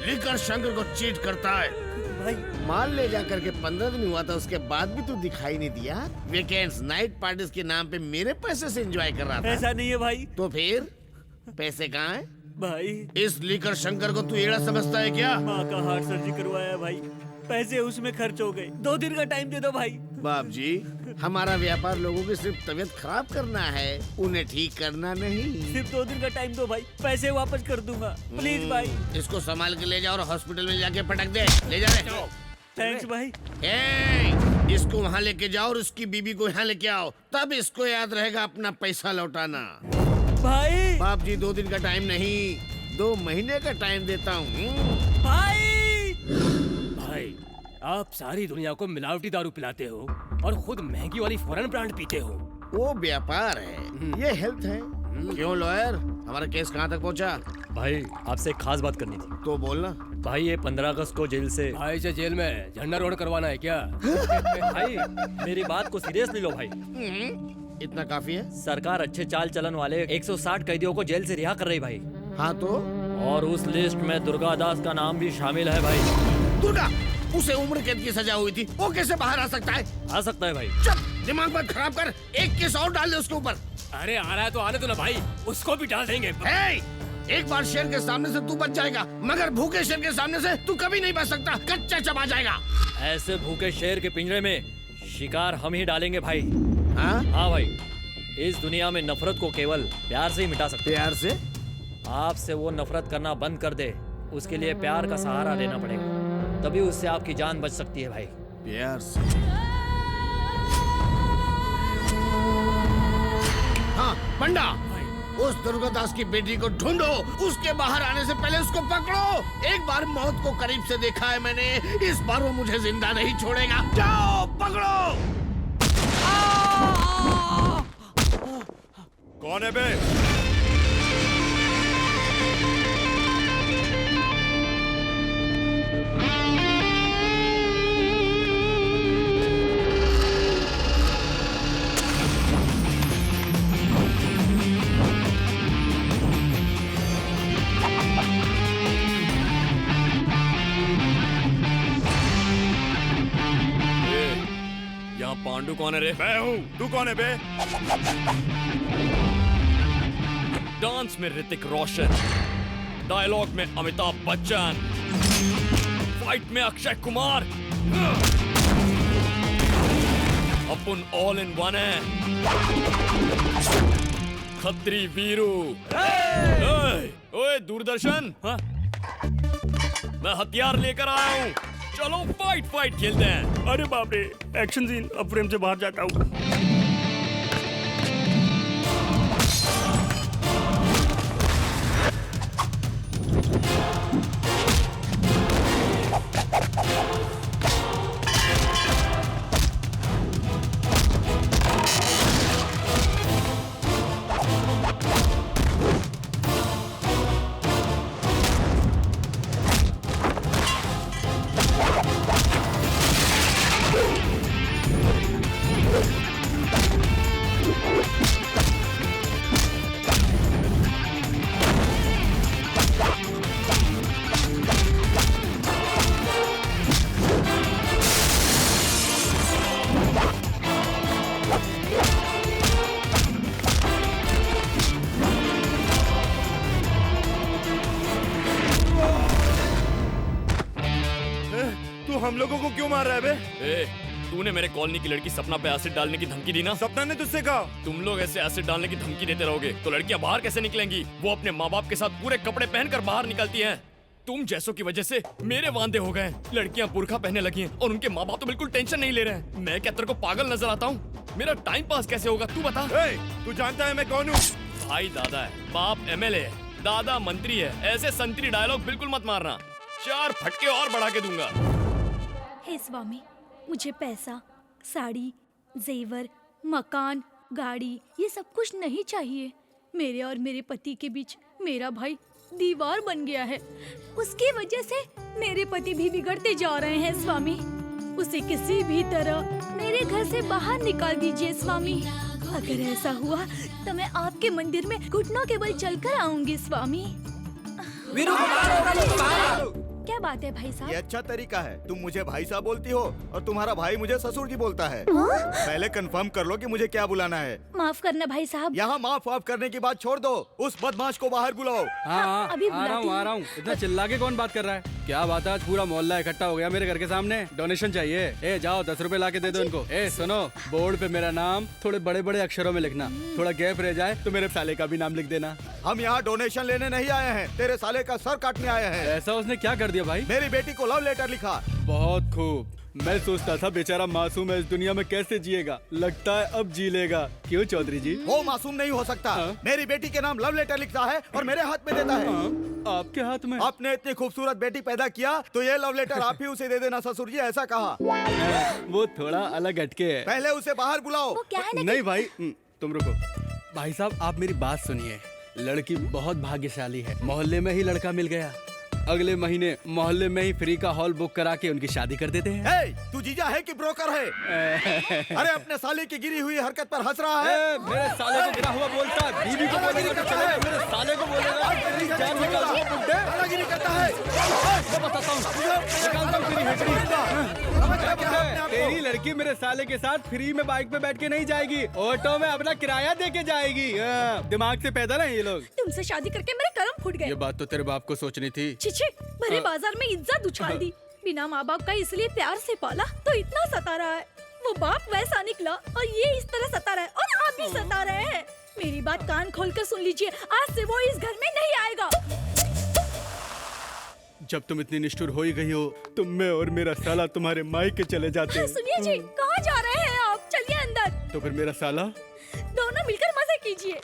Liquor Shankar को cheat करता है। भाई माल ले जाकर के 15 दिन हुआ था, उसके बाद भी तू दिखाई नहीं दिया। वीकेंड्स नाइट पार्टीज के नाम पे मेरे पैसे से एंजॉय कर रहा था। ऐसा नहीं है भाई। तो फिर पैसे कहाँ है? भाई इस लिकर शंकर को तू एड़ा समझता है क्या? माँ का हार्ट सर्जरी करवाया भाई, पैसे उसमें खर्च हो गए। 2 दिन का टाइम दे दो भाई। बाप जी, हमारा व्यापार लोगों की सिर्फ तबीयत खराब करना है, उन्हें ठीक करना नहीं। सिर्फ 2 दिन का टाइम दो भाई, पैसे वापस कर दूंगा प्लीज भाई। इसको संभाल के ले जाओ और हॉस्पिटल में जाके पटक दे। ले जा रहे। थैंक्स भाई। इसको वहाँ लेके जाओ और उसकी बीबी को यहाँ लेके आओ, तब इसको याद रहेगा अपना पैसा लौटाना। भाई बाप जी 2 दिन का टाइम नहीं, 2 महीने का टाइम देता हूँ। भाई भाई आप सारी दुनिया को मिलावटी दारू पिलाते हो और खुद महंगी वाली फॉरेन ब्रांड पीते हो। वो व्यापार है, ये हेल्थ है। क्यों लॉयर, हमारा केस कहाँ तक पहुँचा? भाई आपसे एक खास बात करनी थी। तो बोलना। भाई ये 15 अगस्त को जेल से भाई से जेल में झंडा रोड करवाना है क्या? भाई मेरी बात को सीरियसली लो भाई। इतना काफी है? सरकार अच्छे चाल चलन वाले 160 कैदियों को जेल से रिहा कर रही भाई। हाँ तो? और उस लिस्ट में दुर्गा दास का नाम भी शामिल है भाई। दुर्गा, उसे उम्र कैद की सजा हुई थी, वो कैसे बाहर आ सकता है? आ सकता है भाई। चुप, दिमाग मत खराब कर, एक केस और डाल दे उसके ऊपर। अरे आ रहा है तो आने दो ना भाई, उसको भी डाल देंगे। एक बार शेर के सामने से तू बच जाएगा, मगर भूखे शेर के सामने से तू कभी नहीं बच सकता, कच्चा चबा जाएगा। ऐसे भूखे शेर के पिंजरे में शिकार हम ही डालेंगे भाई। हाँ? हाँ भाई, इस दुनिया में नफरत को केवल प्यार से ही मिटा सकते हैं। प्यार से? आपसे वो नफरत करना बंद कर दे, उसके लिए प्यार का सहारा लेना पड़ेगा, तभी उससे आपकी जान बच सकती है भाई। प्यार से? हाँ पंडा, उस दुर्गादास की बेटी को ढूंढो, उसके बाहर आने से पहले उसको पकड़ो। एक बार मौत को करीब से देखा है मैंने, इस बार वो मुझे जिंदा नहीं छोड़ेगा। जाओ पकड़ो। कौन है बे? यहाँ पांडु कौन है रे? मैं हूँ, तू कौन है बे? डांस में ऋतिक रोशन, डायलॉग में अमिताभ बच्चन, फाइट में अक्षय कुमार। अपन ऑल इन वन है। खत्री वीरू। ओए दूरदर्शन, हाँ? मैं हथियार लेकर आया हूँ, चलो फाइट खेलते हैं। अरे बाप रे, एक्शन सीन, अब फ्रेम से बाहर जाता हूँ। हम लोगों को क्यों मार रहा है बे? तूने मेरे कॉलोनी की लड़की सपना पे एसिड डालने की धमकी दी ना? सपना ने तुझसे कहा? तुम लोग ऐसे एसिड डालने की धमकी देते रहोगे तो लड़कियां बाहर कैसे निकलेंगी? वो अपने माँ बाप के साथ पूरे कपड़े पहनकर बाहर निकलती हैं। तुम जैसों की वजह से मेरे वांदे हो गए। लड़कियां बुर्का पहनने लगी हैं और उनके माँ बाप तो बिल्कुल टेंशन नहीं ले रहे हैं। मैं क्या तेरे को पागल नजर आता हूँ? मेरा टाइम पास कैसे होगा तू बता? तू जानता है मैं कौन हूँ? भाई दादा है, बाप एमएलए है, दादा मंत्री है। ऐसे संतरी डायलॉग बिल्कुल मत मारना, 4 फटके और बढ़ा के दूंगा। हे स्वामी, मुझे पैसा, साड़ी, जेवर, मकान, गाड़ी ये सब कुछ नहीं चाहिए। मेरे और मेरे पति के बीच मेरा भाई दीवार बन गया है। उसकी वजह से मेरे पति भी बिगड़ते जा रहे हैं स्वामी। उसे किसी भी तरह मेरे घर से बाहर निकाल दीजिए स्वामी। अगर ऐसा हुआ तो मैं आपके मंदिर में घुटनों के बल चलकर आऊंगी स्वामी। वीरू को मारो, क्या बात है भाई ये साहब? अच्छा तरीका है। तुम मुझे भाई साहब बोलती हो और तुम्हारा भाई मुझे ससुर जी बोलता है। पहले कंफर्म कर लो कि मुझे क्या बुलाना है। माफ करना भाई साहब। यहाँ माफ वाफ करने की बात छोड़ दो, उस बदमाश को बाहर बुलाओ। हाँ अभी आ रहा हूँ बुलाती आ रहा हूँ। इतना चिल्ला के कौन बात कर रहा है? क्या बात है, आज पूरा मोहल्ला इकट्ठा हो गया मेरे घर के सामने। डोनेशन चाहिए? ए जाओ 10 रुपए ला के दे दो इनको। ए सुनो, बोर्ड पे मेरा नाम थोड़े बड़े बड़े अक्षरों में लिखना, थोड़ा गैप रह जाए तो मेरे साले का भी नाम लिख देना। हम यहाँ डोनेशन लेने नहीं आए हैं, तेरे साले का सर काटने आए हैं। ऐसा उसने क्या कर दिया भाई? मेरी बेटी को लव लेटर लिखा। बहुत खूब। मैं सोचता था बेचारा मासूम है, इस दुनिया में कैसे जिएगा, लगता है अब जी लेगा। क्यों चौधरी जी? वो मासूम नहीं हो सकता। हाँ? मेरी बेटी के नाम लव लेटर लिखता है और मेरे हाथ में देता है। हाँ, आपके हाथ में? आपने इतनी खूबसूरत बेटी पैदा किया तो ये लव लेटर आप ही उसे दे देना ससुर जी, ऐसा कहा। वो थोड़ा अलग हटके है। पहले उसे बाहर बुलाओ। वो क्या है ना नहीं भाई, तुम रुको। भाई साहब आप मेरी बात सुनिए, लड़की बहुत भाग्यशाली है, मोहल्ले में ही लड़का मिल गया। अगले महीने मोहल्ले में ही फ्री का हॉल बुक करा के उनकी शादी कर देते हैं। ए, तू जीजा है कि ब्रोकर है? अरे अपने साले की गिरी हुई हरकत पर हंस रहा है। मेरे साले को गिरा हुआ बोलता है, बीवी को बोलेगा तो चलेगा, मेरे साले को बोलेगा तेरी जान निकाल दूंगा बुड्ढे। दादागिरी करता है। मैं बताता हूँ, निकालता हूँ तेरी हेडरी। तेरी लड़की मेरे साले के साथ फ्री में बाइक पे बैठ के नहीं जाएगी, ऑटो में अपना किराया दे के जाएगी। दिमाग से पैदा ना ये लोग। तुमसे शादी करके मेरे कर्म फूट ये गए। बात तो तेरे बाप को सोचनी थी। छिछे, भरे बाजार में इज्जत उछाल दी। बिना माँ बाप का इसलिए प्यार से पाला तो इतना सता रहा है। वो बाप वैसा निकला और ये इस तरह सता रहा है और आप भी सता रहे हैं। मेरी बात कान खोल कर सुन लीजिए, आज से वो इस घर में नहीं आएगा। जब तुम इतनी निष्ठुर हो ही गई हो तो मैं और मेरा साला तुम्हारे मायके चले जाते हैं। सुनिए जी, कहाँ जा रहे हैं आप? चलिए अंदर। तो फिर मेरा साला? दोनों मिलकर मजे कीजिए।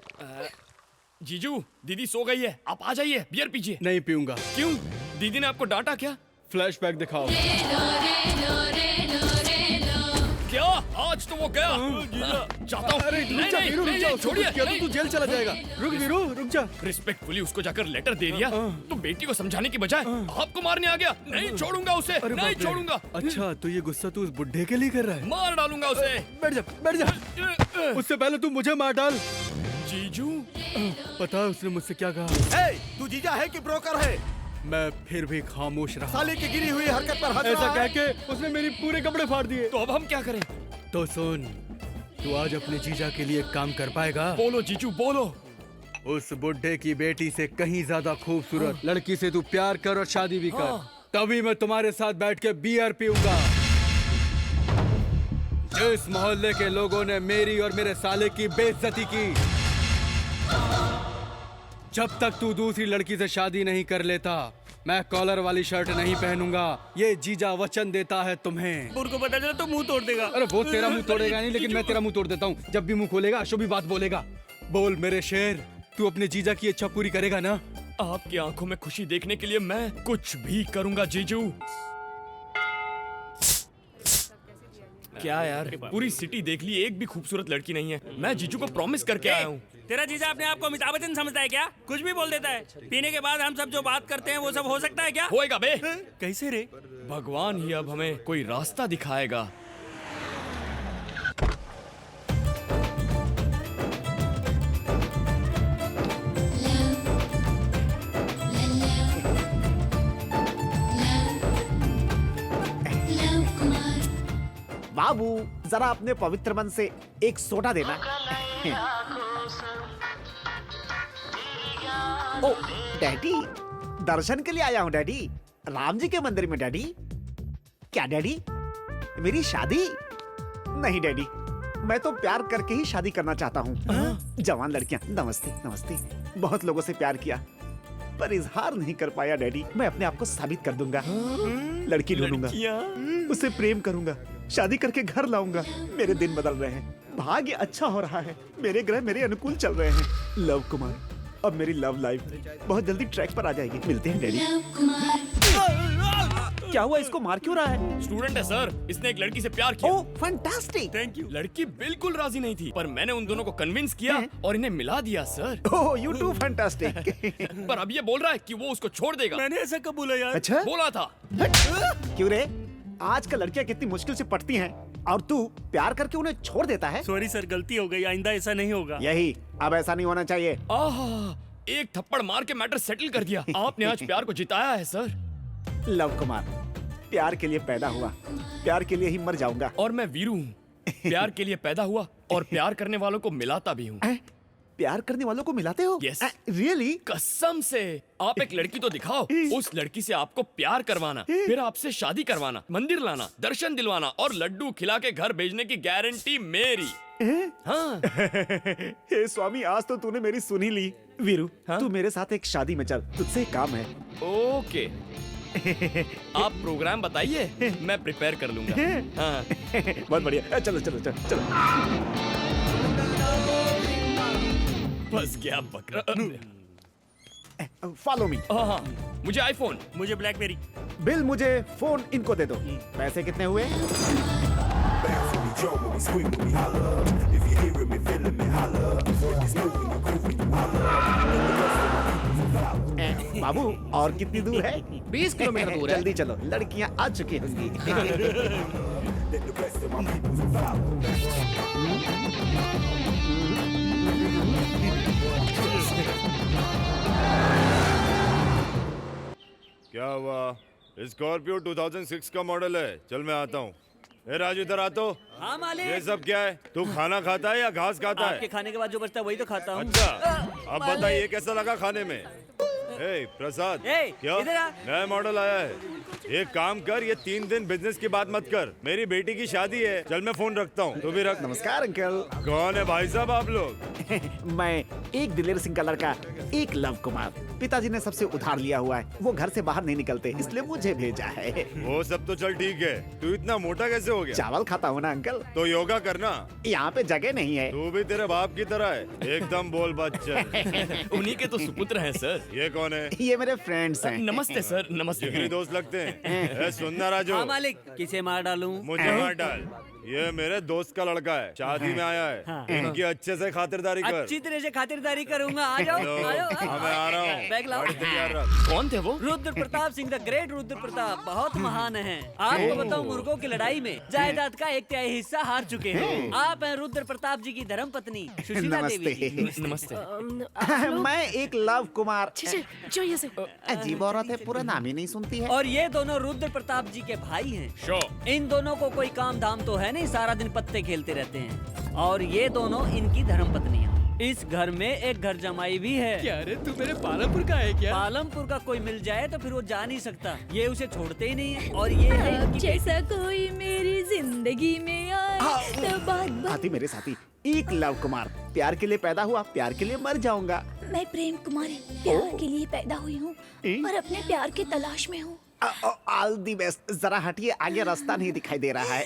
जीजू, दीदी सो गई है, आप आ जाइए, बियर पीजिए। नहीं पीऊंगा। क्यों? दीदी ने आपको डांटा क्या? फ्लैशबैक दिखाओ। क्या? आज तो वो गया। जाता हूँ। नहीं, छोड़िए। तू जेल चला जाएगा। रुक वीरू, रुक जा। रिस्पेक्टफुली उसको जाकर लेटर दे दिया तो बेटी को समझाने की बजाय आपको मारने आ गया। नहीं छोड़ूंगा उसे, अरे नहीं बाप रे। छोड़ूंगा। अच्छा तो ये गुस्सा तू उस बुड्ढे के लिए कर रहा है? मार डालूंगा उसे। बैठ जा, बैठ जा। उससे पहले तू मुझे मार डाल। जीजू, पता है उसने मुझसे क्या कहा? ए, तू जीजा है कि ब्रोकर है? मैं फिर भी खामोश रहा। साले की गिरी हुई हरकत पर हंस ऐसा रहा कह है। के उसने मेरी पूरे कपड़े फाड़ दिए। तो अब हम क्या करें? तो सुन, तू आज अपने जीजा के लिए काम कर पाएगा? बोलो जीजू, बोलो। उस बुड्ढे की बेटी से कहीं ज्यादा खूबसूरत लड़की से तू प्यार कर और शादी भी कर, तभी मैं तुम्हारे साथ बैठ के बियर पीऊंगा। जिस मोहल्ले के लोगों ने मेरी और मेरे साले की बेइज्जती की, जब तक तू दूसरी लड़की से शादी नहीं कर लेता मैं कॉलर वाली शर्ट नहीं पहनूंगा। ये जीजा वचन देता है तुम्हें। उनको पता चला तो मुंह तोड़ देगा। अरे वो तेरा मुंह तोड़ेगा नहीं, लेकिन मैं तेरा मुंह तोड़ देता हूँ। जब भी मुंह खोलेगा अशुभ बात बोलेगा। बोल मेरे शेर, तू अपने जीजा की इच्छा पूरी करेगा ना? आपकी आंखों में खुशी देखने के लिए मैं कुछ भी करूंगा जीजू। क्या यार, पूरी सिटी देख ली, एक भी खूबसूरत लड़की नहीं है। मैं जीजू को प्रॉमिस करके आया हूँ। तेरा जीजा अपने आप को अमिताभ बच्चन समझता है क्या? कुछ भी बोल देता है। पीने के बाद हम सब जो बात करते हैं वो सब हो सकता है क्या? होएगा बे। कैसे रे? भगवान ही अब हमें कोई रास्ता दिखाएगा। बाबू जरा अपने पवित्र मन से एक सोडा देना। ओ डैडी, दर्शन के लिए आया हूँ डैडी, राम जी के मंदिर में डैडी। क्या डैडी, मेरी शादी? नहीं डैडी, मैं तो प्यार करके ही शादी करना चाहता हूँ। जवान लड़कियाँ, नमस्ते नमस्ते। बहुत लोगों से प्यार किया पर इजहार नहीं कर पाया डैडी। मैं अपने आप को साबित कर दूंगा। लड़की ढूंढूंगा, उससे प्रेम करूंगा, शादी करके घर लाऊंगा। मेरे दिन बदल रहे हैं, भाग्य अच्छा हो रहा है, मेरे ग्रह मेरे अनुकूल चल रहे हैं। लव कुमार, अब मेरी लव लाइफ बहुत जल्दी ट्रैक पर आ जाएगी। मिलते हैं डैडी। क्या हुआ, इसको मार क्यों रहा है? स्टूडेंट है सर, इसने एक लड़की से प्यार किया। Oh fantastic. Thank you. लड़की बिल्कुल राजी नहीं थी, पर मैंने उन दोनों को कन्विंस किया और इन्हें मिला दिया sir. Oh you too fantastic. पर अब ये बोल रहा है कि वो उसको छोड़ देगा। मैंने ऐसा कब बोला यार? अच्छा बोला था। क्यों रे, आजकल लड़कियां कितनी मुश्किल से पटती हैं और तू प्यार करके उन्हें छोड़ देता है। सॉरी सर, गलती हो गई, आइंदा ऐसा नहीं होगा। यही, अब ऐसा नहीं होना चाहिए। आहा, एक थप्पड़ मार के मैटर सेटल कर दिया। आपने आज प्यार को जिताया है सर। लव कुमार, प्यार के लिए पैदा हुआ, प्यार के लिए ही मर जाऊंगा। और मैं वीरू हूँ, प्यार के लिए पैदा हुआ और प्यार करने वालों को मिलाता भी हूँ। प्यार करने वालों को मिलाते हो? Yes. रियली? कसम से। आप एक लड़की तो दिखाओ, उस लड़की से आपको प्यार करवाना, फिर आपसे शादी करवाना, मंदिर लाना, दर्शन दिलवाना और लड्डू खिला के घर भेजने की गारंटी मेरी। हाँ। हे स्वामी, आज तो तूने मेरी सुनी ली। वीरू, हाँ? तू मेरे साथ एक शादी में चल, तुझसे एक काम है। ओके। आप प्रोग्राम बताइए, मैं प्रिपेयर कर लूंगा। हाँ। बहुत बढ़िया, चलो चलो चलो चलो। फंस गया बकरा। Follow me. हाँ, मुझे आईफोन। मुझे ब्लैकबेरी। बिल मुझे फोन, इनको दे दो। पैसे कितने हुए? बाबू, और कितनी दूर है? 20 किलोमीटर दूर है। जल्दी चलो, लड़कियां आ चुकी होंगी। क्या हुआ? स्कॉर्पियो 2006 का मॉडल है। चल मैं आता हूँ। ए राजू, इधर आ तो। हाँ मालिक। ये सब क्या है? तू खाना खाता है या घास खाता आपके है? खाने के बाद जो बचता है वही तो खाता हूँ। अच्छा, अब बताइए कैसा लगा खाने में? ए प्रसाद, ए, क्या इधर आ। नया मॉडल आया है? एक काम कर, ये 3 दिन बिजनेस की बात मत कर। मेरी बेटी की शादी है। चल मैं फोन रखता हूँ, तू भी रख। नमस्कार अंकल। कौन है भाई साहब आप लोग? मैं एक दिलेर सिंह का लड़का, एक लव कुमार। पिताजी ने सबसे उधार लिया हुआ है, वो घर से बाहर नहीं निकलते, इसलिए मुझे भेजा है। वो सब तो चल ठीक है, तू इतना मोटा कैसे हो गया? चावल खाता हूँ ना अंकल। तो योगा करना। यहाँ पे जगह नहीं है। तू भी तेरे बाप की तरह है, एकदम बोल बच्चा। उन्हीं के तो सुपुत्र हैं सर। ये कौन है? ये मेरे फ्रेंड्स हैं। नमस्ते सर, नमस्ते। जिगरी दोस्त लगते हैं। ए, सुनना राजू, हाँ मालिक, किसे मार डालूं? मुझे मार डाल। ये मेरे दोस्त का लड़का है, शादी में आया है। हाँ। इनकी अच्छे से खातिरदारी कर। अच्छी तरह से खातिरदारी करूंगा। आ जाओ, आ जाओ। हाँ, मैं आ रहा हूँ। बैग लाओ। गाड़ी तैयार रख। कौन थे वो? रुद्र प्रताप सिंह, द ग्रेट रुद्र प्रताप, बहुत महान हैं। आपको बताऊं, मुर्गों की लड़ाई में जायदाद का 1/3 हिस्सा हार चुके हैं। आप हैं रुद्र प्रताप जी की धर्म पत्नी सुशीला देवी जी। नमस्ते। मैं एक लव कुमार। जो ये से अजीब औरत है, पूरा नाम ही नहीं सुनती है। और ये दोनों रुद्र प्रताप जी के भाई हैं। शो। इन दोनों को कोई काम धाम तो है नहीं, सारा दिन पत्ते खेलते रहते हैं। और ये दोनों इनकी धर्म पत्नियां। इस घर में एक घर जमाई भी है। क्या रे, तू मेरे पालमपुर का है क्या? पालमपुर का कोई मिल जाए तो फिर वो जा नहीं सकता, ये उसे छोड़ते ही नहीं है। और ये है इनकी जैसा कोई मेरी जिंदगी में आए तो बात साथी, मेरे साथी, एक लव कुमार। प्यार के लिए पैदा हुआ, प्यार के लिए मर जाऊंगा। मैं प्रेम कुमारी, प्यार के लिए पैदा हुई हूँ और अपने प्यार की तलाश में हूँ। All the best. जरा हटिए, आगे रास्ता नहीं दिखाई दे रहा है।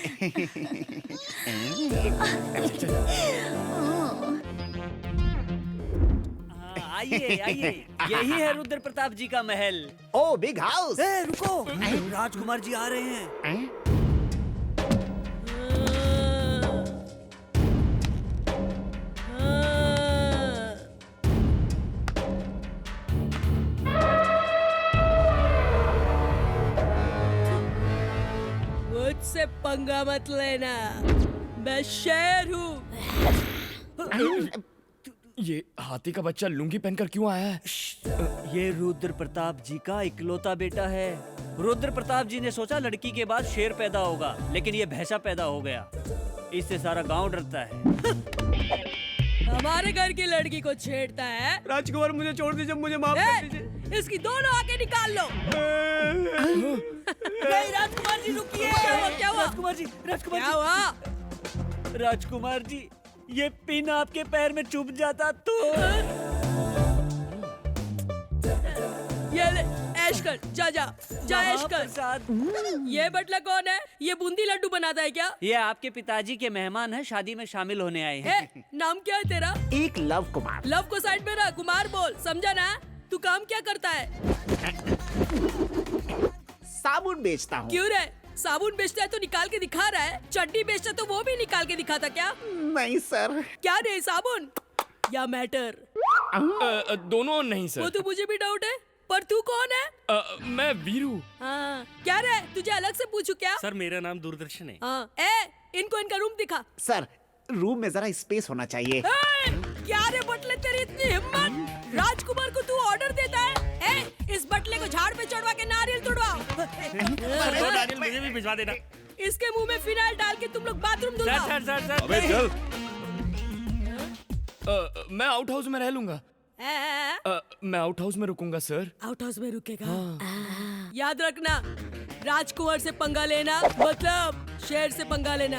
आइए आइए, यही है रुद्र प्रताप जी का महल। ओ बिग हाउस। रुको, राजकुमार जी आ रहे हैं। मुझसे पंगा मत लेना, मैं शेर हूँ। ये हाथी का बच्चा लुंगी पहनकर क्यों आया है? ये रुद्र प्रताप जी का इकलौता बेटा है। रुद्र प्रताप जी ने सोचा लड़की के बाद शेर पैदा होगा, लेकिन ये भैंसा पैदा हो गया। इससे सारा गांव डरता है। हमारे घर की लड़की को छेड़ता है। राजकुमार, मुझे छोड़ दीजिए, मुझे माफ कर दीजिए। इसकी दोनों आके निकाल लो। नहीं राजकुमार जी, रुकिए। क्या हुआ? राजकुमार जी, राजकुमार क्या जी, हुआ? राजकुमार जी, ये पिन आपके पैर में चुभ जाता तो। ये ले, ऐश कर, जा जा जा, ऐश कर। प्रसाद। ये बटला कौन है? ये बूंदी लड्डू बनाता है क्या? ये आपके पिताजी के मेहमान हैं, शादी में शामिल होने आए हैं। नाम क्या है तेरा? एक लव कुमार। लव को साइड में रख, कुमार बोल, समझा ना? तू काम क्या करता है? साबुन बेचता हूँ। क्यों रे? साबुन बेचता है तो निकाल के दिखा रहा है, चड्डी बेचता तो वो भी निकाल के दिखाता क्या? नहीं सर। क्या रे, साबुन या मैटर? दोनों नहीं वो सर। तो मुझे भी डाउट है, पर तू कौन है? मैं वीरू। हाँ, क्या रे, तुझे अलग से पूछू क्या? सर मेरा नाम दूरदर्शन है। हाँ, इनको इनका रूम दिखा। सर, रूम में जरा स्पेस होना चाहिए। क्या रे बटले, तेरी इतनी हिम्मत? राजकुमार को तू ऑर्डर देता है? इस बटले को झाड़ पे चढ़वा के नारियल तुड़वाओ। दो नारियल मुझे भी भिजवा देना। इसके मुंह में फिनाइल डाल के तुम लोग बाथरूम धुलवाओ। सर अबे चल। मैं आउट हाउस में रह लूंगा। मैं आउट हाउस में रुकूंगा सर। आउट हाउस में रुकेगा। याद रखना, राजकुंवर से पंगा लेना मतलब शेर से पंगा लेना।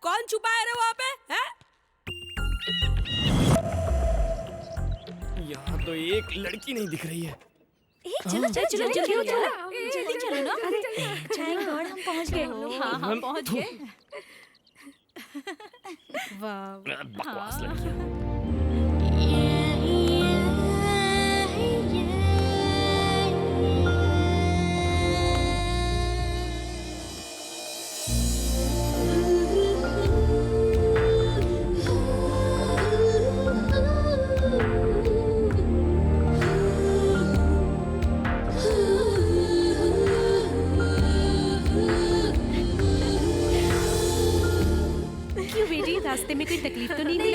कौन छुपा है रे वहाँ पे? यहाँ तो एक लड़की नहीं दिख रही है। चलो जल्दी चलो ना। थैंक गॉड हम पहुंच गए। हाँ पहुंच गए। वाह बकवास लड़की। रास्ते में कोई तकलीफ तो नहीं हुई?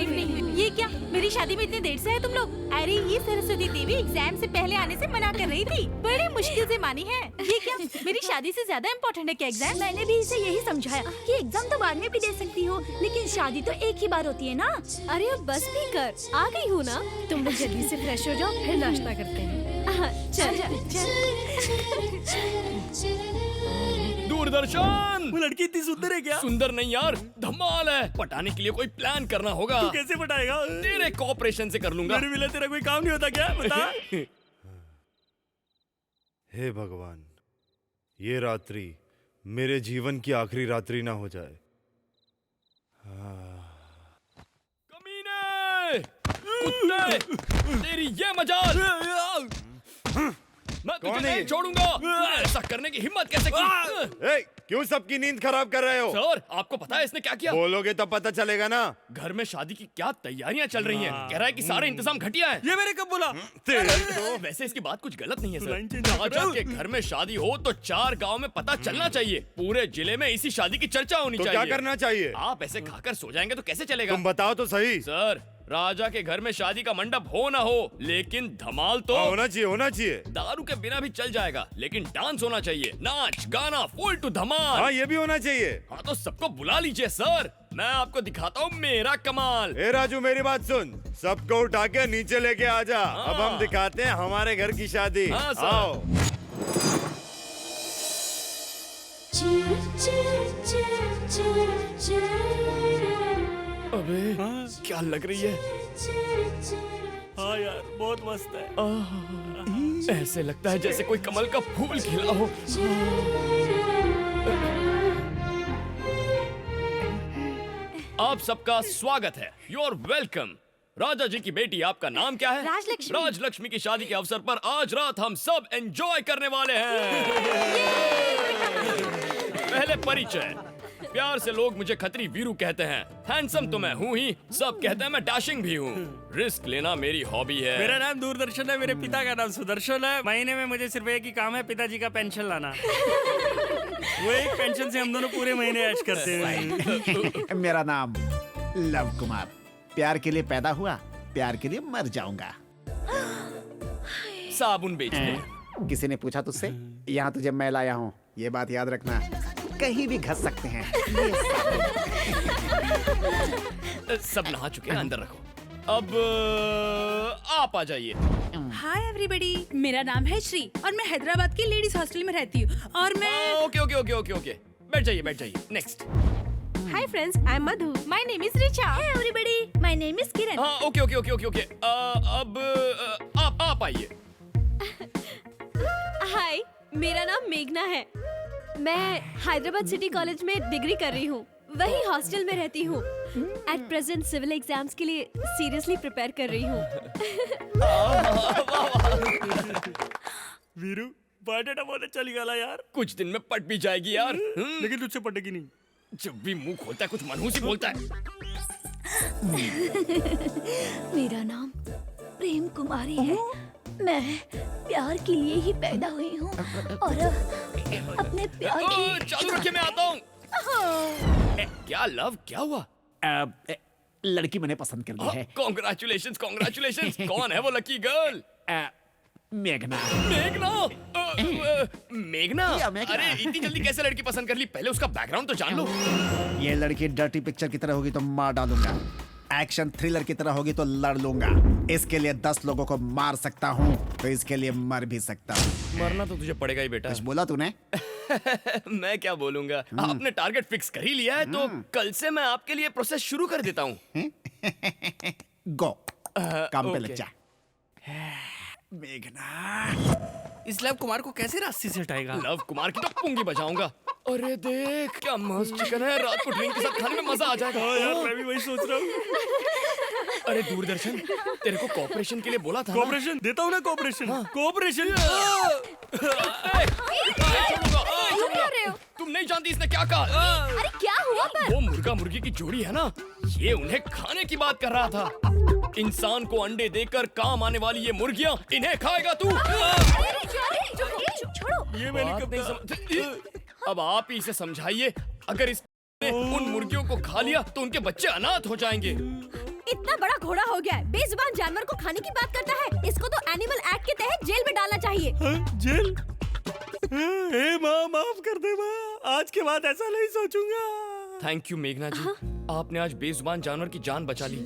नहीं। ये क्या, मेरी शादी में इतनी देर से है तुम लोग? अरे ये सरस्वती देवी एग्जाम से पहले आने से मना कर रही थी, बड़ी मुश्किल से मानी है। ये क्या, मेरी शादी से ज्यादा इम्पोर्टेंट है क्या एग्जाम? मैंने भी इसे यही समझाया कि एग्जाम तो बाद में भी दे सकती हो, लेकिन शादी तो एक ही बार होती है ना। अरे अब बस भी कर, आ गई हूँ ना। तुम लोग जल्दी से फ्रेश हो जाओ, फिर नाश्ता करते हैं। दूरदर्शन। वो लड़की इतनी सुंदर है क्या? सुंदर नहीं यार, धमाल है। पटाने के लिए कोई प्लान करना होगा। तू कैसे पटाएगा? तेरे कोऑपरेशन से कर लूंगा। मेरे बिना तेरा कोई काम नहीं होता क्या? बता। हे भगवान, ये रात्रि मेरे जीवन की आखिरी रात्रि ना हो जाए। कमीने, कुत्ते, तेरी ये मजाल। मैं तुझे नहीं छोड़ूंगा। ऐसा करने की हिम्मत कैसे की? ए, क्यों सबकी नींद खराब कर रहे हो? सर, आपको पता है इसने क्या किया? बोलोगे तो पता चलेगा ना। घर में शादी की क्या तैयारियां चल रही हैं। कह रहा है कि सारे इंतजाम घटिया है। ये मैंने कब बोला? वैसे इसकी बात कुछ गलत नहीं है सर। राजा के घर में शादी हो तो 4 गांव में पता चलना चाहिए। पूरे जिले में इसी शादी की चर्चा होनी तो चाहिए। क्या करना चाहिए? आप ऐसे खाकर सो जाएंगे तो कैसे चलेगा? तुम बताओ तो सही। सर, राजा के घर में शादी का मंडप हो ना हो, लेकिन धमाल तो होना चाहिए। दारू के बिना भी चल जाएगा, लेकिन डांस होना चाहिए। नाच गाना फुल टू धमाल। हाँ, ये भी होना चाहिए। हाँ तो सबको बुला लीजिए सर, मैं आपको दिखाता हूँ मेरा कमाल। ए राजू, मेरी बात सुन, सबको उठा के नीचे लेके आ जा। अब हम दिखाते हैं हमारे घर की शादी। हाँ, सर। आओ। अबे क्या लग रही है? हाँ यार, बहुत मस्त है। ऐसे लगता है जैसे कोई कमल का फूल खिला हो। आप सबका स्वागत है। You are welcome. राजा जी की बेटी, आपका नाम क्या है? राजलक्ष्मी। राजलक्ष्मी की शादी के अवसर पर आज रात हम सब एंजॉय करने वाले हैं। पहले परिचय। प्यार से लोग मुझे खत्री वीरू कहते हैं। हैंडसम तो मैं हूँ ही, सब कहते हैं मैं डैशिंग भी हूँ। रिस्क लेना मेरी हॉबी है। मेरा नाम दूरदर्शन है, मेरे पिता का नाम सुदर्शन है। महीने में मुझे सिर्फ एक ही काम है, पिताजी का पेंशन लाना। वो एक पेंशन से हम दोनों पूरे महीने ऐश करते हैं। मेरा नाम लव कुमार। प्यार के लिए पैदा हुआ, प्यार के लिए मर जाऊंगा। साबुन बेचते। किसी ने पूछा तुझसे? यहाँ तुझे मैं लाया हूँ, ये बात याद रखना। कहीं भी घस सकते हैं। सब नहा चुके हैं, अंदर रखो। अब आप आ जाइए। हाय एवरीबॉडी, मेरा नाम है श्री और मैं हैदराबाद की लेडीज हॉस्टल में रहती हूँ और मैं ओके। बैठ जाइए। Next. Hi friends, I am Madhu. My name is Richa. Hi everybody, my name is Kiran. हाँ, ओके। अब आप आइए। हाय, मेरा नाम मेघना है। मैं हैदराबाद सिटी कॉलेज में डिग्री कर रही हूँ, वही हॉस्टल में रहती हूँ। एट प्रेजेंट सिविल एग्जाम्स के लिए सीरियसली प्रिपेयर कर रही हूँ। वीरू, बायोडाटा बहुत अच्छा निकाला यार। कुछ दिन में पट भी जाएगी यार। लेकिन तुझसे पटेगी नहीं। जब भी मुंह खोलता है कुछ मनहूस ही बोलता है। मेरा नाम प्रेम कुमारी है। मैं प्यार के लिए ही पैदा हुई हूँ और अपने प्यार की चालू रखिए, मैं आता हूँ। क्या लव, क्या हुआ? लड़की मैंने पसंद कर ली है। Congratulations congratulations. कौन है वो लकी गर्ल? मेघना। मेघना? मेघना? या मेघना। अरे इतनी जल्दी कैसे लड़की पसंद कर ली? पहले उसका बैकग्राउंड तो जान लो। ये लड़की डर्टी पिक्चर की तरह होगी तो मार डालूंगा, एक्शन थ्रिलर की तरह होगी तो लड़ लूंगा। इसके लिए 10 लोगों को मार सकता हूँ, तो इसके लिए मर भी सकता हूँ। मरना तो तुझे पड़ेगा ही बेटा। कुछ बोला तूने? मैं क्या बोलूंगा, आपने टारगेट फिक्स कर ही लिया है तो कल से मैं आपके लिए प्रोसेस शुरू कर देता हूँ। गो, काम पे लग ओके। जा। मेघना, इस लव कुमार को कैसे रास्ते से हटाएगा? लव कुमार की तो पुंगी बजाऊंगा। अरे देख क्या मस्त चिकन है, रात को ड्रिंक के साथ खाने में मजा आ जाएगा। यार मैं भी वही सोच रहा हूँ। अरे दूरदर्शन, तेरे को कॉपरेशन के लिए बोला था ना? कोऑपरेशन देता हूँ ना, कोऑपरेशन कोऑपरेशन। तुम नहीं जानती इसने क्या कहा? अरे क्या हुआ पर? वो मुर्गा मुर्गी की जोड़ी है ना, ये उन्हें खाने की बात कर रहा था। इंसान को अंडे देकर काम आने वाली ये मुर्गियां, इन्हें खाएगा तू? छोड़ो। ये मैंने कब नहीं समझ। अब आप ही इसे समझाइए, अगर इसने उन मुर्गियों को खा लिया तो उनके बच्चे अनाथ हो जाएंगे। इतना बड़ा घोड़ा हो गया है, बेजुबान जानवर को खाने की बात करता है। इसको तो एनिमल एक्ट के तहत जेल में डालना चाहिए। जेल? हे माँ, माफ कर दे माँ, आज के बाद ऐसा नहीं सोचूंगा। थैंक यू मेघना जी, आपने आज बेजुबान जानवर की जान बचा ली।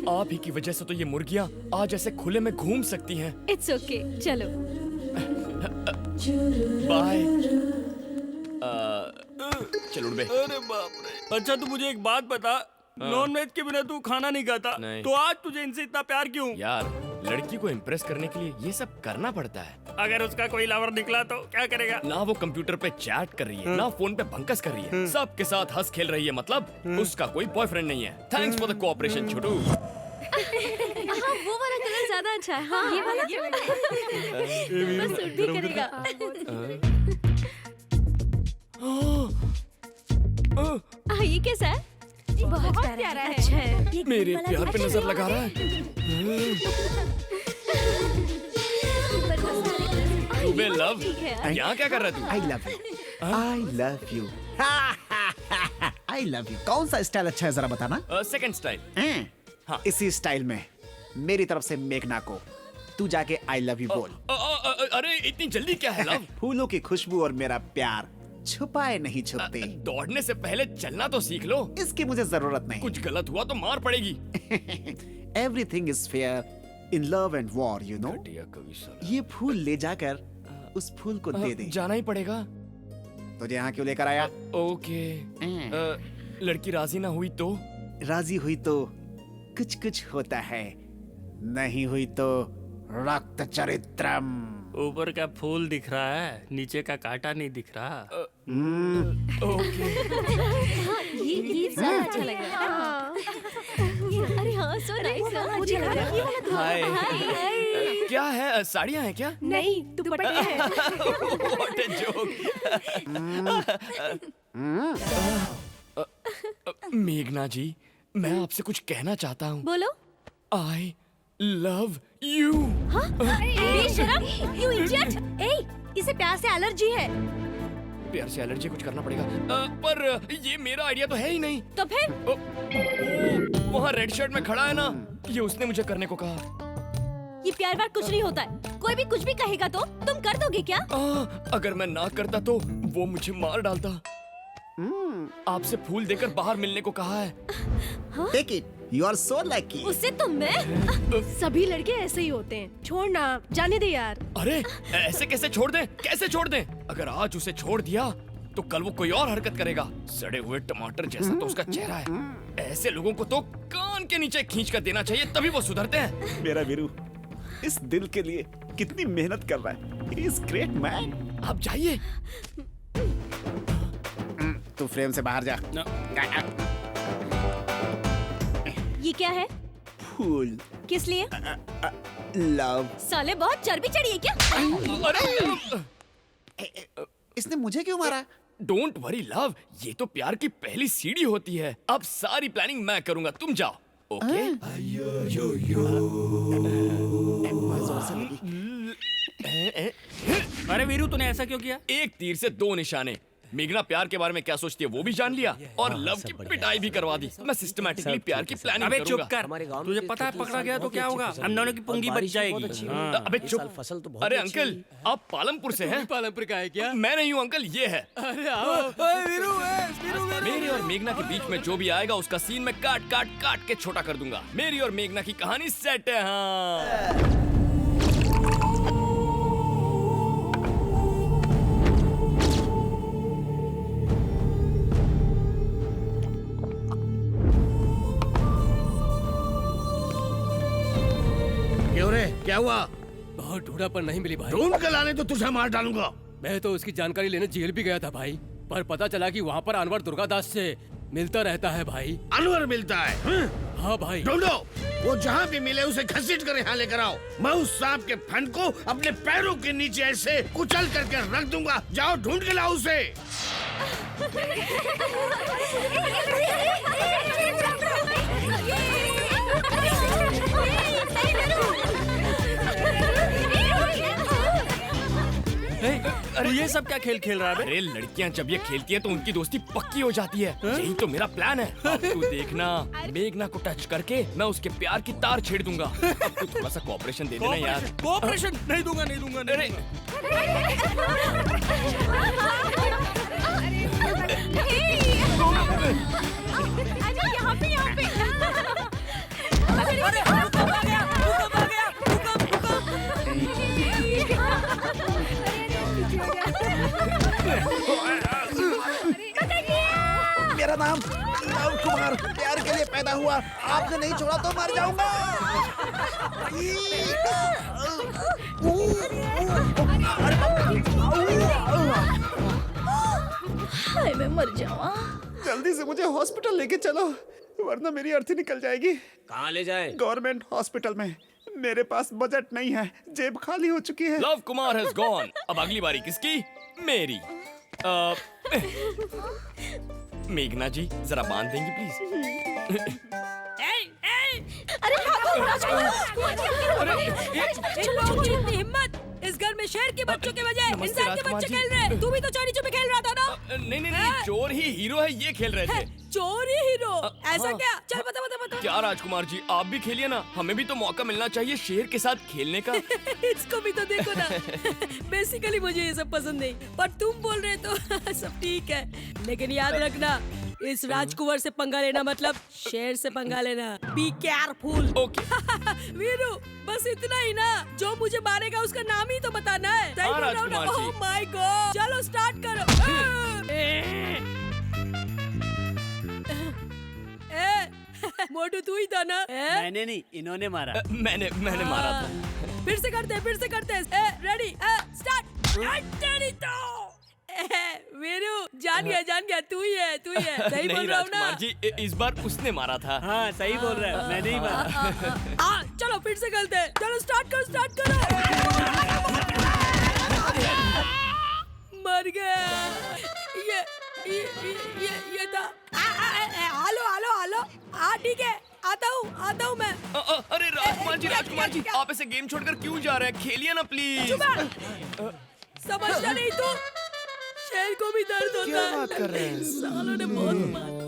आप ही की वजह से तो ये मुर्गियां आज ऐसे खुले में घूम सकती हैं। इट्स ओके, चलो। बाय। चल उड़ बे। अरे बाप रे। अच्छा तू मुझे एक बात बता, नॉन वेज के बिना तू खाना नहीं खाता, नहीं। तो आज तुझे इनसे इतना प्यार क्यों? यार लड़की को इम्प्रेस करने के लिए ये सब करना पड़ता है। अगर उसका कोई लवर निकला तो क्या करेगा? ना वो कंप्यूटर पे चैट कर रही है, ना फोन पे भंकस कर रही है, सबके साथ हंस खेल रही है, मतलब उसका कोई बॉयफ्रेंड नहीं है। थैंक्स फॉर द कोऑपरेशन छोटू। हाँ वो वाला कलर ज्यादा अच्छा है। हाँ ये वाला बस सूट भी करेगा। ये कैसा है? बहुत प्यारा है। अच्छा है। मेरे प्यार पे नजर लगा रहा है। बे लव, यहाँ क्या कर रहा है तू? I love you, I love you, I love you. कौन सा स्टाइल अच्छा है जरा बताना? Second style. हाँ। इसी स्टाइल में मेरी तरफ से मेघना को तू जाके आई लव यू बोल। अरे इतनी जल्दी क्या है लव? फूलों की खुशबू और मेरा प्यार छुपाए नहीं छुपते। दौड़ने से पहले चलना तो सीख लो। इसकी मुझे जरूरत नहीं। कुछ गलत हुआ तो मार पड़ेगी। Everything is fair in love and war, you know. ये फूल ले जाकर उस फूल को दे दे। जाना ही पड़ेगा। तुझे यहाँ क्यों लेकर आया? ओके। लड़की राजी ना हुई तो? राजी हुई तो कुछ कुछ होता है, नहीं हुई तो रक्त चरित्रम। ऊपर का फूल दिख रहा है, नीचे का कांटा नहीं दिख रहा। ओके। ये ज्यादा अच्छा लग रहा है। अरे हाँ सो नाइस। मुझे लग रहा है ये वाला तो। हाय। क्या है, साड़ियाँ हैं क्या? नहीं दुपट्टे हैं। What a joke। मेघना जी, मैं आपसे कुछ कहना चाहता हूँ। बोलो। I love you. हाँ? बेशरम, you idiot! ए, इसे प्यार से एलर्जी है। प्यार से एलर्जी कुछ करना पड़ेगा। पर ये मेरा आइडिया तो है ही नहीं। तो फिर? वहाँ रेड शर्ट में खड़ा है ना, ये उसने मुझे करने को कहा। ये प्यार वार कुछ नहीं होता है। कोई भी कुछ भी कहेगा तो तुम कर दोगे क्या? अगर मैं ना करता तो वो मुझे मार डालता। आपसे फूल देकर बाहर मिलने को कहा है। Take it. You are so lucky. उससे तो मैं। सभी लड़के ऐसे ही होते हैं, छोड़ना, जाने दे यार। अरे ऐसे कैसे छोड़ दें? कैसे छोड़ दें? अगर आज उसे छोड़ दिया तो कल वो कोई और हरकत करेगा। सड़े हुए टमाटर जैसा तो उसका चेहरा है। ऐसे लोगों को तो कान के नीचे खींच कर देना चाहिए, तभी वो सुधरते हैं। मेरा वीरू इस दिल के लिए कितनी मेहनत कर रहा है। He is great man. आप जाइए। तू फ्रेम से बाहर जा। ये क्या है? फूल। किस लिए? लव। साले बहुत चर्बी चढ़ी है क्या? अरे इसने मुझे क्यों मारा? डोंट वरी लव, ये तो प्यार की पहली सीढ़ी होती है। अब सारी प्लानिंग मैं करूंगा, तुम जाओ। ओके? अरे वीरू तूने ऐसा क्यों किया? एक तीर से दो निशाने। मेघना प्यार के बारे में क्या सोचती है वो भी जान लिया और लव की पिटाई भी करवा दी। मैं सिस्टमैटिकली प्यार की प्लानिंग अबे करूंगा। चुप कर, तुझे पता है पकड़ा गया तो क्या होगा? हम दोनों की पुंगी बच जाएगी। हाँ। अबे चुप। फसल तो बहुत अरे अंकल, आप पालमपुर से हैं? पालमपुर का है क्या? मैं नहीं हूँ अंकल, ये है। अरे आओ। मेरे और मेघना के बीच में जो भी आएगा उसका सीन मैं काट काट काट के छोटा कर दूंगा। मेरी और मेघना की कहानी सेट है। हाँ। क्यों रे, क्या हुआ? बहुत ढूंढा पर नहीं मिली भाई। ढूंढ कर लाने तो तुझे मार डालूंगा। मैं तो उसकी जानकारी लेने जेल भी गया था भाई, पर पता चला कि वहाँ पर अनवर दुर्गादास से मिलता रहता है भाई। अनवर मिलता है? हाँ भाई। ढूंढो, वो जहाँ भी मिले उसे घसीट कर यहाँ लेकर आओ। मैं उस सांप के फन को अपने पैरों के नीचे ऐसे कुचल करके रख दूंगा। जाओ ढूंढ के लाओ उसे। अरे ये सब क्या खेल खेल रहा है? अरे लड़कियां जब ये खेलती हैं तो उनकी दोस्ती पक्की हो जाती है। यही तो मेरा प्लान है। अब तू देखना, मेघना को टच करके मैं उसके प्यार की तार छेड़ दूंगा। अब तू थोड़ा सा कोऑपरेशन दे देना यार। कोऑपरेशन नहीं दूंगा, नहीं दूंगा। अरे यहाँ पे मेरा नाम लव कुमार प्यार के लिए पैदा हुआ। आपने नहीं छोड़ा तो मर जाऊंगा। हाय मैं मर जाऊँ। जल्दी से मुझे हॉस्पिटल लेके चलो, वरना मेरी अर्थी निकल जाएगी। कहाँ ले जाए? गवर्नमेंट हॉस्पिटल में। मेरे पास बजट नहीं है, जेब खाली हो चुकी है। Love Kumar has gone. अब अगली बारी किसकी? मेरी। मेघना जी जरा बांध देंगी प्लीज? अरे हिम्मत! इस घर में शेर के बच्चों के बजाय इंसान के बच्चे खेल रहे हैं। तू भी तो चोरी छुपे खेल रहा था ना? नहीं, चोर ही हीरो है, ये खेल रहे थे। चोर ही हीरो? ऐसा हाँ। क्या? चल बता। क्या राजकुमार जी, आप भी खेलिए ना, हमें भी तो मौका मिलना चाहिए शेर के साथ खेलने का। इसको भी तो देखो ना। बेसिकली मुझे ये सब पसंद नहीं, पर तुम बोल रहे तो सब ठीक है। लेकिन याद रखना, इस राजकुमार से पंगा लेना मतलब शेर से पंगा लेना। Be careful. ओके। वीरू, बस इतना ही ना? जो मुझे मारेगा उसका नाम ही तो बताना है। सही बोल रहा हूँ ना? Oh my God! चलो स्टार्ट करो। मोटू तू ही था ना? मैंने नहीं, इन्होंने मारा। मैंने मारा था। फिर से करते। Ready, start. वीरू, जान गया, तू ही है। सही बोल रहा हूँ ना? राजकुमार जी, इस बार उसने मारा था। हाँ सही बोल रहा है, मैंने ही मारा। चलो फिर से करते हैं। चलो स्टार्ट करो। मर गया। ये था। हेलो। हाँ ठीक है, आता हूँ मैं। अरे राजकुमार जी, आप ऐसे गेम छोड़कर क्यों जा रहे हैं? खेलिए ना प्लीज। समझता नहीं तू? शेर को भी दर्द होता है। बात कर रहे हैं? सालों ने बहुत मारा।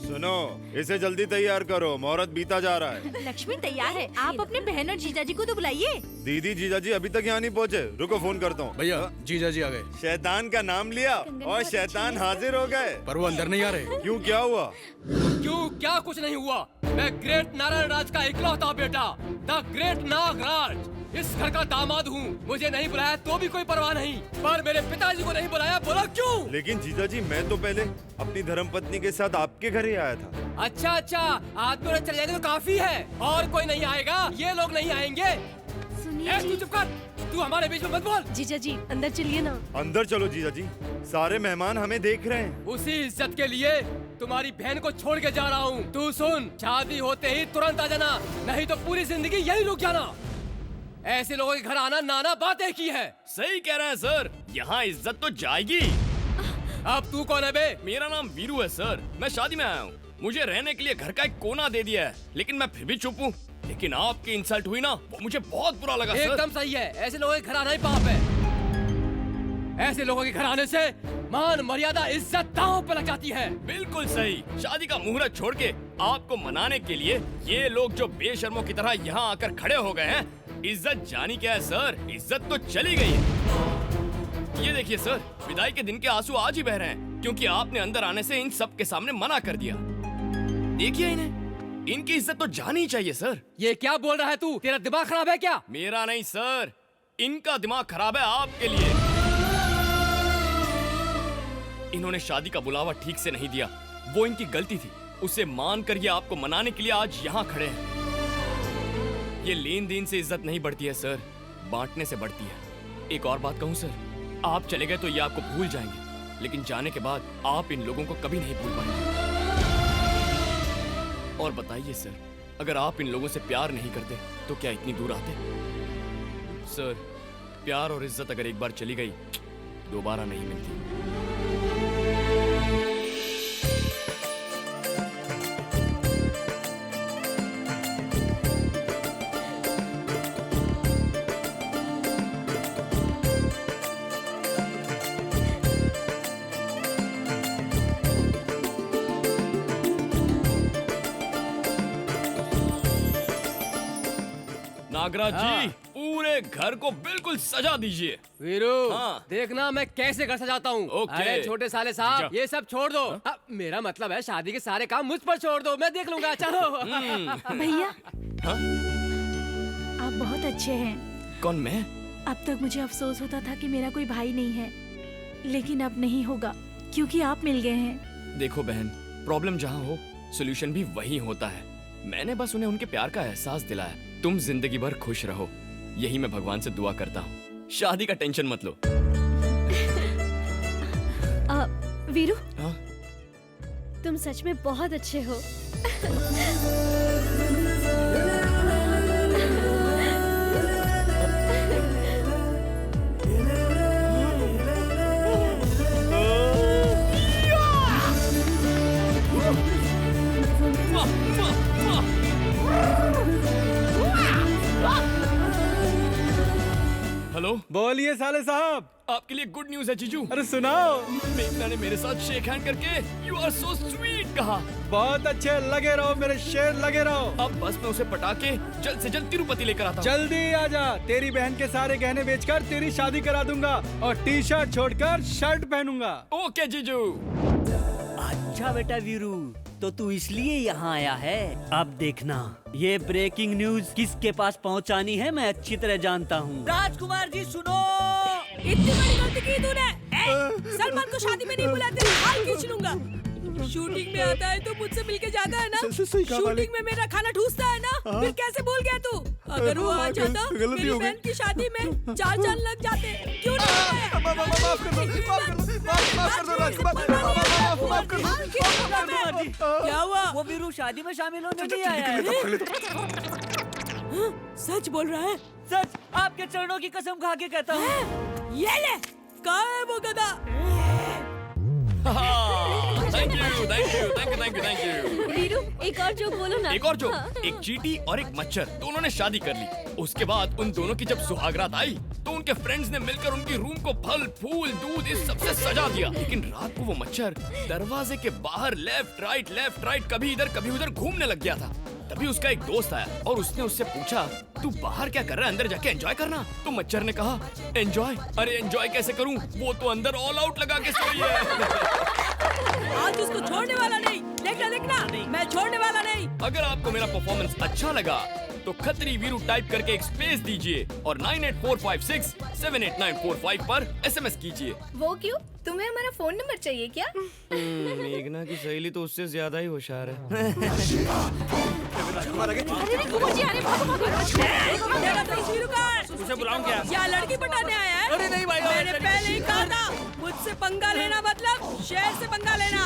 सुनो, इसे जल्दी तैयार करो, मुहूर्त बीता जा रहा है। लक्ष्मी तैयार है, आप अपने बहन और जीजाजी को तो बुलाइए। दीदी जीजाजी अभी तक यहाँ नहीं पहुँचे, रुको फोन करता हूँ। भैया जीजा जी आ गए, शैतान का नाम लिया और शैतान हाजिर हो गए। पर वो अंदर नहीं आ रहे। क्यों, क्या हुआ? क्यों, क्या कुछ नहीं हुआ। मैं ग्रेट नारायण राज का इकलौता बेटा, द ग्रेट नागराज, इस घर का दामाद हूँ। मुझे नहीं बुलाया तो भी कोई परवाह नहीं, पर मेरे पिताजी को नहीं बुलाया, बोला क्यों? लेकिन जीजाजी, मैं तो पहले अपनी धर्मपत्नी के साथ आपके घर ही आया था। अच्छा, आदमी और चले जाएंगे तो काफी है, और कोई नहीं आएगा, ये लोग नहीं आएंगे। सुनिए तू चुप कर, तू हमारे बीच में मत बोल। जीजा जी अंदर चलिए ना। अंदर चलो जीजाजी, सारे मेहमान हमें देख रहे हैं। उसी इज्जत के लिए तुम्हारी बहन को छोड़ के जा रहा हूँ। तू सुन, शादी होते ही तुरंत आ जाना, नहीं तो पूरी जिंदगी यही रुक जाना। ऐसे लोगों के घर आना नाना बातें की है। सही कह रहे हैं सर, यहाँ इज्जत तो जाएगी। अब तू कौन है बे? मेरा नाम वीरू है सर, मैं शादी में आया हूँ। मुझे रहने के लिए घर का एक कोना दे दिया है, लेकिन मैं फिर भी चुप हूँ। लेकिन आपकी इंसल्ट हुई ना, वो मुझे बहुत बुरा लगा सर। एकदम सही है, ऐसे लोगों के घर आना ही पाप है। ऐसे लोगों के घर आने से मान मर्यादा इज्जत दांव पे लग जाती है। बिल्कुल सही। शादी का मुहूर्त छोड़ के आपको मनाने के लिए ये लोग जो बेशर्मों की तरह यहाँ आकर खड़े हो गए हैं, इज्जत जानी क्या है सर, इज्जत तो चली गई है। ये देखिए सर, विदाई के दिन के आंसू आज ही बह रहे हैं क्योंकि आपने अंदर आने से इन सब के सामने मना कर दिया। देखिए इन्हें, इनकी इज्जत तो जानी ही चाहिए सर। ये क्या बोल रहा है तू? तेरा दिमाग खराब है क्या? मेरा नहीं सर, इनका दिमाग खराब है आपके लिए। इन्होंने शादी का बुलावा ठीक से नहीं दिया, वो इनकी गलती थी। उसे मान कर ये आपको मनाने के लिए आज यहाँ खड़े हैं। ये लेन देन से इज्जत नहीं बढ़ती है सर, बांटने से बढ़ती है। एक और बात कहूँ सर, आप चले गए तो ये आपको भूल जाएंगे, लेकिन जाने के बाद आप इन लोगों को कभी नहीं भूल पाएंगे। और बताइए सर, अगर आप इन लोगों से प्यार नहीं करते तो क्या इतनी दूर आते? सर, प्यार और इज्जत अगर एक बार चली गई दोबारा नहीं मिलती। नागराज जी, पूरे घर को बिल्कुल सजा दीजिए। वीरू, हाँ। देखना मैं कैसे घर सजाता हूँ। ओके। अरे छोटे साले साहब, ये सब छोड़ दो। मेरा मतलब है शादी के सारे काम मुझ पर छोड़ दो, मैं देख लूंगा। चलो। भैया, हाँ? आप बहुत अच्छे हैं। कौन, मैं? अब तक मुझे अफसोस होता था कि मेरा कोई भाई नहीं है, लेकिन अब नहीं होगा क्योंकि आप मिल गए हैं। देखो बहन, प्रॉब्लम जहाँ हो सोल्यूशन भी वही होता है। मैंने बस उन्हें उनके प्यार का एहसास दिलाया। तुम जिंदगी भर खुश रहो, यही मैं भगवान से दुआ करता हूँ। शादी का टेंशन मत लो। वीरू, हाँ? तुम सच में बहुत अच्छे हो। हेलो, बोलिए साले साहब। आपके लिए गुड न्यूज है जीजू। अरे सुनाओ। मेघना ने मेरे साथ शेक हैंड करके यू आर सो स्वीट कहा। बहुत अच्छे, लगे रहो मेरे शेर, लगे रहो। अब बस मैं उसे पटा के जल्द से जल्द तिरुपति लेकर आता हूँ। जल्दी आजा, तेरी बहन के सारे गहने बेचकर तेरी शादी करा दूंगा और टी शर्ट छोड़कर शर्ट पहनूंगा। ओके जीजू। अच्छा बेटा वीरू, तो तू इसलिए यहाँ आया है। अब देखना, ये ब्रेकिंग न्यूज किसके पास पहुँचानी है मैं अच्छी तरह जानता हूँ। राजकुमार जी सुनो। इतनी बड़ी गलती की तूने। सलमान को शादी में नहीं बुलाते, हाल खींच लूंगा। शूटिंग में आता है तो मुझसे मिलके जाता है ना। शूटिंग में मेरा खाना ठूसता है ना। फिर कैसे भूल गया तू? अगर वो आ जाता मेरी बहन की शादी में 4 चांद लग जाते। क्यों नहीं? माफ कर दो राजकुमार। क्या हुआ? वो वीरू शादी में शामिल होने नहीं आया है। सच बोल रहा है? सच, आपके चरणों की कसम खा के कहता हूँ। ये ले, कहाँ है वो गधा? Thank you. वीरू, एक और जोक बोलो ना। एक और जोक। हाँ। एक चींटी और एक मच्छर दोनों ने शादी कर ली। उसके बाद उन दोनों की जब सुहागरात आई तो उनके फ्रेंड्स ने मिलकर उनकी रूम को फल फूल दूध इस सबसे सजा दिया। लेकिन रात को वो मच्छर दरवाजे के बाहर लेफ्ट राइट कभी इधर कभी उधर घूमने लग गया था। तभी उसका एक दोस्त आया और उसने उससे पूछा, तू बाहर क्या कर रहा है, अंदर जाके एंजॉय करना। तो मच्छर ने कहा, एंजॉय? अरे एंजॉय कैसे करूं, वो तो अंदर ऑल आउट लगा के सोई है। आज उसको छोड़ने वाला नहीं। देखना, मैं छोड़ने वाला नहीं। अगर आपको मेरा परफॉर्मेंस अच्छा लगा तो खतरी वीरू टाइप करके एक स्पेस दीजिए और 98456 78945 पर SMS कीजिए। वो क्यों? तुम्हें हमारा फोन नंबर चाहिए क्या? मेघना की सहेली तो उससे ज्यादा ही होशियार है। उसे बुलाऊं क्या? क्या लड़की पटाने आया है? अरे नहीं भाई, मैंने पहले ही कहा था, मुझसे पंगा लेना मतलब शेर से पंगा लेना।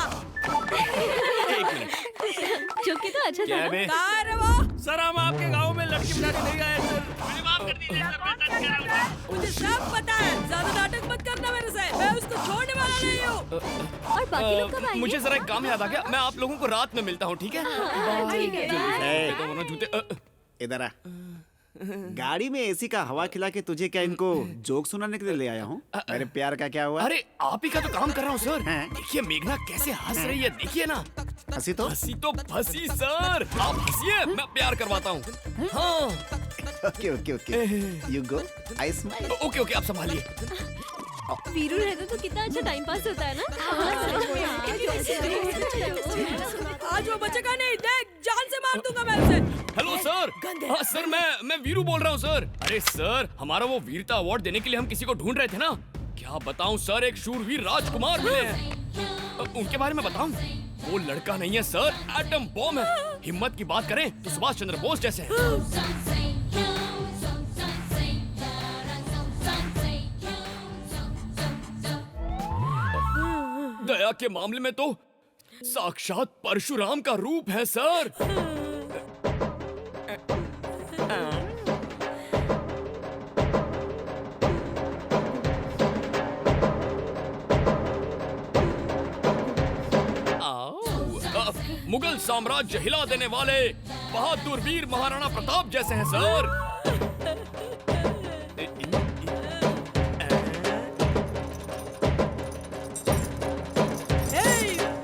जोक तो अच्छा था ना? कहाँ है वो? सर, हम आपके गांव में लड़की बनाने नहीं आए सर। मुझे सब पता है, ज्यादा नाटक मत करना मेरे से। मैं उसको छोड़ने वाला नहीं हूँ। और बाकी लोग कब आएंगे? मुझे जरा एक काम याद आ गया, मैं आप लोगों को रात में मिलता हूँ, ठीक है? ठीक है। दोनों जूते इधर आ। गाड़ी में एसी का हवा खिला के तुझे क्या इनको जोक सुनाने के लिए ले आया हूँ? मेरे प्यार का क्या हुआ? अरे आप ही का तो काम कर रहा हूँ सर। देखिए मेघना कैसे हंस रही है, देखिए ना। हंसी तो फंसी सर। आप हंसिए, मैं प्यार करवाता हूँ। हाँ। Okay okay okay, you go, I smile. Okay okay, आप संभालिए। वीरू रहता तो कितना अच्छा टाइम पास होता है ना। आज वो बचेगा नहीं, देख जान से मार दूंगा मैं उसे। Hello sir. हाँ सर, मैं वीरू बोल रहा हूँ सर। अरे सर, हमारा वो वीरता अवार्ड देने के लिए हम किसी को ढूंढ रहे थे ना। क्या बताऊँ सर, एक शूरवीर राजकुमार मिले हैं। उनके बारे में बताऊँ? वो लड़का नहीं है सर, एटम बॉम्ब है। हिम्मत की बात करें तो सुभाष चंद्र बोस जैसे हैं। दया के मामले में तो साक्षात परशुराम का रूप है सर। मुगल साम्राज्य हिला देने वाले बहादुर वीर महाराणा प्रताप जैसे हैं सर।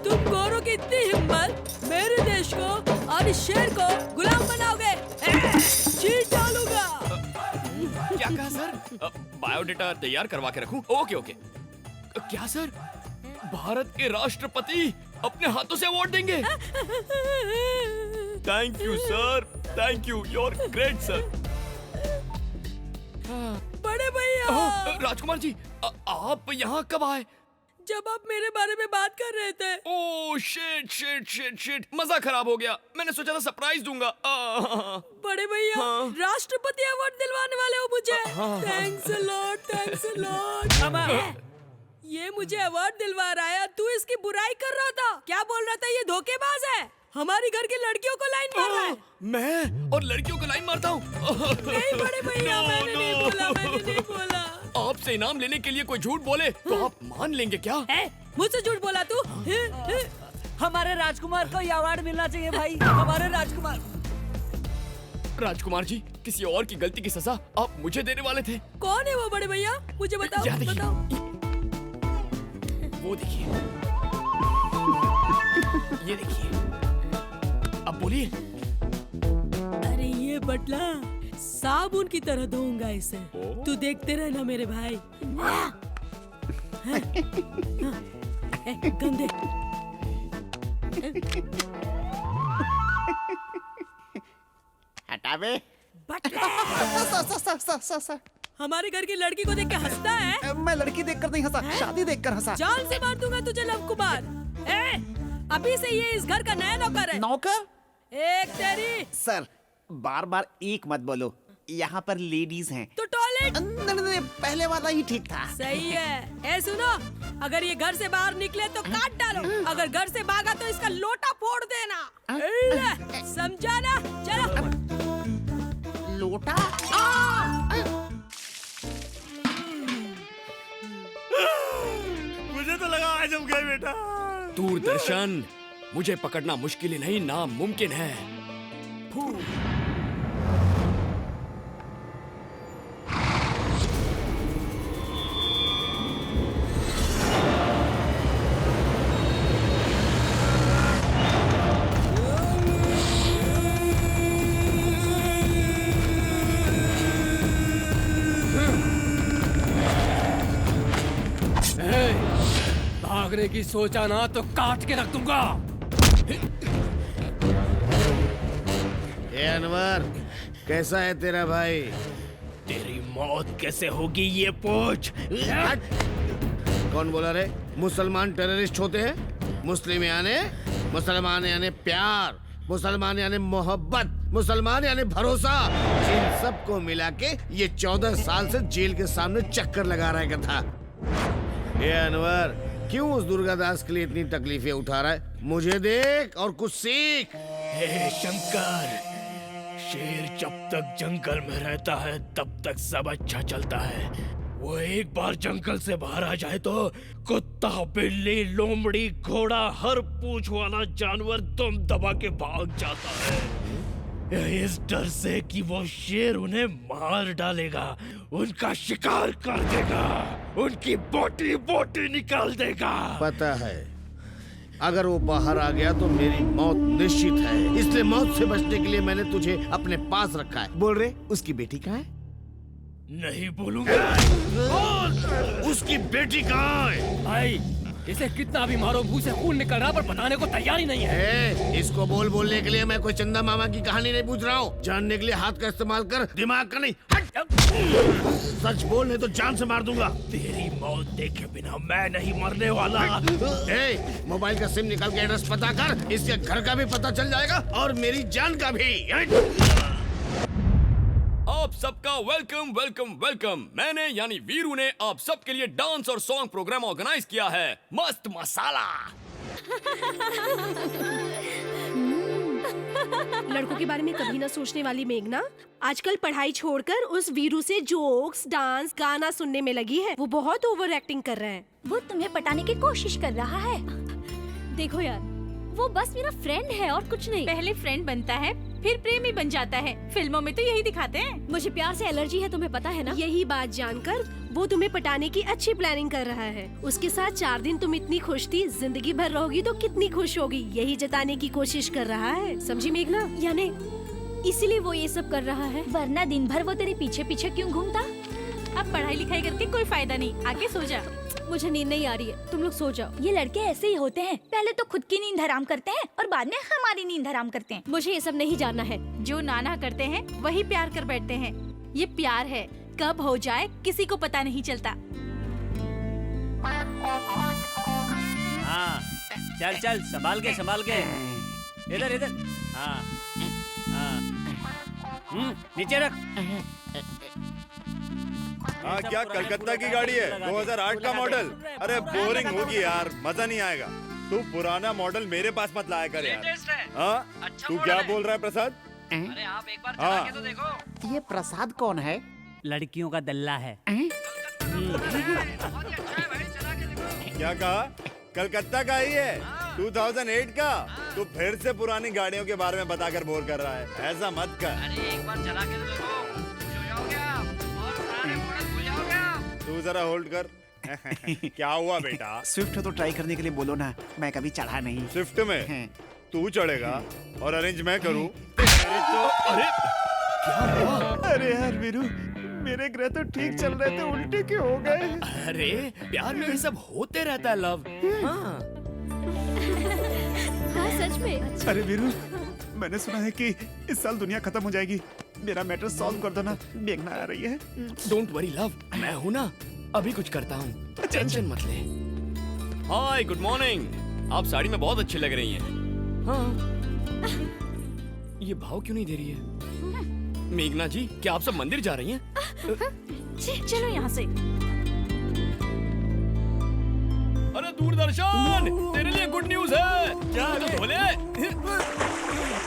तुम गोरों की इतनी हिम्मत, मेरे देश को और इस शेर को गुलाम बनाओगे? चीट डालूंगा। क्या कहा सर? बायोडेटा तैयार करवा के रखूं? Okay okay. क्या सर, भारत के राष्ट्रपति अपने हाथों से अवार्ड देंगे? Thank you sir, thank you, you are great sir. बड़े भैया। राजकुमार जी, आप यहाँ कब आए? जब आप मेरे बारे में बात कर रहे थे। Oh shit shit shit shit, मजा खराब हो गया। मैंने सोचा था सरप्राइज दूंगा। बड़े भैया, राष्ट्रपति अवार्ड दिलवाने वाले हो मुझे। Thanks a lot, thanks a lot. ये मुझे अवार्ड दिलवा रहा है, तू इसकी बुराई कर रहा था। क्या बोल रहा था? ये धोखेबाज है, हमारी घर की लड़कियों को लाइन मार रहा है। मैं और लड़कियों को लाइन मारता हूँ? नहीं बड़े भैया, मैंने नहीं बोला, मैंने नहीं बोला। आपसे इनाम लेने के लिए कोई झूठ बोले तो आप मान लेंगे क्या? मुझसे झूठ बोला तू? हमारे राजकुमार को ये अवार्ड मिलना चाहिए भाई, हमारे राजकुमार। राजकुमार जी, किसी और की गलती की सजा आप मुझे देने वाले थे। कौन है वो बड़े भैया? मुझे बताओ, बताओ। वो देखिए, ये देखिए, अब बोलिए। अरे ये बटला साबुन की तरह धोऊंगा इसे। तू देखते रहना मेरे भाई। गंदे। हटा बे। हमारे घर की लड़की को देख के हंसता है? मैं लड़की देखकर नहीं हंसा, शादी देखकर हंसा। जान से मार दूंगा तुझे लव कुमार। अभी से ये इस घर का नया नौकर है। नौकर? एक तेरी। सर, बार बार एक मत बोलो, यहाँ पर लेडीज हैं। तो टॉयलेट? नहीं, पहले वाला ही ठीक था। सही है। सुनो, अगर ये घर से बाहर निकले तो काट डालो, अगर घर से भागा तो इसका लोटा फोड़ देना। समझा ना? चलो। लोटा? मुझे तो लगा आज हम गए बेटा। दूरदर्शन, मुझे पकड़ना मुश्किल ही नहीं, नामुमकिन है। भागने की सोचा ना तो काट के रख दूंगा। ए अनवर, कैसा है तेरा भाई? तेरी मौत कैसे होगी ये पूछ। कौन बोला रे? मुसलमान टेररिस्ट होते हैं? मुसलमान यानी प्यार, मुसलमान यानी मोहब्बत, मुसलमान यानी भरोसा। इन सबको मिला के ये 14 साल से जेल के सामने चक्कर लगा रहेगा था। ये अनवर, क्यों उस दुर्गा दास के लिए इतनी तकलीफें उठा रहा है? मुझे देख और कुछ सीख। हे शंकर, शेर जब तक जंगल में रहता है तब तक सब अच्छा चलता है। वो एक बार जंगल से बाहर आ जाए तो कुत्ता, बिल्ली, लोमड़ी, घोड़ा, हर पूंछ वाला जानवर दम दबा के भाग जाता है। इस डर से कि वो शेर उन्हें मार डालेगा, उनका शिकार कर देगा, उनकी बोटी बोटी निकाल देगा। पता है, अगर वो बाहर आ गया तो मेरी मौत निश्चित है। इसलिए मौत से बचने के लिए मैंने तुझे अपने पास रखा है। बोल रहे उसकी बेटी कहाँ है? नहीं बोलूंगा। उसकी बेटी कहाँ है? भाई इसे कितना भी मारो, मुंह से खून निकल रहा पर बताने को तैयार ही नहीं है। इसको बोलने के लिए मैं कोई चंदा मामा की कहानी नहीं पूछ रहा हूँ। जानने के लिए हाथ का इस्तेमाल कर, दिमाग का नहीं। हट! सच बोल नहीं तो जान से मार दूंगा। तेरी मौत देखे बिना मैं नहीं मरने वाला। मोबाइल का सिम निकाल के एड्रेस पता कर, इसके घर का भी पता चल जाएगा और मेरी जान का भी। आप सबका वेलकम वेलकम वेलकम। मैंने यानी वीरू ने आप सबके लिए डांस और सॉन्ग प्रोग्राम ऑर्गेनाइज किया है। मस्त मसाला। लड़कों के बारे में कभी ना सोचने वाली मेघना आजकल पढ़ाई छोड़कर उस वीरू से जोक्स, डांस, गाना सुनने में लगी है। वो बहुत ओवर एक्टिंग कर रहा है। वो तुम्हें पटाने की कोशिश कर रहा है। देखो यार, वो बस मेरा फ्रेंड है और कुछ नहीं। पहले फ्रेंड बनता है, फिर प्रेमी बन जाता है। फिल्मों में तो यही दिखाते हैं। मुझे प्यार से एलर्जी है, तुम्हें पता है ना। यही बात जानकर वो तुम्हें पटाने की अच्छी प्लानिंग कर रहा है। उसके साथ 4 दिन तुम इतनी खुश थी, जिंदगी भर रहोगी तो कितनी खुश होगी, यही जताने की कोशिश कर रहा है। समझी मेघना? यानी इसीलिए वो ये सब कर रहा है। वरना दिन भर वो तेरे पीछे पीछे क्यों घूमता? अब पढ़ाई लिखाई करके कोई फायदा नहीं, आगे सो जा। मुझे नींद नहीं आ रही है, तुम लोग सो जाओ। ये लड़के ऐसे ही होते हैं, पहले तो खुद की नींद हराम करते हैं और बाद में हमारी नींद हराम करते हैं। मुझे ये सब नहीं जानना है। जो नाना करते हैं वही प्यार कर बैठते हैं। ये प्यार है, कब हो जाए किसी को पता नहीं चलता। हाँ, चल चल, संभाल के इधर इधर। हाँ हाँ, नीचे रख। हाँ, क्या कलकत्ता की गाड़ी है? 2008 का मॉडल? अरे बोरिंग होगी यार, मजा नहीं आएगा। तू पुराना मॉडल मेरे पास मत लाया कर यार। हाँ, तू क्या बोल रहा है प्रसाद? अरे आप एक बार चला के तो देखो। ये प्रसाद कौन है? लड़कियों का दल्ला है। क्या कहा? कलकत्ता का ही है? 2008 का? तू फिर से पुरानी गाड़ियों के बारे में बताकर बोर कर रहा है। ऐसा मत कर। अरे एक बार चला के तो देखो, तू जरा होल्ड कर। क्या हुआ बेटा? स्विफ्ट तो ट्राई करने के लिए बोलो ना, मैं कभी चढ़ा नहीं। स्विफ्ट में तू चढ़ेगा और अरेंज मैं करूं? अरे यार वीरू, मेरे ग्रह तो ठीक चल रहे थे, उल्टे क्यों हो गए? अरे प्यार में ये सब होते रहता है लव। हाँ। हाँ सच में। अरे वीरू, मैंने सुना है कि इस साल दुनिया खत्म हो जाएगी। मेरा मैटर सॉल्व कर दो ना, मेघना आ रही है। डोंट वरी लव, मैं हूँ ना, अभी कुछ करता हूँ, टेंशन मत ले। हाय, गुड मॉर्निंग। आप साड़ी में बहुत अच्छी लग रही हैं। हाँ। ये भाव क्यों नहीं दे रही है? मेघना जी, क्या आप सब मंदिर जा रही हैं? चलो यहाँ से। अरे दूरदर्शन, तेरे लिए गुड न्यूज है। क्या तो बोले?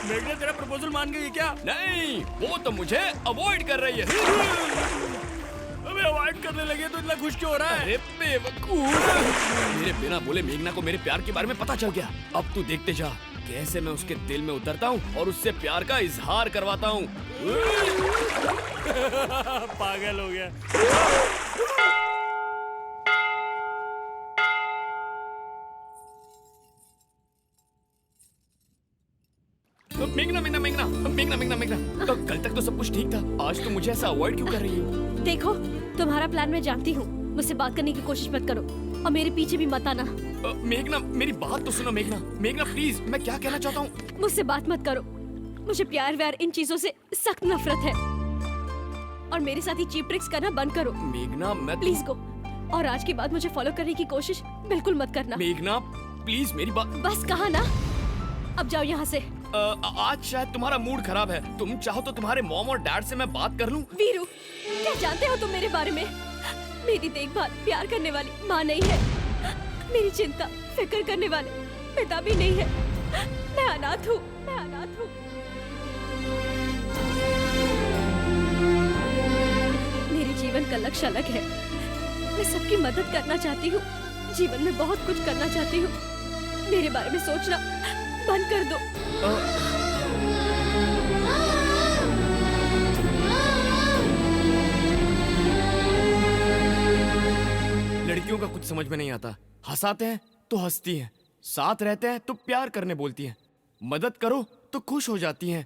मेघना तेरा प्रपोजल मान गई क्या? नहीं, वो तो मुझे अवॉइड कर रही है। अबे अवॉइड करने लगे तो इतना खुश क्यों हो रहा है? अरे बेवकूफ, मेरे बिना बोले मेघना को मेरे प्यार के बारे में पता चल गया। अब तू देखते जा कैसे मैं उसके दिल में उतरता हूँ और उससे प्यार का इजहार करवाता हूँ। पागल हो गया। मेघना, तो कल तक तो सब कुछ ठीक था, आज तो मुझे ऐसा अवॉइड क्यों कर रही हो? देखो, तुम्हारा प्लान मैं जानती हूँ। मुझसे बात करने की कोशिश मत करो और मेरे पीछे भी मत आना। मेघना, मेरी बात तो सुनो। मेघना प्लीज, मैं क्या कहना चाहता हूँ। मुझसे बात मत करो। मुझे प्यार व्यार इन चीजों से सख्त नफरत है और मेरे साथ ही चीप ट्रिक्स करना बंद करो। मेघना, मैं प्लीज गो। और आज के बाद मुझे फॉलो करने की कोशिश बिल्कुल मत करना। मेघना प्लीज, मेरी बात। बस कहा ना, अब जाओ यहाँ से। आज शायद तुम्हारा मूड खराब है। तुम चाहो तो तुम्हारे मॉम और डैड से मैं बात कर लूं। वीरू, क्या जानते हो तुम मेरे बारे में? मेरी देखभाल प्यार करने वाली माँ नहीं है, मेरी चिंता फिक्र करने वाले पिता भी नहीं है। मैं अनाथ हूँ। मेरे जीवन का लक्ष्य अलग है। मैं सबकी मदद करना चाहती हूँ, जीवन में बहुत कुछ करना चाहती हूँ। मेरे बारे में सोचना बंद कर दो। लड़कियों का कुछ समझ में नहीं आता। हंसाते हैं तो हंसती हैं, साथ रहते हैं तो प्यार करने बोलती हैं, मदद करो तो खुश हो जाती हैं,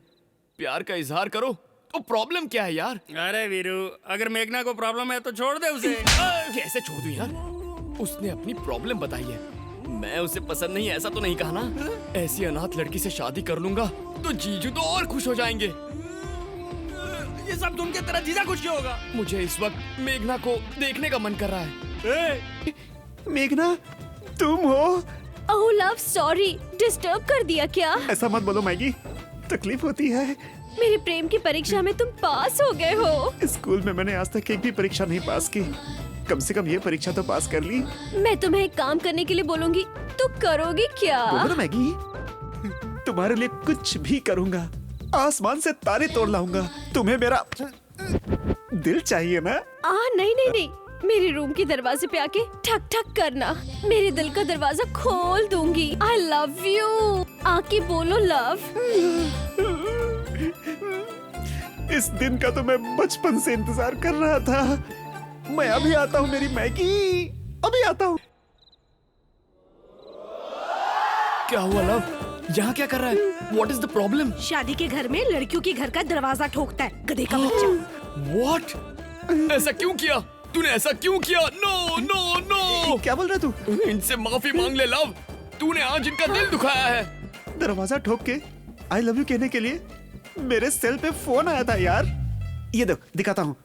प्यार का इजहार करो तो प्रॉब्लम क्या है यार? अरे वीरू, अगर मेघना को प्रॉब्लम है तो छोड़ दे उसे। कैसे छोड़ दूं यार? उसने अपनी प्रॉब्लम बताई है, मैं उसे पसंद नहीं ऐसा तो नहीं कहा ना? ऐसी अनाथ लड़की से शादी कर लूंगा तो जीजू तो और खुश हो जाएंगे। ये सब सुन के तेरा जीजा खुश क्यों होगा? मुझे इस वक्त मेघना को देखने का मन कर रहा है। मेघना, तुम हो? ओह लव, सॉरी, डिस्टर्ब कर दिया क्या? ऐसा मत बोलो मैगी, तकलीफ होती है। मेरी प्रेम की परीक्षा में तुम पास हो गए हो। स्कूल में मैंने आज तक एक भी परीक्षा नहीं पास की, कम से कम ये परीक्षा तो पास कर ली। मैं तुम्हें एक काम करने के लिए बोलूंगी, तो करोगी क्या? बोलो ना मैगी, तुम्हारे लिए कुछ भी करूंगा, आसमान से तारे तोड़ लाऊंगा। तुम्हें मेरा दिल चाहिए ना? नहीं नहीं नहीं, मेरे रूम के दरवाजे पे आके ठक ठक करना, मेरे दिल का दरवाजा खोल दूंगी। आई लव यू, आके बोलो लव। इस दिन का तो मैं बचपन से इंतजार कर रहा था। मैं अभी आता हूँ मेरी मैगी, अभी आता हूँ। क्या हुआ लव? यहाँ क्या कर रहा है? What is the problem? शादी के घर में लड़कियों के घर का दरवाजा ठोकता है, गधे का बच्चा। What? ऐसा क्यों किया? तूने ऐसा क्यों किया? No no no! क्या बोल रहा तू? इनसे माफी मांग ले लव, तूने आज इनका दिल दुखाया है। दरवाजा ठोक के आई लव यू कहने के लिए मेरे सेल पे फोन आया था यार। ये देख, दिखाता हूँ,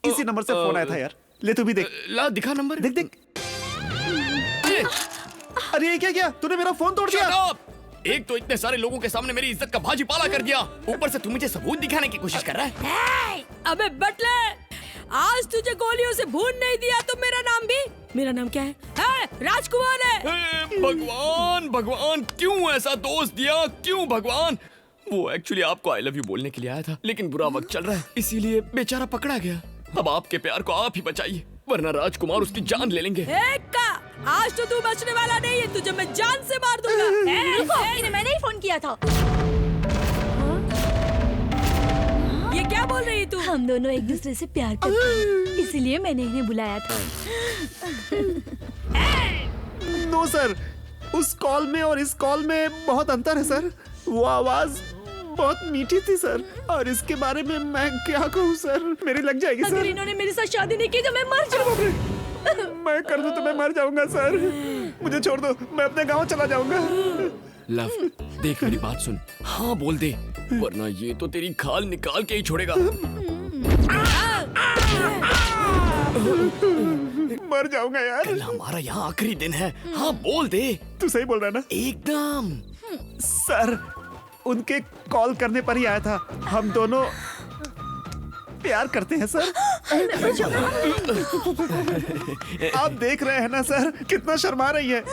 इसी नंबर से फोन आया था यार। ले तू भी देख। ला दिखा नंबर। देख देख। अरे ये क्या किया तूने? मेरा फोन तोड़ दिया। एक तो इतने सारे लोगों के सामने मेरी इज्जत का भाजीपाला कर दिया, ऊपर से तू मुझे सबूत दिखाने की कोशिश कर रहा है। अबे बटले, आज तुझे गोलियों से भून नहीं दिया तो मेरा नाम भी, मेरा नाम क्या है? राजकुमार है। भगवान भगवान, क्यों ऐसा दोस्त दिया? क्यों भगवान? वो एक्चुअली आपको आई लव यू बोलने के लिए आया था, लेकिन बुरा वक्त चल रहा है इसीलिए बेचारा पकड़ा गया। अब आपके प्यार को आप ही बचाइए, वरना राजकुमार उसकी जान ले लेंगे। आज तो तू बचने वाला नहीं है, तुझे मैं जान से मार दूंगा। मैंने ही फोन किया था। ये क्या बोल रही है तू? हम दोनों एक दूसरे से प्यार करते हैं, इसीलिए मैंने इन्हें बुलाया था। नो सर, उस कॉल में और इस कॉल में बहुत अंतर है सर। वो आवाज बहुत मीठी थी सर, और इसके बारे में मैं क्या कहूँ सर, मेरी लग जाएगी सर। अगर इन्होंने मेरे साथ शादी नहीं की तो मैं मर जाऊंगी। मैं कर दूं तो मैं मर जाऊंगा सर, मुझे छोड़ दो, मैं अपने गांव चला जाऊंगा। लव, देख मेरी बात सुन, हाँ बोल दे, वरना ये तो तेरी खाल निकाल के ही छोड़ेगा। मर जाऊंगा यार। कल हमारा यहाँ आखिरी दिन है, हाँ बोल दे। तू सही बोल रहा है ना? एकदम। सर, उनके कॉल करने पर ही आया था। हम दोनों प्यार करते हैं सर। आप देख रहे हैं ना सर, कितना शर्मा रही है।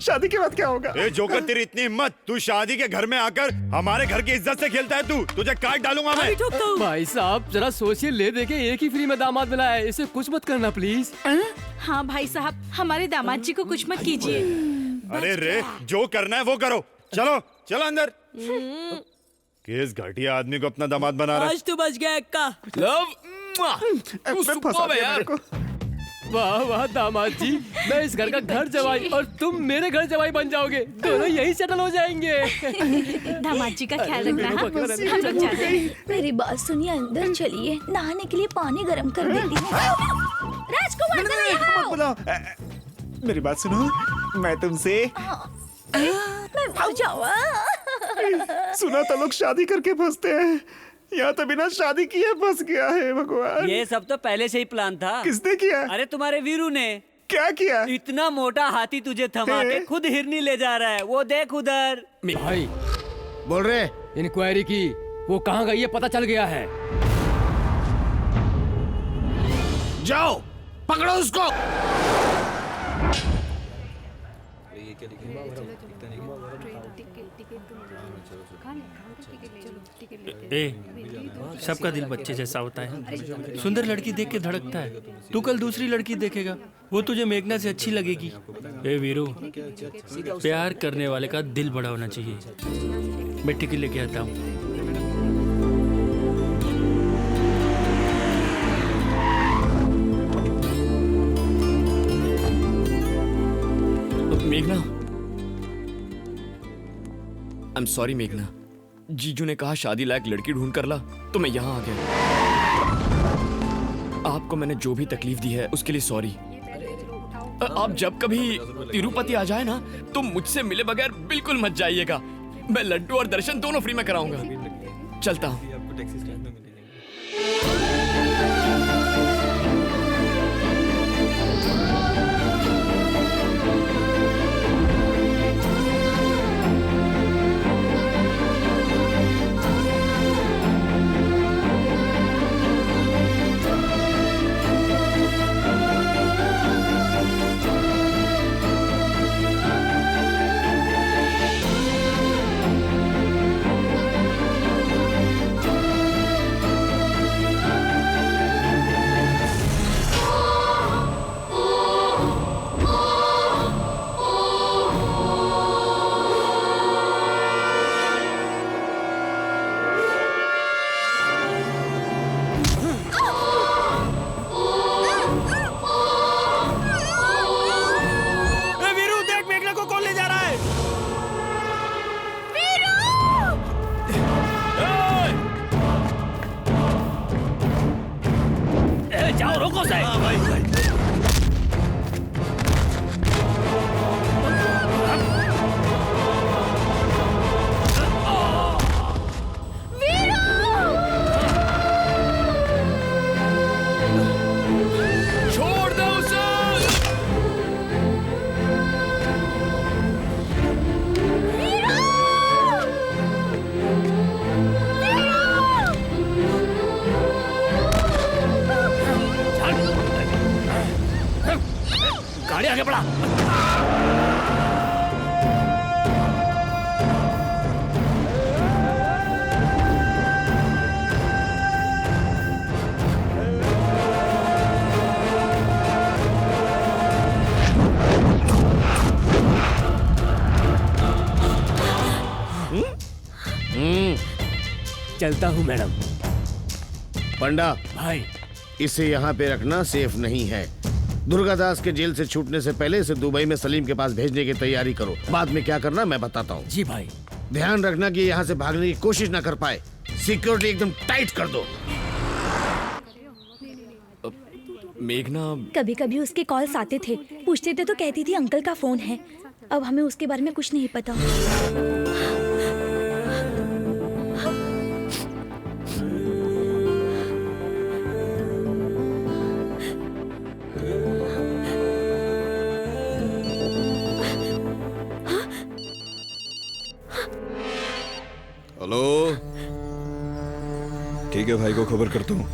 शादी के बाद क्या होगा? ए जोकर, तेरी इतनी हिम्मत, तू शादी के घर में आकर हमारे घर की इज्जत से खेलता है तू, तुझे काट डालूंगा मैं। भाई साहब जरा सोचिए, ले दे के एक ही फ्री में दामाद मिला है, इसे कुछ मत करना प्लीज। हाँ भाई साहब, हमारे दामाद जी को कुछ मत कीजिए। अरे रे, जो करना है वो करो, चलो चलो अंदर। किस घटिया आदमी को अपना दामाद बना रहा है? आज तू बच गया अक्का। लव, तू सुपर्ब है यार। वाह वाह दामाद जी, मैं इस घर का घर जवाई और तुम मेरे घर जवाई बन जाओगे, दोनों यही सेटल हो जाएंगे। दामाद जी का ख्याल रखना। हम लोग जाते हैं। मेरी बात सुनिए, अंदर चलिए, नहाने के लिए पानी गर्म कर देती हूँ। राजकुमार मत बुलाओ। मेरी बात सुनो, मैं तुमसे मैं मर जाऊँ। सुना तो लोग शादी करके फंसते हैं, यहाँ तो बिना शादी किए फंस गया है। भगवान, ये सब तो पहले से ही प्लान था। किसने किया? अरे तुम्हारे वीरू ने। क्या किया? इतना मोटा हाथी तुझे थमा के खुद हिरनी ले जा रहा है, वो देख उधर। भाई बोल रहे, इंक्वायरी की, वो कहाँ गई है पता चल गया है। जाओ पकड़ो उसको। सबका दिल बच्चे जैसा होता है, सुंदर लड़की देख के धड़कता है। तू कल दूसरी लड़की देखेगा, वो तुझे मेघना से अच्छी लगेगी। ए वीरू, प्यार करने वाले का दिल बड़ा होना चाहिए। मैं टिकट लेके आता हूँ। I'm sorry मेघना। जीजू ने कहा शादी लायक लड़की ढूंढ कर ला तो मैं यहाँ आ गया। आपको मैंने जो भी तकलीफ दी है उसके लिए सॉरी। आप जब कभी तिरुपति आ जाए ना तो मुझसे मिले बगैर बिल्कुल मत जाइएगा। मैं लड्डू और दर्शन दोनों फ्री में कराऊंगा। चलता हूँ। गाड़ी आगे बढ़ा। चलता हूँ मैडम। पंडा भाई, इसे यहाँ पे रखना सेफ नहीं है। दुर्गादास के जेल से छूटने से पहले इसे दुबई में सलीम के पास भेजने की तैयारी करो। बाद में क्या करना मैं बताता हूँ। जी भाई। ध्यान रखना कि यहाँ से भागने की कोशिश ना कर पाए। सिक्योरिटी एकदम टाइट कर दो। मेघना, कभी कभी उसके कॉल्स आते थे, पूछते थे तो कहती थी अंकल का फोन है। अब हमें उसके बारे में कुछ नहीं पता। हेलो, ठीक है भाई को खबर करता हूँ।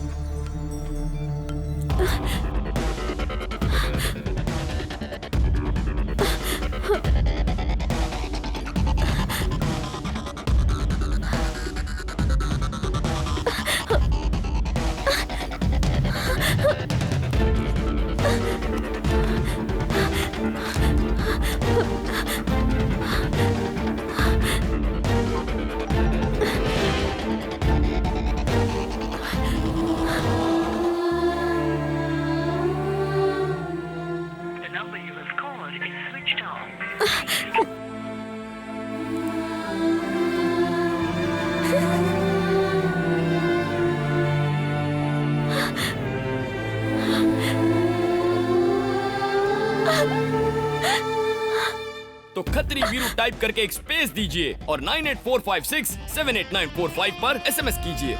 तो खत्री वीरू टाइप करके एक स्पेस दीजिए और 9845678945 पर SMS कीजिए।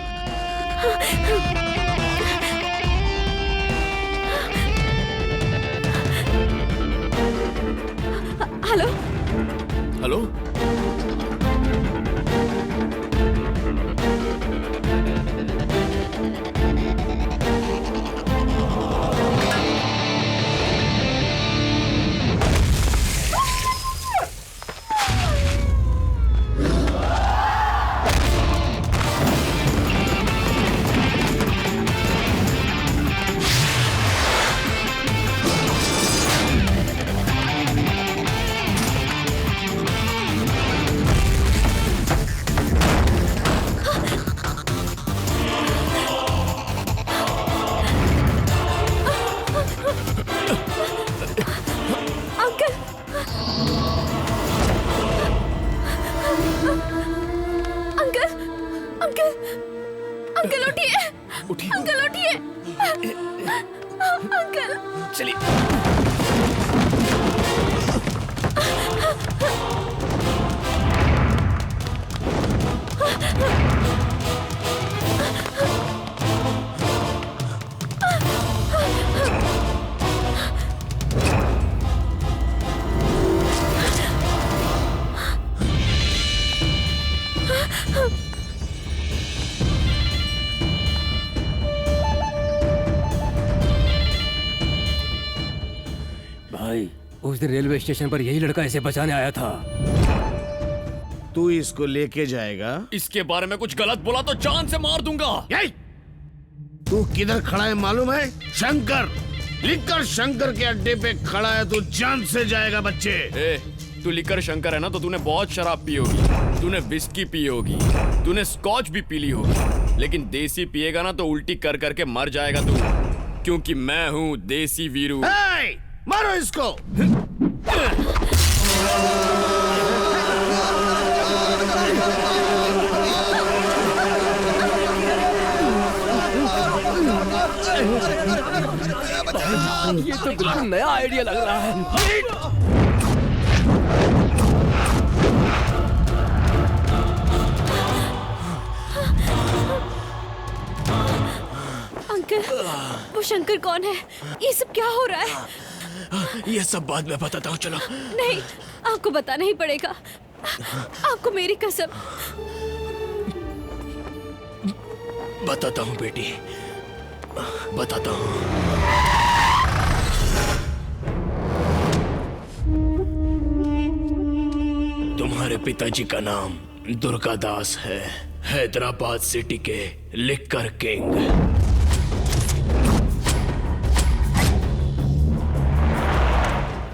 हेलो हेलो, अंकल, अंकल उठिए, अंकल उठिए, अंकल। चलिए। भाई, उस दिन रेलवे स्टेशन पर यही लड़का इसे बचाने आया था। तू इसको लेके जाएगा? इसके बारे में कुछ गलत बोला तो जान से मार दूंगा। तू किधर खड़ा है मालूम है? शंकर, लिखकर शंकर के अड्डे पे खड़ा है, तू जान से जाएगा बच्चे। ए, तू लिकर शंकर है ना, तो तूने बहुत शराब पी होगी, तूने विस्की पी होगी, तूने स्कॉच भी पी ली होगी, लेकिन देसी पिएगा ना तो उल्टी कर करके मर जाएगा तू, क्योंकि मैं हूँ देसी वीरू। मारो इसको। ये तो बिल्कुल नया आइडिया लग रहा है। अंकल, वो शंकर कौन है? ये सब क्या हो रहा है? ये सब बाद में बताता हूँ, चलो। नहीं, आपको बताना ही पड़ेगा। आपको मेरी कसम। बताता हूँ बेटी, बताता हूँ। तुम्हारे पिताजी का नाम दुर्गा दास है, हैदराबाद सिटी के लिक्कर किंग।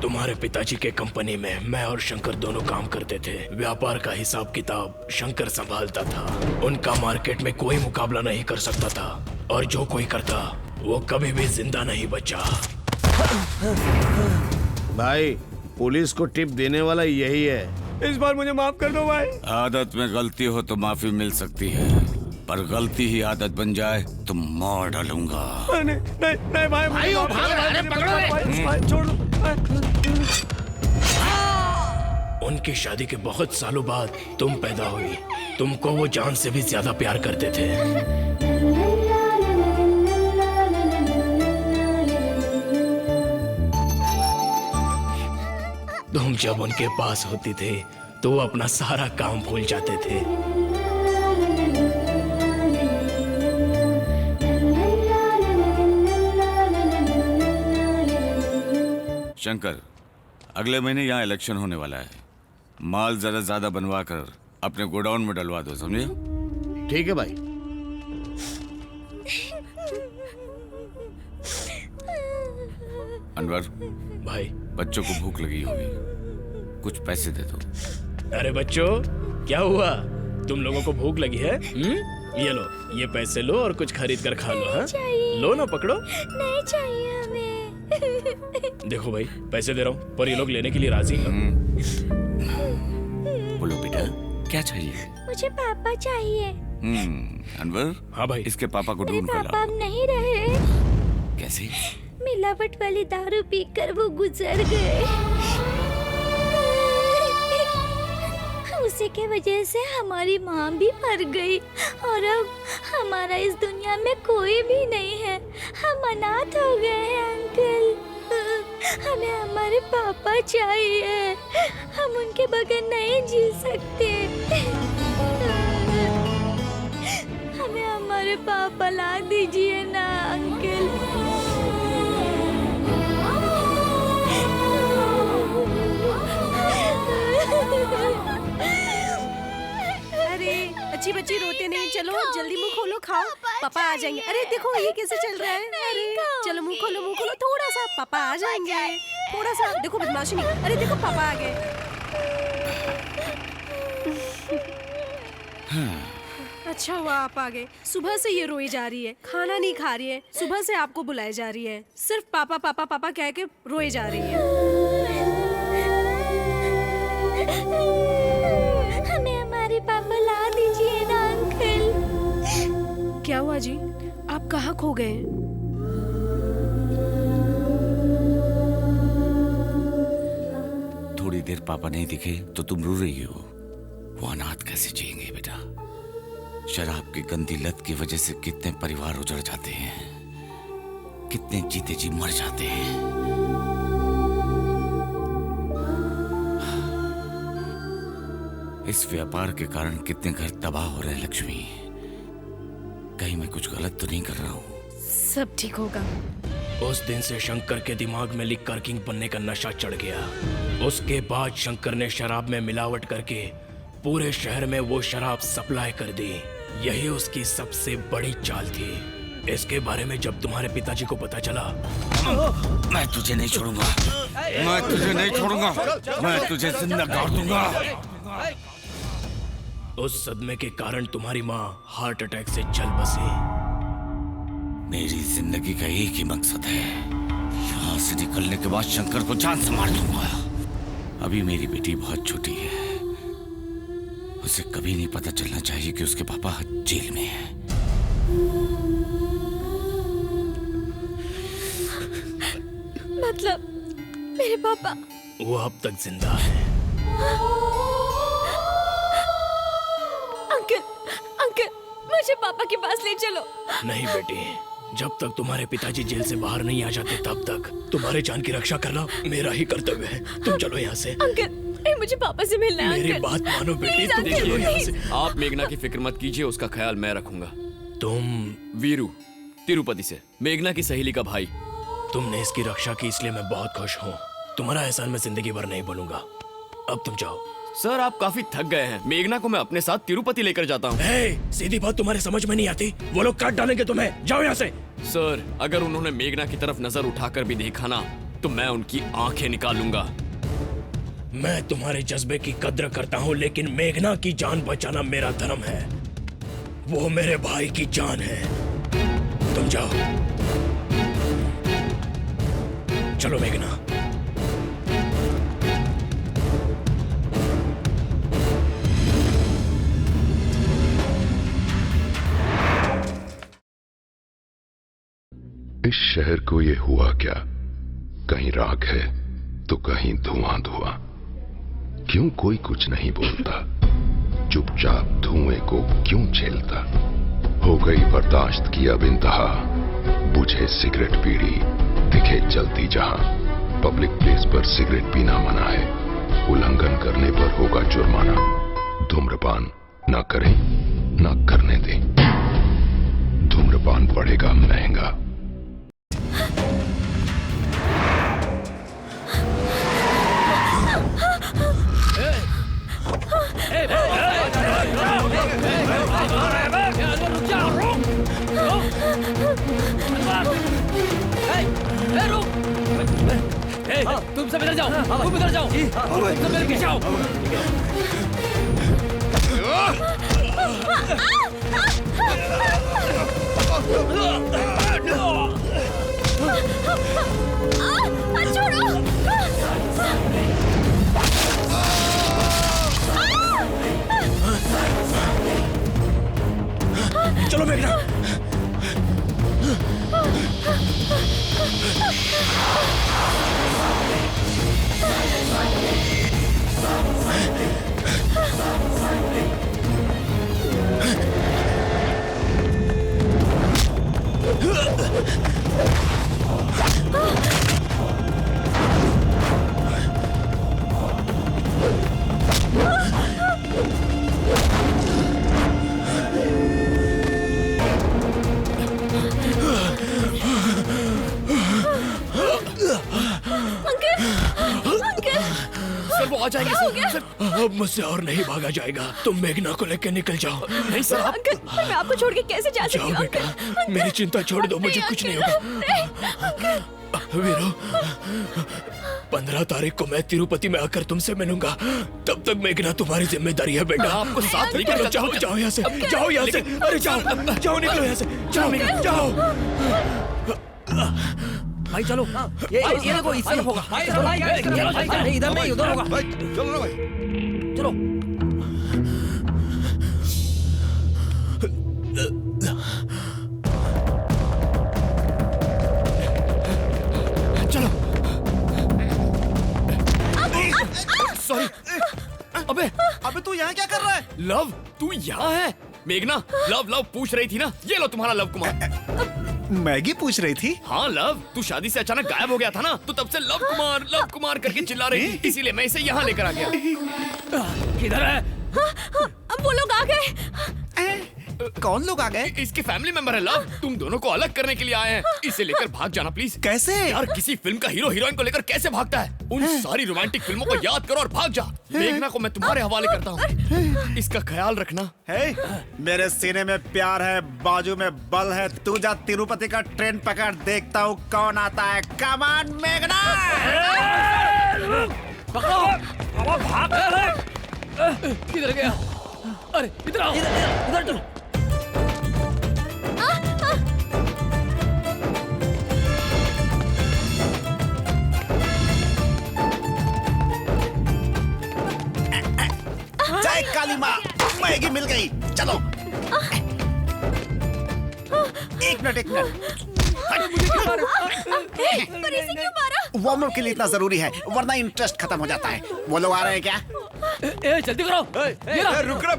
तुम्हारे पिताजी के कंपनी में मैं और शंकर दोनों काम करते थे। व्यापार का हिसाब किताब शंकर संभालता था। उनका मार्केट में कोई मुकाबला नहीं कर सकता था, और जो कोई करता वो कभी भी जिंदा नहीं बचा। भाई, पुलिस को टिप देने वाला यही है। इस बार मुझे माफ कर दो भाई। आदत में गलती हो तो माफी मिल सकती है, पर गलती ही आदत बन जाए तो मार डालूंगा। नहीं नहीं नहीं भाई, भाई वो भाग रहा है, पकड़ो रे। भाई छोड़ दो। उनकी शादी के बहुत सालों बाद तुम पैदा हुई। तुमको वो जान से भी ज्यादा प्यार करते थे। तुम जब उनके पास होती थे तो वो अपना सारा काम भूल जाते थे। शंकर, अगले महीने यहाँ इलेक्शन होने वाला है। माल जरा ज्यादा बनवा कर अपने गोडाउन में डलवा दो, समझे? ठीक है भाई। अनवर भाई, बच्चों को भूख लगी होगी, कुछ पैसे दे दो। अरे बच्चों, क्या हुआ? तुम लोगों को भूख लगी है? ये लो, ये पैसे लो और कुछ खरीद कर खा लो। हाँ, लो ना, पकड़ो। नहीं चाहिए हमें। देखो भाई, पैसे दे रहा हूँ, पर ये लोग लेने के लिए राजी हैं। बोलो बेटा, क्या चाहिए? मुझे पापा चाहिए। अनवर। हाँ भाई। इसके पापा को ढूंढ कर पापा लाओ। अब नहीं रहे। कैसे? मिलावट वाली दारू पीकर वो गुजर गए। उसी के वजह से हमारी माँ भी मर गई, और अब हमारा इस दुनिया में कोई भी नहीं है। हम अनाथ हो गए हैं अंकल। हमें हमारे पापा चाहिए। हम उनके बगैर नहीं जी सकते। हमें हमारे पापा ला दीजिए ना अंकल। अरे अच्छी बच्ची रोते नहीं, चलो जल्दी मुंह खोलो, खाओ, पापा आ जाएंगे। अरे देखो ये कैसे चल रहा है। अरे चलो मुंह खोलो, मुंह खोलो थोड़ा सा, पापा आ जाएंगे। थोड़ा सा देखो, बदमाशी नहीं। अरे देखो पापा आ गए। अच्छा हुआ आप आ गए। सुबह से ये रोई जा रही है, खाना नहीं खा रही है, सुबह से आपको बुलाए जा रही है, सिर्फ पापा पापा पापा कह के रोई जा रही है। हमें हमारे पापा ला दीजिए ना अंकल। बुआ जी, आप कहाँ खो गए? थोड़ी देर पापा नहीं दिखे तो तुम रो रही हो। वो अनाथ कैसे जिएंगे बेटा? शराब की गंदी लत की वजह से कितने परिवार उजड़ जाते हैं, कितने जीते जी मर जाते हैं। इस व्यापार के कारण कितने घर तबाह हो रहे हैं लक्ष्मी। कहीं मैं कुछ गलत तो नहीं कर रहा हूँ? सब ठीक होगा। उस दिन से शंकर के दिमाग में लिकर किंग बनने का नशा चढ़ गया। उसके बाद शंकर ने शराब में मिलावट करके पूरे शहर में वो शराब सप्लाई कर दी। यही उसकी सबसे बड़ी चाल थी। इसके बारे में जब तुम्हारे पिताजी को पता चला, मैं तुझे नहीं छोड़ूंगा, मैं तुझे नहीं छोड़ूंगा, मैं तुझे जिंदा गाड़ दूंगा। उस सदमे के कारण तुम्हारी माँ हार्ट अटैक से चल बसी। मेरी जिंदगी का एक ही मकसद है, यहाँ से निकलने के बाद शंकर को जान से मार दूंगा। अभी मेरी बेटी बहुत छोटी है, उसे कभी नहीं पता चलना चाहिए कि उसके पापा जेल में हैं। मतलब मेरे पापा? वो अब तक जिंदा है। अंकल, अंकल, मुझे पापा के पास ले चलो। नहीं बेटी, जब तक तुम्हारे पिताजी जेल से बाहर नहीं आ जाते तब तक तुम्हारे जान की रक्षा करना मेरा ही कर्तव्य है। तुम चलो यहाँ से। अंकल, मुझे पापा से मिलना है। मेरी अंकल, बात मानो बेटी, तुम अंकल, चलो यहाँ से। आप मेघना की फिक्र मत कीजिए, उसका ख्याल मैं रखूंगा। तुम वीरू, तिरुपति से, मेघना की सहेली का भाई। तुमने इसकी रक्षा की इसलिए मैं बहुत खुश हूँ। तुम्हारा एहसान मैं जिंदगी भर नहीं भूलूंगा। अब तुम जाओ। सर, आप काफी थक गए हैं। मेघना को मैं अपने साथ तिरुपति लेकर जाता हूँ। सीधी बात तुम्हारे समझ में नहीं आती? वो लोग काट डालेंगे तुम्हें। जाओ यहाँ से। सर, अगर उन्होंने मेघना की तरफ नजर उठाकर भी देखा ना तो मैं उनकी आंखें निकाल लूंगा। मैं तुम्हारे जज्बे की कद्र करता हूँ, लेकिन मेघना की जान बचाना मेरा धर्म है। वो मेरे भाई की जान है। तुम जाओ। चलो मेघना। इस शहर को ये हुआ क्या? कहीं राख है तो कहीं धुआं धुआं। क्यों कोई कुछ नहीं बोलता? चुपचाप धुएं को क्यों झेलता? हो गई बर्दाश्त की अब इंतहा। बुझे सिगरेट बीड़ी दिखे जलती जहां। पब्लिक प्लेस पर सिगरेट पीना मना है, उल्लंघन करने पर होगा जुर्माना। धूम्रपान ना करें ना करने दें, धूम्रपान पड़ेगा महंगा। तुम सब इधर जाओ, तुम इधर जाओ, तुम सब मेरे पीछे आओ। चलो मेघना। आ जाएंगे सर। अब मुझसे और नहीं भागा जाएगा। तुम मेघना को लेकर निकल जाओ। नहीं सर, अंकल, मैं आपको छोड़ के कैसे जा सकती हूँ? जाओ बेटा, मेरी चिंता छोड़ दो, मुझे कुछ नहीं होगा। वीरू, 15 तारीख को मैं तिरुपति में आकर तुमसे मिलूंगा। तब तक मेघना तुम्हारी जिम्मेदारी है बेटा। आपको साथ लेकर जाओ, जाओ यहाँ से, जाओ यहाँ से। अरे जाओ, जाओ, निकलो यहाँ से। जाओ मेघना, जाओ। भाई चलो, ये देखो, इस तरफ होगा। नहीं, इधर नहीं, उधर होगा। चलो भाई, चलो। यहाँ क्या कर रहा है? लव, तू यहाँ है? मेघना, लव पूछ रही थी ना, ये लो तुम्हारा लव कुमार। मैगी पूछ रही थी? हाँ लव, तू शादी से अचानक गायब हो गया था ना, तो तब से लव कुमार करके चिल्ला रही थी, इसीलिए मैं इसे यहाँ लेकर आ गया। किधर है? अब वो लोग आ गए। कौन लोग आ गए? इसके फैमिली मेंबर है लव, तुम दोनों को अलग करने के लिए आए हैं। इसे लेकर भाग जाना प्लीज। कैसे? यार किसी फिल्म का हीरो हीरोइन को लेकर कैसे भागता है? उन सारी रोमांटिक फिल्मों को याद करो और भाग जा। मेघना को मैं तुम्हारे हवाले करता हूँ, इसका ख्याल रखना। मेरे सीने में प्यार है, बाजू में बल है। तू जा तिरुपति का ट्रेन पकड़, देखता हूँ कौन आता है। कम ऑन मेघना। किधर गया? अरे इधर आओ, इधर तो। जय काली माँ, मैगी मिल गई। चलो। एक मिनट। पर इसे क्यों मारा? वार्म अप के लिए इतना जरूरी है, वरना इंटरेस्ट खत्म हो जाता है। वो लोग आ रहे हैं क्या? जल्दी करो। रुक रहा।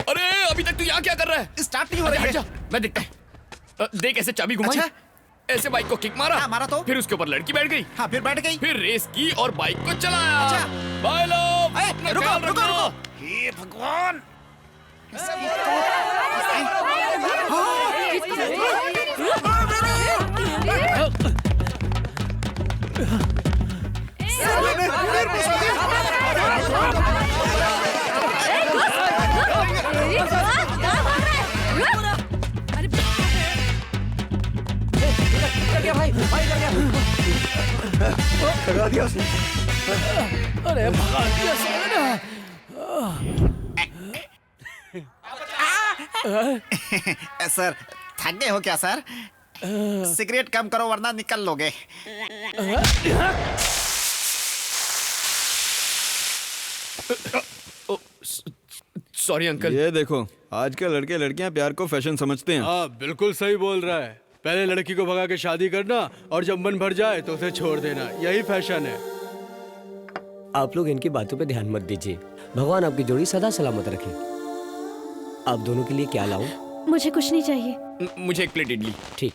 अरे अभी तक तू यहाँ क्या कर रहा है? स्टार्ट नहीं हो रही है। मैं देखता हूँ। देख ऐसे चाबी घुमाई। अच्छा? ऐसे बाइक को किक मारा। हाँ, मारा तो। फिर उसके ऊपर लड़की बैठ गई। हाँ, फिर बैठ गई। फिर रेस की और बाइक को चलाया। अच्छा। बाय लव, अपना ख्याल रखना। हे भगवान। भगा दिया उसने। अरे भगा दिया सर, थक गए हो क्या सर? सिगरेट कम करो वरना निकल लोगे। Sorry uncle. ये देखो, आजकल लड़के लड़कियां प्यार को फैशन समझते हैं। हाँ, बिल्कुल सही बोल रहा है। पहले लड़की को भगा के शादी करना और जब मन भर जाए तो उसे छोड़ देना, यही फैशन है। आप लोग इनकी बातों पे ध्यान मत दीजिए। भगवान आपकी जोड़ी सदा सलामत रखे। आप दोनों के लिए क्या लाऊं? मुझे कुछ नहीं चाहिए। मुझे एक प्लेट इडली। ठीक।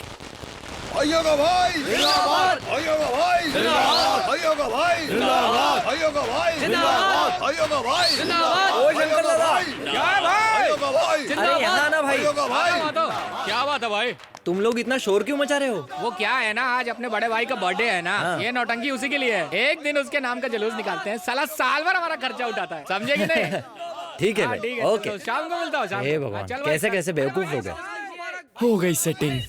भाइयों का भाई जिंदाबाद, भाइयों का भाई जिंदाबाद, भाइयों का भाई जिंदाबाद, भाइयों का भाई जिंदाबाद, भाइयों का भाई जिंदाबाद। ओ शंकर दादा, क्या है भाई? भाइयों का भाई अरे यहाँ ना भाई। भाइयों का भाई। क्या बात है भाई? तुम लोग इतना शोर क्यों मचा रहे हो? वो क्या है ना, आज अपने बड़े भाई का बर्थडे है ना। ये नौटंकी उसी के लिए है। एक दिन उसके नाम का जुलूस निकालते हैं, साला साल भर हमारा खर्चा उठाता है, समझे कि नहीं? ठीक है भाई, ठीक है, ओके। तो शाम को मिलता हूँ। हे भगवान, कैसे कैसे बेवकूफ लोग हैं। हो गई सेटिंग।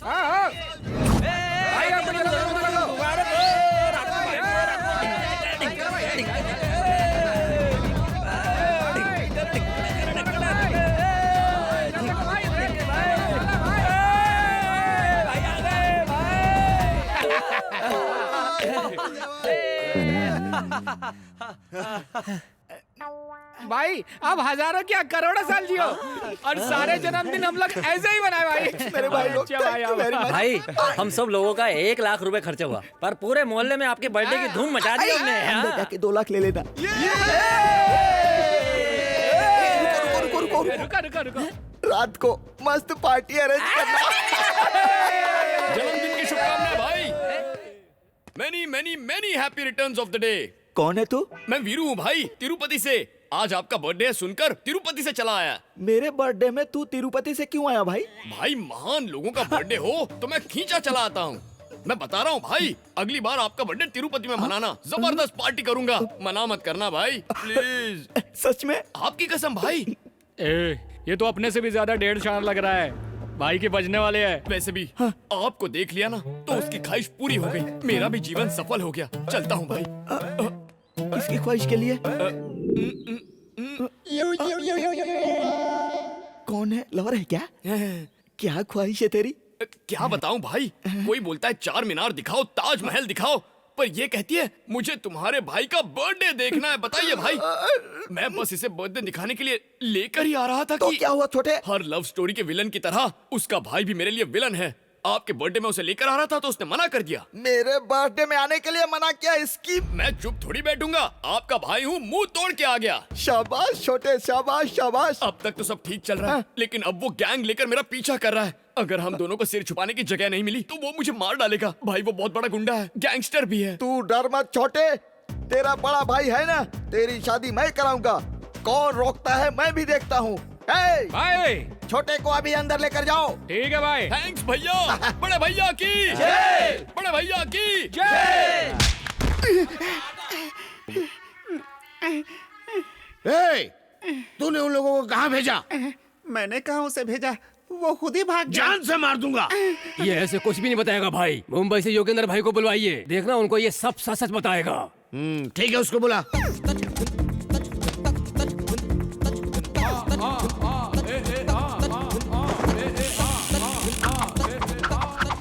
भाई अब हजारों क्या करोड़ों साल जियो और सारे जन्मदिन हम लोग ऐसे ही बनाए भाई। मेरे भाई लोग भाई हम सब लोगों का 1 लाख रुपए खर्चा हुआ, पर पूरे मोहल्ले में आपके बर्थडे की धूम मचा दी हमने। हाँ? 2 लाख ले लेना। रुको। रात को मस्त पार्टी अरेंज करना। जन्मदिन की शुभकामनाएं भाई। Many happy returns of the day. कौन है तू? मैं वीरू हूँ भाई, तिरुपति से। आज आपका बर्थडे है सुनकर तिरुपति से चला आया। मेरे बर्थडे में तू तिरुपति से क्यों आया भाई? भाई महान लोगों का बर्थडे हो तो मैं खींचा चला आता हूँ। मैं बता रहा हूँ भाई, अगली बार आपका बर्थडे तिरुपति में मनाना, जबरदस्त पार्टी करूंगा। मना मत करना भाई प्लीज। सच में? आपकी कसम भाई। ये तो अपने से भी ज्यादा 1.5 लाख लग रहा है। भाई के बजने वाले हैं। वैसे भी आपको देख लिया ना तो उसकी ख्वाहिश पूरी हो गई, मेरा भी जीवन सफल हो गया। चलता हूँ भाई। किसकी ख्वाहिश के लिए? कौन है? लवर है क्या? क्या ख्वाहिश है तेरी? क्या बताऊं भाई, कोई बोलता है 4 मीनार दिखाओ, ताजमहल दिखाओ, पर ये कहती है मुझे तुम्हारे भाई का बर्थडे देखना है। बताइए भाई, मैं बस इसे बर्थडे दिखाने के लिए लेकर ही आ रहा था तो क्या हुआ छोटे? हर लव स्टोरी के विलन की तरह उसका भाई भी मेरे लिए विलन है। आपके बर्थडे में उसे लेकर आ रहा था तो उसने मना कर दिया। मेरे बर्थडे में आने के लिए मना किया? इसकी मैं चुप थोड़ी बैठूंगा, आपका भाई हूँ, मुंह तोड़ के आ गया। शाबाश छोटे, शाबाश शाबाश। अब तक तो सब ठीक चल रहा है, लेकिन अब वो गैंग लेकर मेरा पीछा कर रहा है। अगर हम दोनों को सिर छुपाने की जगह नहीं मिली तो वो मुझे मार डालेगा। भाई वो बहुत बड़ा गुंडा है, गैंगस्टर भी है। तू डर मत छोटे, तेरा बड़ा भाई है ना, तेरी शादी मैं कराऊंगा। कौन रोकता है मैं भी देखता हूँ। भाई छोटे को अभी अंदर लेकर जाओ। ठीक है भाई। थैंक्स भैया। बड़े भैया की जय। बड़े भैया की जय। तूने उन लोगों को कहाँ भेजा? मैंने कहा उसे भेजा, वो खुद ही भाग गया। जान से मार दूंगा। ये ऐसे कुछ भी नहीं बताएगा भाई। मुंबई से योगेंद्र भाई को बुलवाइए, देखना उनको ये सब सच सच बताएगा। ठीक है, उसको बुला।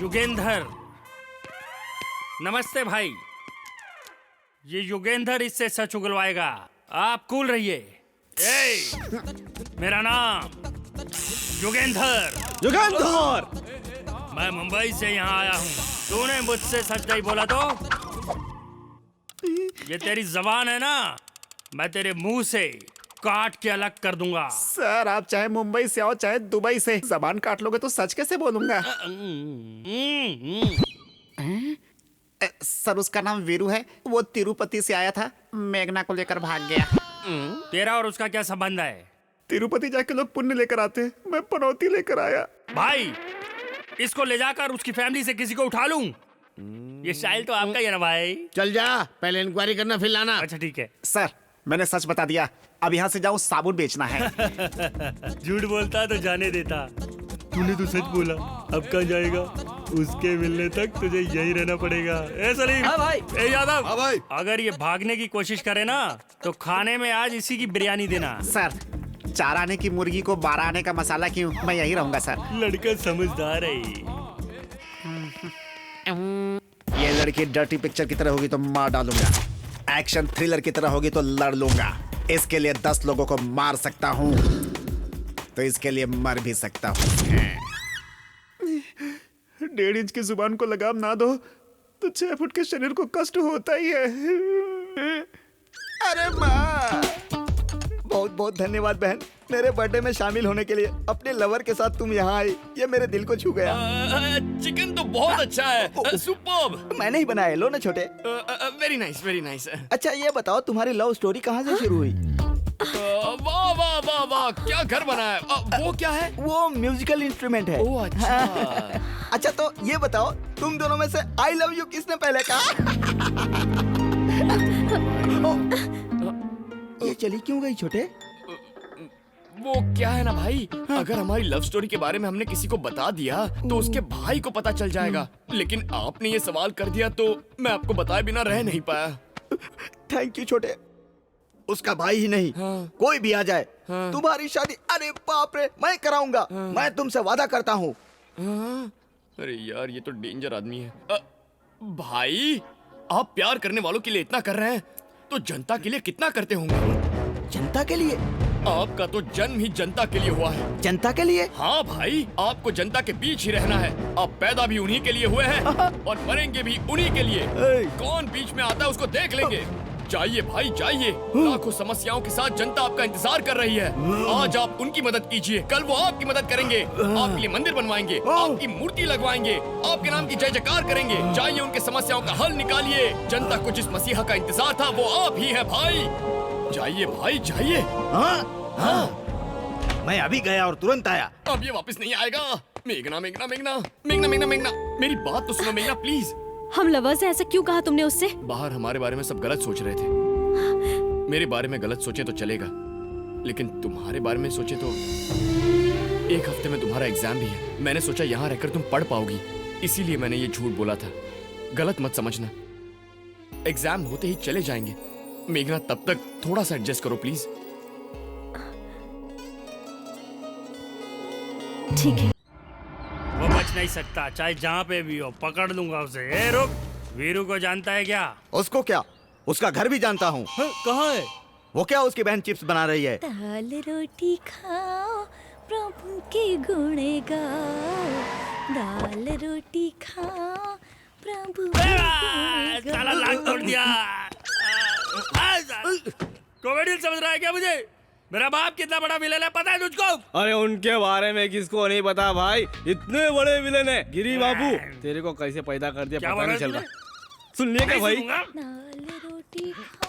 युगेंधर, नमस्ते भाई। ये युगेंधर इससे सच उगलवाएगा, आप कूल रहिए। मेरा नाम युगेंधर। युगेंधर, मैं मुंबई से यहाँ आया हूँ। तूने मुझसे सच नहीं बोला तो ये तेरी जबान है ना, मैं तेरे मुंह से काट के अलग कर दूंगा। सर आप चाहे मुंबई से आओ चाहे दुबई से, जबान काट लोगे तो सच कैसे बोलूंगा? सर उसका नाम वीरू है, वो तिरुपति से आया था, मेघना को लेकर भाग गया। तेरा और उसका क्या संबंध है? तिरुपति जाके लोग पुण्य लेकर आते हैं, मैं पनौती लेकर आया। भाई इसको ले जाकर उसकी फैमिली से किसी को उठा लूं? ये स्टाइल तो आपका ही है ना भाई। चल जा, पहले इंक्वायरी करना फिर लाना। अच्छा ठीक है। सर मैंने सच बता दिया, अब यहाँ से जाऊँ साबुन बेचना है। झूठ बोलता तो जाने देता, तूने तो सच बोला। अब कहाँ जाएगा? उसके मिलने तक तुझे यही रहना पड़ेगा। ए सलीम। हाँ भाई। ए यादव। हाँ भाई। अगर ये भागने की कोशिश करे ना तो खाने में आज इसी की बिरयानी देना। सर 4 आने की मुर्गी को 12 आने का मसाला क्यों, मैं यही रहूंगा सर। लड़का समझदार है। ये लड़की डर्टी पिक्चर की तरह होगी तो मार डालूंगा, एक्शन थ्रिलर की तरह होगी तो लड़ लूंगा। इसके लिए 10 लोगों को मार सकता हूँ तो इसके लिए मर भी सकता हूँ। 1.5 इंच की जुबान को लगाम ना दो तो 6 फुट के शरीर को कष्ट होता ही है। अरे माँ, बहुत बहुत धन्यवाद बहन, मेरे बर्थडे में शामिल होने के लिए। अपने लवर के साथ तुम यहाँ आई, ये मेरे दिल को छू गया। चिकन तो बहुत अच्छा है, सुपर्ब। मैंने ही बनाया, लो ना छोटे। Very nice, very nice. अच्छा ये बताओ तुम्हारी लव स्टोरी कहाँ से शुरू हुई? वाह वाह वाह वाह, क्या घर बनाया। वो क्या है? वो म्यूजिकल इंस्ट्रूमेंट है। ओह अच्छा। अच्छा तो ये बताओ तुम दोनों में से आई लव यू किसने पहले कहा? ये चली क्यों गई छोटे? वो क्या है ना भाई, अगर हमारी लव स्टोरी के बारे में हमने किसी को बता दिया तो उसके भाई को पता चल जाएगा। लेकिन आपने ये सवाल कर दिया तो मैं आपको बताए बिना रह नहीं पाया। थैंक यू छोटे। उसका भाई ही नहीं, कोई भी आ जाए, तुम्हारी शादी, अरे बाप रे, मैं कराऊंगा। मैं तुमसे वादा करता हूँ। अरे यार ये तो डेंजर आदमी है। भाई आप प्यार करने वालों के लिए इतना कर रहे हैं तो जनता के लिए कितना करते होंगे? जनता के लिए? आपका तो जन्म ही जनता के लिए हुआ है। जनता के लिए? हाँ भाई, आपको जनता के बीच ही रहना है। आप पैदा भी उन्हीं के लिए हुए हैं और मरेंगे भी उन्हीं के लिए। कौन बीच में आता है उसको देख लेंगे। जाइए भाई जाइए, लाखों समस्याओं के साथ जनता आपका इंतजार कर रही है। आज आप उनकी मदद कीजिए, कल वो आपकी मदद करेंगे। आपके लिए मंदिर बनवाएंगे, आपकी मूर्ति लगवाएंगे, आपके नाम की जय जयकार करेंगे। जाइए उनके समस्याओं का हल निकालिए। जनता को जिस मसीहा का इंतजार था वो आप ही है भाई। जाइए भाई जाइए। मैं अभी गया और तुरंत आया। अब ये वापस नहीं आएगा। मेघना मेघना मेघना मेघना मेघना मेघना, मेरी बात तो सुनो मेघना प्लीज। हम लवर से ऐसा क्यों कहा तुमने उससे? बाहर हमारे बारे में सब गलत सोच रहे थे। मेरे बारे में गलत सोचे तो चलेगा, लेकिन तुम्हारे बारे में सोचे तो। 1 हफ्ते में तुम्हारा एग्जाम भी है। मैंने सोचा यहाँ रहकर तुम पढ़ पाओगी, इसीलिए मैंने ये झूठ बोला था। गलत मत समझना। एग्जाम होते ही चले जाएंगे। मेघना तब तक थोड़ा सा एडजस्ट करो प्लीज। ठीक है। वो बच नहीं सकता, चाहे जहाँ पे भी हो। पकड़ लूंगा उसे। ए रुक, वीरू को जानता है क्या? उसको क्या, उसका घर भी जानता हूँ। कहाँ है? वो क्या उसकी बहन चिप्स बना रही है? दाल रोटी खाओ प्रभु के गुण गाओ, दाल रोटी खाओ प्रभु के गुण गाओ। साला लात तोड़ दिया। कॉमेडियन समझ रहा है क्या मुझे? मेरा बाप कितना बड़ा विलेन है पता है तुझको? अरे उनके बारे में किसको नहीं पता भाई, इतने बड़े विलेन है। गिरी बाबू तेरे को कैसे पैदा कर दिया पता नहीं चल रहा। सुन लिया क्या भाई?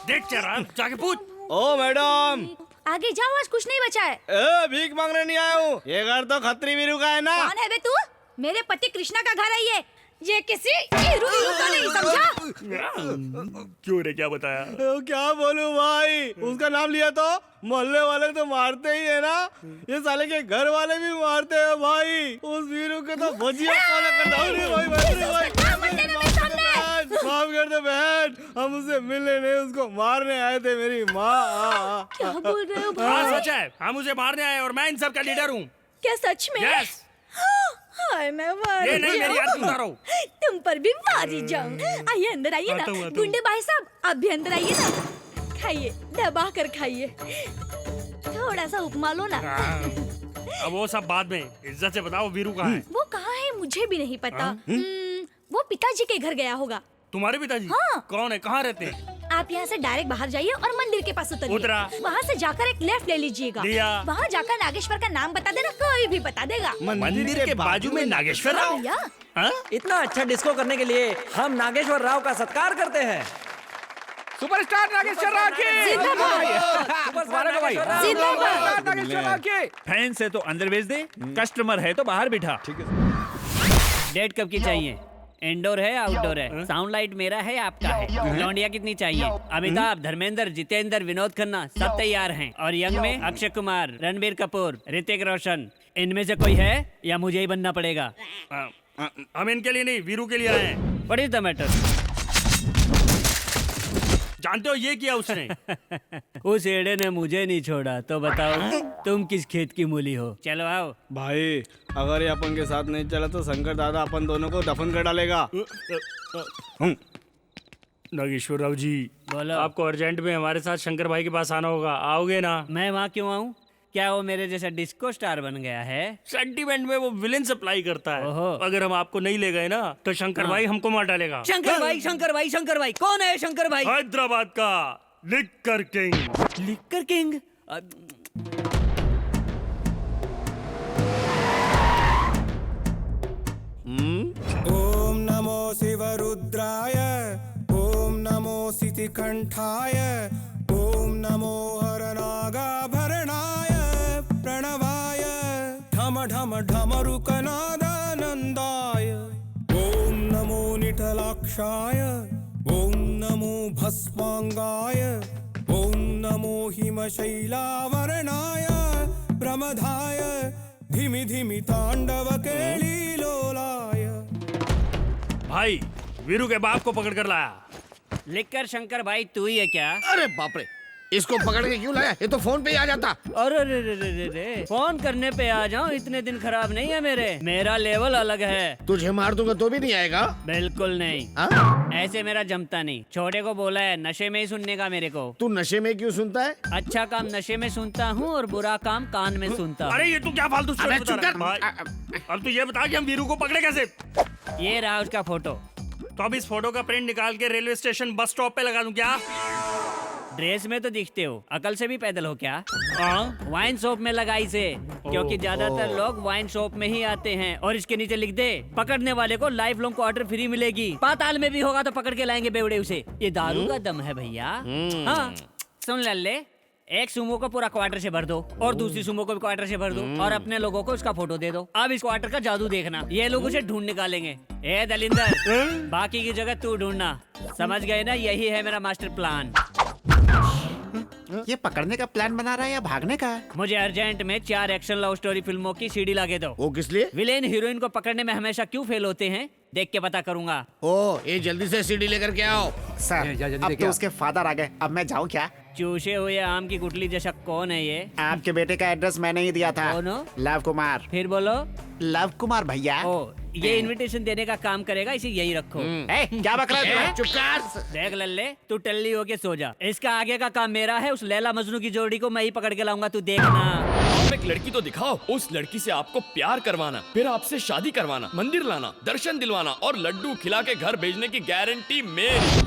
देख चरा जाके पूछ। ओ मैडम आगे जाओ, आज कुछ नहीं बचा है। ए, भीख मांगने नहीं आया हूँ, ये घर तो खत्री वीरू का है ना। कौन है बे तू? मेरे पति कृष्णा का घर है ये किसी हीरू का नहीं, समझा? क्यों रे, क्या बताया? क्या बोलूं भाई, उसका नाम लिया तो मोहल्ले वाले तो मारते ही है ना, ये साले के घर वाले भी मारते हैं भाई। उस वीरू के तो भजिया फॉलो करता हूँ भाई। माफ कर दे बहन, हम उससे मिलने नहीं उसको मारने आए थे। मेरी माँ। क्या बोल रहे हो भाई? हाँ सच है, हम उसे मारने आए और मैं इन सब का लीडर हूँ। क्या सच में? यस। हाय मैं मार ये नहीं मेरी आरती उतारो। तुम पर भी मारी जाऊं। आइए अंदर आइए ना। गुंडे भाई साहब आप भी अंदर आइए ना, खाइए दबा कर खाइए, थोड़ा सा उपमा लो ना। अब वो सब बाद में, इज्जत से बताओ वीरू कहाँ है? वो कहाँ है मुझे भी नहीं पता। वो पिताजी के घर गया होगा। तुम्हारे पिताजी? हाँ। कौन है, कहाँ रहते हैं? आप यहाँ से डायरेक्ट बाहर जाइए और मंदिर के पास उतरिए। उतरा। वहाँ से जाकर एक लेफ्ट ले लीजिएगा। लिया। वहाँ जाकर नागेश्वर का नाम बता देना, कोई भी बता देगा। मंदिर के बाजू में नागेश्वर राव? भैया इतना अच्छा डिस्को करने के लिए हम नागेश्वर राव का सत्कार करते हैं। सुपरस्टार नागेश्वर राव की जिंदाबाद। नागेश्वर राव की। फैन से तो अंदर भेज दे, कस्टमर है तो बाहर बिठा। ठीक है। डेट कब की चाहिए? इंडोर है आउटडोर है? साउंड लाइट मेरा है आपका है? लौंडिया कितनी चाहिए? अमिताभ, धर्मेंद्र, जितेंद्र, विनोद खन्ना सब तैयार हैं। और यंग में अक्षय कुमार, रणबीर कपूर, ऋतिक रोशन, इनमें से कोई है या मुझे ही बनना पड़ेगा? हम इनके लिए नहीं वीरू के लिए आए हैं। What is the matter? जानते हो ये किया उसने? उस एड़े ने मुझे नहीं छोड़ा तो बताओ तुम किस खेत की मूली हो? चलो आओ भाई, अगर ये अपन के साथ नहीं चला तो शंकर दादा अपन दोनों को दफन कर डालेगा। नागेश्वर राव जी बोलो। आपको अर्जेंट में हमारे साथ शंकर भाई के पास आना होगा, आओगे ना? मैं वहाँ क्यों आऊँ? क्या वो मेरे जैसा डिस्को स्टार बन गया है? सेंटीमेंट में वो विलेन सप्लाई करता है। अगर हम आपको नहीं ले गए ना तो शंकर भाई हमको मार डालेगा। शंकर भाई, शंकर भाई, शंकर भाई कौन है? शंकर भाई हैदराबाद का लिक्कर किंग। Liquor king? ओम नमो शिवरुद्राय, ओम नमो सितिकंठाय, ओम नमो हरनागाभरणाय प्रणवाय, ढम ढम ढमरुकनादानन्दाय, ओम नमो निठलाक्षाय, ओम नमो भस्मांगाय, ओम नमो हिमशैलावरणाय प्रमदाय, धिमि धिमि तांडव केलीलोलाय। भाई वीरू के बाप को पकड़ कर लाया। लिक्कर शंकर भाई तू ही है क्या? अरे बाप रे, इसको पकड़ के क्यों लाया? ये तो फोन पे ही आ जाता। अरे रे रे रे रे, फोन करने पे आ जाऊं, इतने दिन खराब नहीं है मेरे। मेरा लेवल अलग है। तुझे मार दूंगा तो भी नहीं आएगा? बिल्कुल नहीं। ऐसे मेरा जमता नहीं। छोटे को बोला है नशे में ही सुनने का मेरे को। तू नशे में क्यों सुनता है? अच्छा काम नशे में सुनता हूँ और बुरा काम कान में सुनता हूँ। अरे ये तू क्या फालतू स्टोरी बता रहा है? भाई, अब तू ये बता कि हम वीरू को पकड़े कैसे? ये रहा उसका फोटो। तो अब इस फोटो का प्रिंट निकाल के रेलवे स्टेशन बस स्टॉप पे लगा दूं क्या? ड्रेस में तो दिखते हो, अकल से भी पैदल हो क्या? वाइन शॉप में लगाई से, क्योंकि ज्यादातर लोग वाइन शॉप में ही आते हैं। और इसके नीचे लिख दे, पकड़ने वाले को लाइफ लॉन्ग क्वार्टर फ्री मिलेगी। पाताल में भी होगा तो पकड़ के लाएंगे बेवड़े उसे। ये दारू का दम है भैया। हाँ सुन लल्ले, एक सुमो को पूरा क्वार्टर से भर दो और दूसरी सुमो को भी क्वार्टर से भर दो और अपने लोगों को उसका फोटो दे दो। अब इस क्वार्टर का जादू देखना, ये लोग उसे ढूंढ निकालेंगे। ए दलिंदर, बाकी की जगह तू ढूंढना। समझ गए ना? यही है मेरा मास्टर प्लान। ये पकड़ने का प्लान बना रहा है या भागने का? मुझे अर्जेंट में 4 एक्शन लव स्टोरी फिल्मों की सीडी लाके दो। वो किस लिए? विलेन हीरोइन को पकड़ने में हमेशा क्यों फेल होते हैं, देख के पता करूंगा। ओ, ये जल्दी से सीडी लेकर के आओ। सर, अब तो उसके फादर आ गए, अब मैं जाऊँ क्या? चूसे हुए आम की गुठली जैसा कौन है ये? आपके बेटे का एड्रेस मैंने ही दिया था। कौन हो? लव कुमार। फिर बोलो। लव कुमार भैया। ओ, ये इनविटेशन देने का काम करेगा, इसे यहीं रखो। क्या बक रहा है? चुप कर। देख लल्ले, तू टल्ली होके सो जा। इसका आगे का काम मेरा है। उस लैला मजनू की जोड़ी को मैं ही पकड़ के लाऊंगा, तू देखना। आप एक लड़की तो दिखाओ। उस लड़की से आपको प्यार करवाना, फिर आपसे शादी करवाना, मंदिर लाना, दर्शन दिलवाना और लड्डू खिला के घर भेजने की गारंटी मेरी।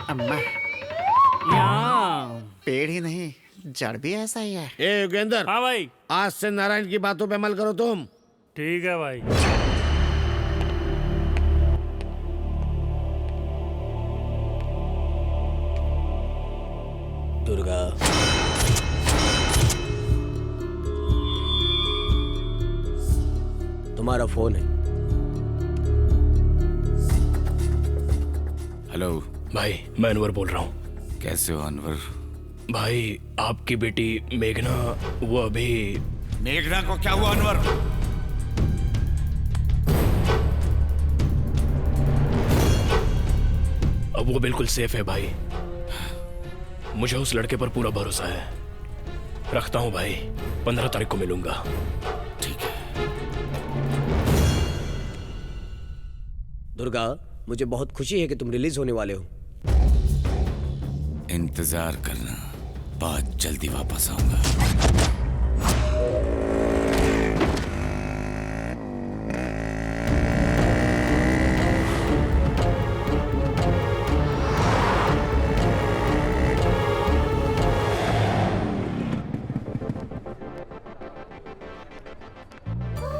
अम्मा, पेड़ ही नहीं, जड़ भी ऐसा ही है। ए योगेंद्र। हाँ भाई। आज से नारायण की बातों पे अमल करो तुम। ठीक है भाई। दुर्गा, तुम्हारा फोन है। हेलो भाई, मैं अनवर बोल रहा हूँ। कैसे हो अनवर? भाई, आपकी बेटी मेघना, वो अभी... मेघना को क्या हुआ अनवर? अब वो बिल्कुल सेफ है भाई। मुझे उस लड़के पर पूरा भरोसा है। रखता हूँ भाई, 15 तारीख को मिलूंगा। ठीक है। दुर्गा, मुझे बहुत खुशी है कि तुम रिलीज होने वाले हो। इंतजार करना, बहुत जल्दी वापस आऊंगा।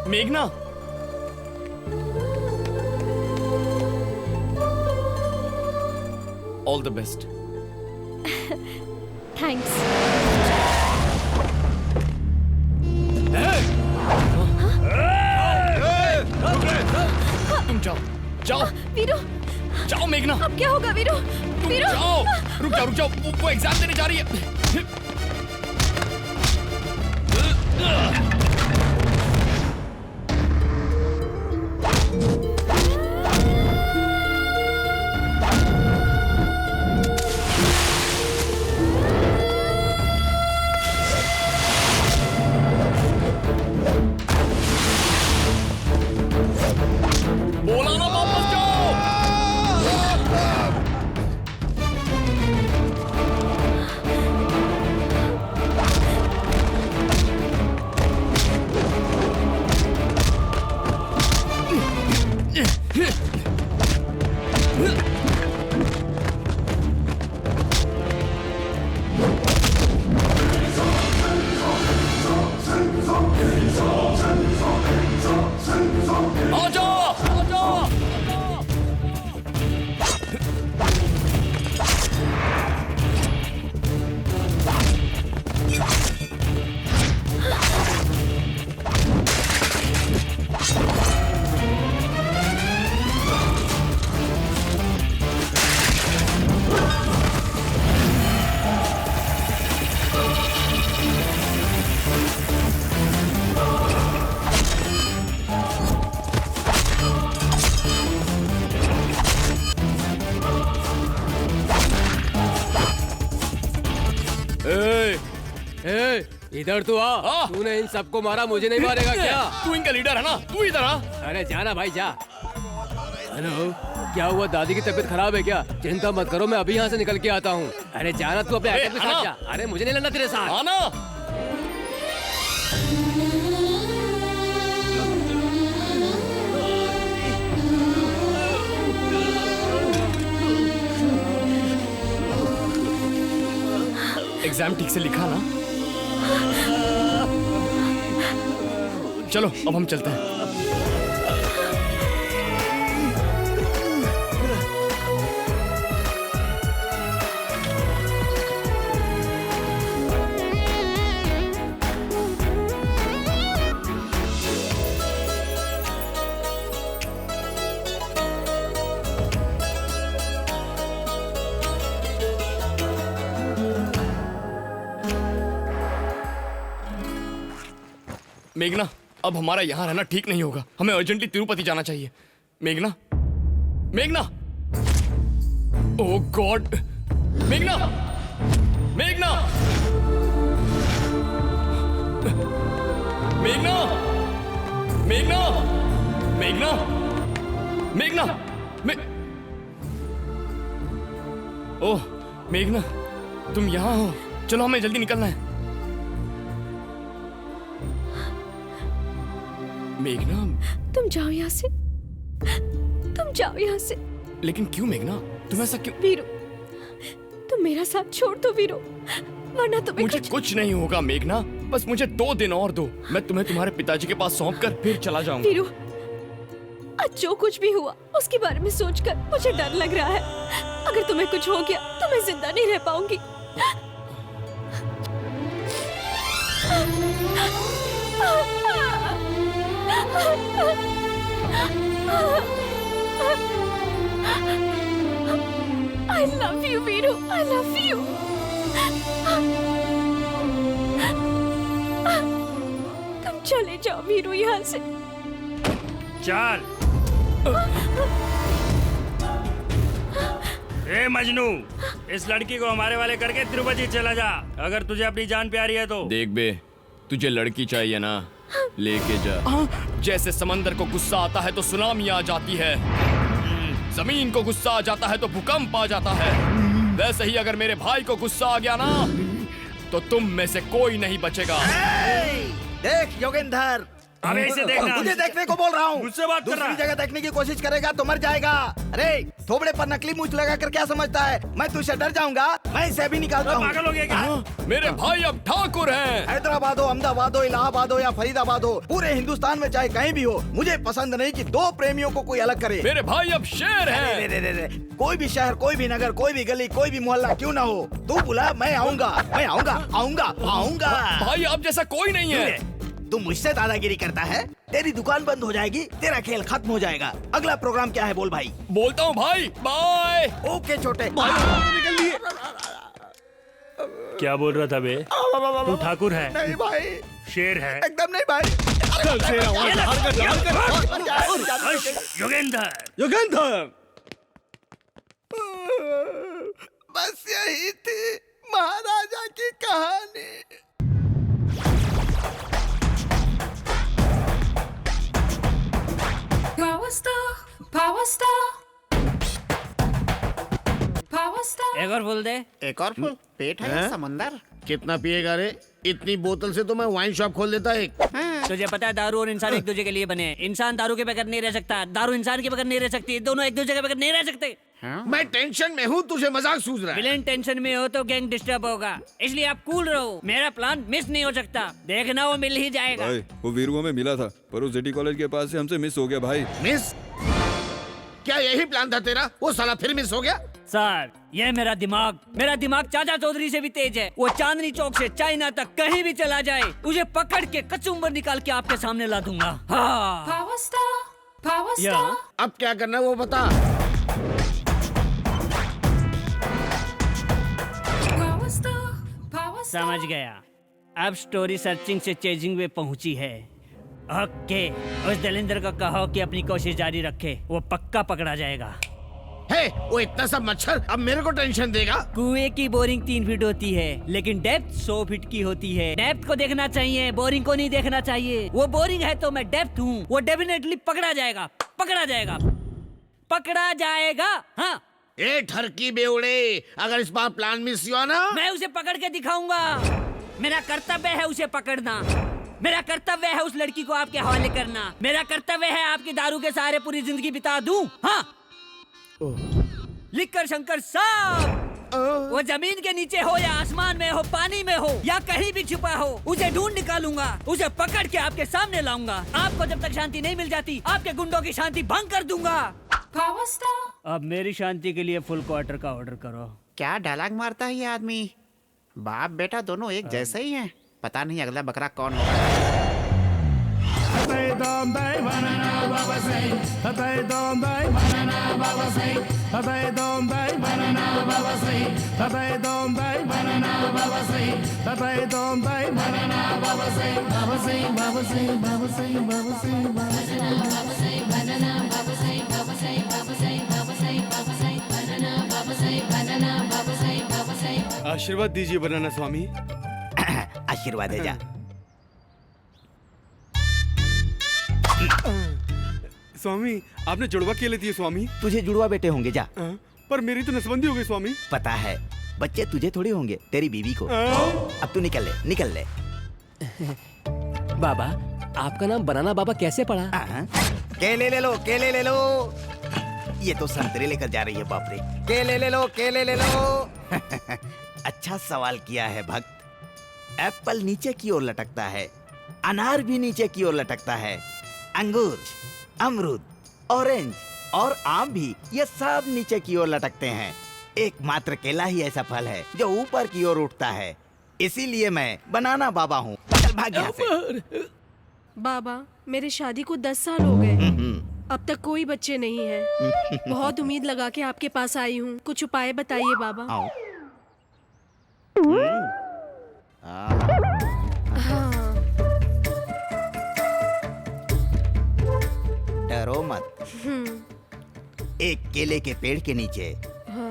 मेघना, ऑल द बेस्ट। थैंक्स। तुम जाओ, जाओ वीरू, जाओ मेघना। अब क्या होगा वीरू? वीरू, जाओ, रुक जाओ, वो एग्जाम देने जा रही है। बोला ना वापस जाओ। आ जाओ, आ जाओ। इधर तो आ। तूने इन सबको मारा, मुझे नहीं मारेगा क्या? तू इनका लीडर है ना, तू इधर आ। अरे जाना भाई, जा। हेलो, क्या हुआ? दादी की तबीयत खराब है क्या? चिंता मत करो, मैं अभी यहाँ से निकल के आता हूँ। अरे जाना, तू अपने के साथ जा। अरे मुझे नहीं लड़ना तेरे साथ। आना। एग्जाम ठीक से लिखा ना? चलो अब हम चलते हैं। मेघना, अब हमारा यहाँ रहना ठीक नहीं होगा। हमें अर्जेंटली तिरुपति जाना चाहिए। मेघना, मेघना, ओह गॉड, मेघना, मेघना, मेघना, मेघना, मेघना, मेघना, ओह मेघना, तुम यहाँ हो। चलो हमें जल्दी निकलना है। मेघना, तुम जाओ यहाँ से, तुम जाओ यहाँ से। लेकिन क्यों मेघना, तुम ऐसा क्यों? वीरू, तुम मेरा साथ छोड़ दो वीरू, वरना तुम्हें मुझे कुछ नहीं होगा मेघना, बस मुझे 2 दिन और दो। मैं तुम्हें तुम्हारे पिताजी के पास सौंप कर फिर चला जाऊंगा। वीरू, आज जो कुछ भी हुआ उसके बारे में सोचकर मुझे डर लग रहा है। अगर तुम्हें कुछ हो गया तो मैं जिंदा नहीं रह पाऊंगी। I love you, Veeru, I love you. तुम चले जाओ वीरू यहाँ से। चल। ए मजनू, इस लड़की को हमारे वाले करके तिरुपति चला जा, अगर तुझे अपनी जान प्यारी है तो। देख बे, तुझे लड़की चाहिए ना, लेके जा। जैसे समंदर को गुस्सा आता है तो सुनामी आ जाती है, जमीन को गुस्सा आ जाता है तो भूकंप आ जाता है, वैसे ही अगर मेरे भाई को गुस्सा आ गया ना तो तुम में से कोई नहीं बचेगा। देख योगेंद्र, अबे इसे देखना। तुझे देखने को बोल रहा हूँ। मुझसे बात कर रहा है। दूसरी जगह देखने की कोशिश करेगा तो मर जाएगा। अरे थोबड़े पर नकली मूंछ लगा कर क्या समझता है? मैं तुझसे डर जाऊंगा? मैं इसे अभी निकालता हूँ। पागल हो गया क्या? मेरे भाई अब ठाकुर हैं। हैदराबाद हो, अहमदाबाद हो, इलाहाबाद हो या फरीदाबाद हो, पूरे हिंदुस्तान में चाहे कहीं भी हो, मुझे पसंद नहीं कि 2 प्रेमियों को कोई अलग करे। मेरे भाई अब शेर हैं। कोई भी शहर, कोई भी नगर, कोई भी गली, कोई भी मोहल्ला क्यों ना हो, तू बुला, मैं आऊंगा, मैं आऊंगा, आऊंगा, आऊंगा। भाई अब जैसा कोई नहीं है। तू मुझसे दादागिरी करता है, तेरी दुकान बंद हो जाएगी, तेरा खेल खत्म हो जाएगा। अगला प्रोग्राम क्या है बोल भाई? बोलता हूँ भाई, बाय। ओके छोटे। क्या बोल रहा था बे? तू ठाकुर है? नहीं भाई, शेर है? एकदम नहीं भाई। योगेंद्र, योगेंद्र, बस यही थी महाराजा की कहानी। एक और फुल दे। एक और फुल? पेट है या समंदर? कितना पिएगा रे? इतनी बोतल से तो मैं वाइन शॉप खोल देता एक। तुझे पता है दारू और इंसान एक दूसरे के लिए बने हैं। इंसान दारू के बगैर नहीं रह सकता, दारू इंसान के बगैर नहीं रह सकती, दोनों एक दूसरे के बगैर नहीं रह सकते। मैं टेंशन में हूँ, तुझे मजाक सूझ रहा है। विलेन टेंशन में हो तो गैंग डिस्टर्ब होगा, इसलिए आप कूल रहो। मेरा प्लान मिस नहीं हो सकता, देखना वो मिल ही जाएगा। भाई वो वीरू में मिला था, पर वो सिटी कॉलेज के पास से हमसे मिस हो गया भाई। मिस? क्या यही प्लान था तेरा? वो साला फिर मिस हो गया? सर, ये मेरा दिमाग चाचा चौधरी से भी तेज है। वो चांदनी चौक से चाइना तक कहीं भी चला जाए, उसे पकड़ के कचुम्बर निकाल के आपके सामने ला दूंगा। हाँ। अब क्या करना है वो बता। समझ गया, अब स्टोरी सर्चिंग से चेजिंग में पहुंची है। ओके, उस दलिंदर को कहो कि अपनी कोशिश जारी रखे, वो पक्का पकड़ा जाएगा। हे, वो इतना सब मच्छर अब मेरे को टेंशन देगा। कुएं की बोरिंग 3 फीट होती है, लेकिन डेप्थ 100 फीट की होती है। डेप्थ को देखना चाहिए, बोरिंग को नहीं देखना चाहिए। वो बोरिंग है तो मैं डेप्थ हूँ। वो डेफिनेटली पकड़ा जाएगा, पकड़ा जाएगा, पकड़ा जाएगा। हाँ। ए ठरकी बेवड़े, अगर इस बार प्लान मिस हुआ ना, मैं उसे पकड़ के दिखाऊंगा। मेरा कर्तव्य है उसे पकड़ना, मेरा कर्तव्य है उस लड़की को आपके हवाले करना, मेरा कर्तव्य है आपकी दारू के सहारे पूरी जिंदगी बिता दूं। हाँ। लिखकर शंकर साहब, वो जमीन के नीचे हो या आसमान में हो, पानी में हो या कहीं भी छुपा हो, उसे ढूंढ निकालूंगा, उसे पकड़ के आपके सामने लाऊंगा। आपको जब तक शांति नहीं मिल जाती, आपके गुंडों की शांति भंग कर दूंगा। अब मेरी शांति के लिए फुल क्वार्टर का ऑर्डर करो। क्या डायलॉग मारता है ये आदमी? बाप बेटा दोनों एक जैसे ही हैं। पता नहीं अगला बकरा कौन होगा। आशीर्वाद दीजिए बनाना स्वामी। आशीर्वाद दे जा। स्वामी आपने जुड़वा केले दिए स्वामी। तुझे जुड़वा बेटे होंगे जा। पर मेरी तो नसबंदी हो गई स्वामी। पता है, बच्चे तुझे थोड़ी होंगे, तेरी बीवी को। अब तू निकल ले। बाबा, आपका नाम बनाना बाबा कैसे पड़ा? केले ले लो। ये तो संतरे लेकर जा रही है, बाप रे। केले ले लो। अच्छा सवाल किया है भक्त। एप्पल नीचे की ओर लटकता है, अनार भी नीचे की ओर लटकता है, अंगूर, अमरूद, ऑरेंज और आम भी, ये सब नीचे की ओर लटकते हैं। एकमात्र केला ही ऐसा फल है जो ऊपर की ओर उठता है। इसीलिए मैं बनाना बाबा हूँ। चल भाग यहाँ से। बाबा, मेरे शादी को 10 साल हो गए, अब तक कोई बच्चे नहीं हैं। बहुत उम्मीद लगा के आपके पास आई हूँ, कुछ उपाय बताइए बाबा। हाँ। डरो मत। एक केले के पेड़ के नीचे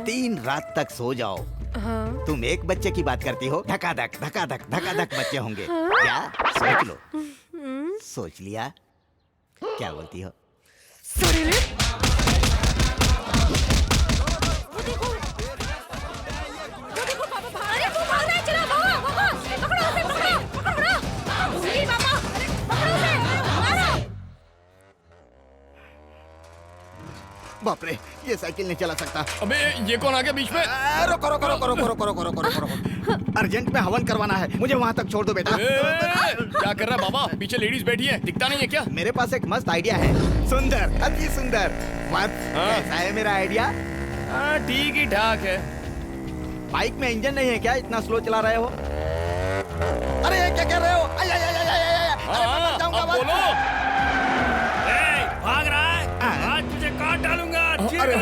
3 रात तक सो जाओ। हाँ। तुम एक बच्चे की बात करती हो, धकाधक बच्चे होंगे। क्या सोच लो। सोच लिया? क्या बोलती हो? बाप रे, ये साइकिल नहीं चला सकता। अबे ये कौन आ गया बीच में? रुको। अर्जेंट में हवन करवाना है, मुझे वहाँ तक छोड़ दो बेटा। क्या कर रहा है बाबा? पीछे लेडीज बैठी है, दिखता नहीं है क्या? मेरे पास एक मस्त आइडिया है। सुंदर, अति सुंदर। कैसा है मेरा आइडिया? ठीक ही ठाक है। बाइक में इंजन नहीं है क्या? इतना स्लो चला रहे हो? अरे क्या कर रहे हो? बोलो। भाग रहा है? आज तुझे काट डालूंगा। अरे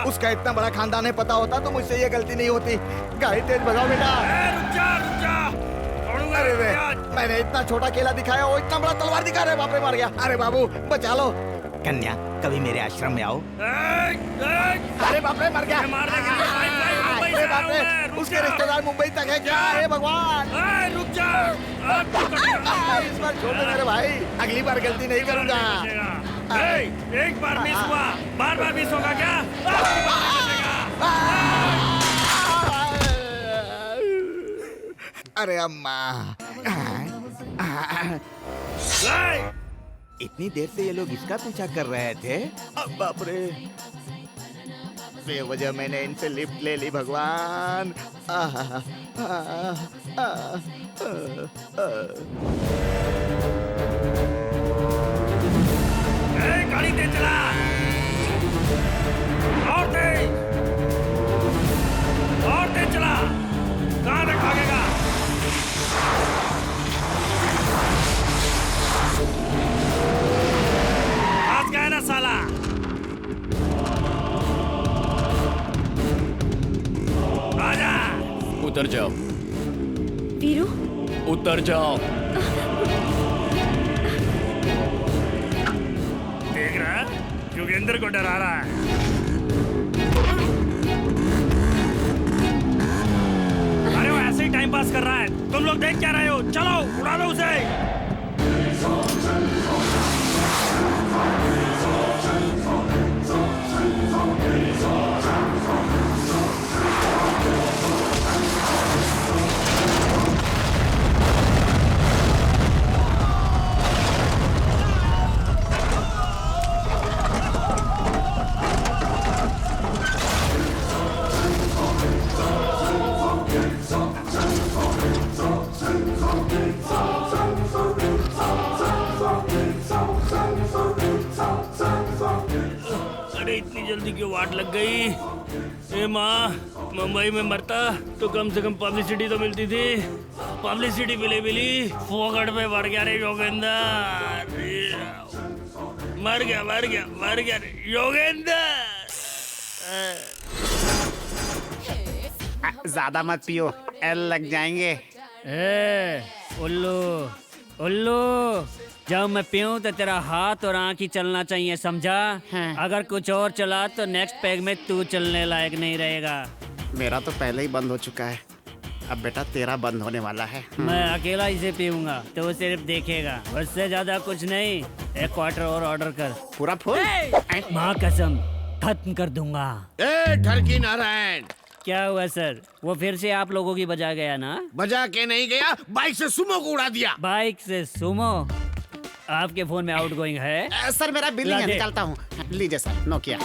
उसका इतना बड़ा खानदान है, पता होता तो मुझसे ये गलती नहीं होती। गाड़ी तेज भगाओ बेटा। रुक जा। अरे मैंने इतना छोटा केला दिखाया, वो इतना बड़ा तलवार दिखा रहे। बाप रे, मार गया। अरे बाबू बचा लो। कन्या, कभी मेरे आश्रम में आओ। अरे बाप रे, मर गया। अरे बाप रे, उसके रिश्तेदार मुंबई तक है क्या? हे भगवान। रुक जा। इस बार छोड़ दे मेरे भाई, अगली बार गलती नहीं करूंगा। एक बार मिस हुआ, बार मिस होगा क्या? अरे अम्मा, इतनी देर से ये लोग इसका पीछा कर रहे थे। अब बाप रे, बेवजह मैंने इनसे लिफ्ट ले ली। भगवान। गाड़ी तेज चला। और तेज चला। कहाँ तक भागेगा? आज गया ना साला। आजा। उतर जाओ। वीरू, उतर जाओ। देख रहा है? योगेंद्र को डरा रहा है। अरे वो ऐसे ही टाइम पास कर रहा है, तुम लोग देख क्या रहे हो? चलो उड़ा लो उसे। अरे इतनी जल्दी क्यों वाट लग गई? ए माँ, मुंबई में मरता तो कम से कम पब्लिसिटी तो मिलती थी। पब्लिसिटी मिली फोकट में बढ़ गया रे योगेंद्र। मर गया योगेंद्र। ज्यादा मत पियो, एल लग जाएंगे। उल्लू, जब मैं पीऊं तो तेरा हाथ और आँख ही चलना चाहिए, समझा? अगर कुछ और चला तो नेक्स्ट पैग में तू चलने लायक नहीं रहेगा। मेरा तो पहले ही बंद हो चुका है। अब बेटा तेरा बंद होने वाला है। मैं अकेला इसे पीऊंगा तो वो सिर्फ देखेगा, उससे ज्यादा कुछ नहीं। एक क्वार्टर और ऑर्डर कर। पूरा फुल? माँ कसम खत्म कर दूंगा। ए ठरकी नारायण, क्या हुआ सर? वो फिर से आप लोगों की बजा गया ना? बजा के नहीं गया, बाइक से सुमो को उड़ा दिया। बाइक से सुमो? आपके फोन में आउटगोइंग है? सर मेरा बिल है, निकालता हूँ। लीजिए सर, नोकिया।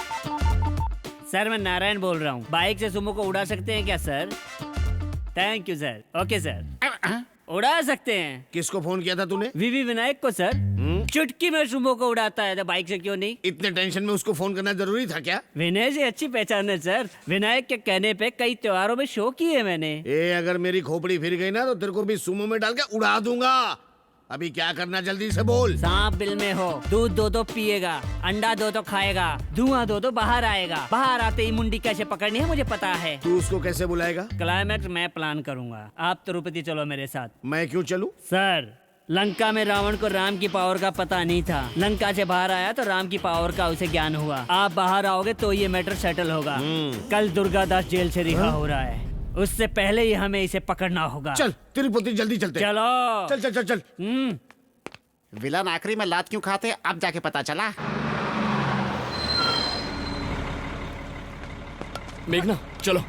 सर मैं नारायण बोल रहा हूँ। बाइक से सुमो को उड़ा सकते हैं क्या sir? Thank you sir. Okay sir, उड़ा सकते हैं। किसको फोन किया था तूने? वीवी विनायक को सर। चुटकी में सुमो को उड़ाता है तो बाइक से क्यों नहीं? इतने टेंशन में उसको फोन करना जरूरी था क्या? विनय जी अच्छी पहचान है सर। विनायक के कहने पे कई त्योहारों में शो किए मैंने। अगर मेरी खोपड़ी फिर गई ना तो तेरे को भी सुमो में डाल के उड़ा दूंगा। अभी क्या करना, जल्दी से बोल। सांप बिल में हो, दूध दो तो पिएगा, अंडा दो तो खाएगा, धुआं दो तो बाहर आएगा। बाहर आते ही मुंडी कैसे पकड़नी है मुझे पता है। तू उसको कैसे बुलाएगा? क्लाइमैक्स मैं प्लान करूंगा। आप तिरुपति चलो मेरे साथ। मैं क्यों चलूं? सर लंका में रावण को राम की पावर का पता नहीं था। लंका से बाहर आया तो राम की पावर का उसे ज्ञान हुआ। आप बाहर आओगे तो ये मैटर सेटल होगा। कल दुर्गा दास जेल से रिहा हो रहा है, उससे पहले ही हमें इसे पकड़ना होगा। चल तिरुपति जल्दी चलते। चलो चल चल चल चल। विलन आखिरी में लात क्यों खाते अब जाके पता चला। मेघना चलो।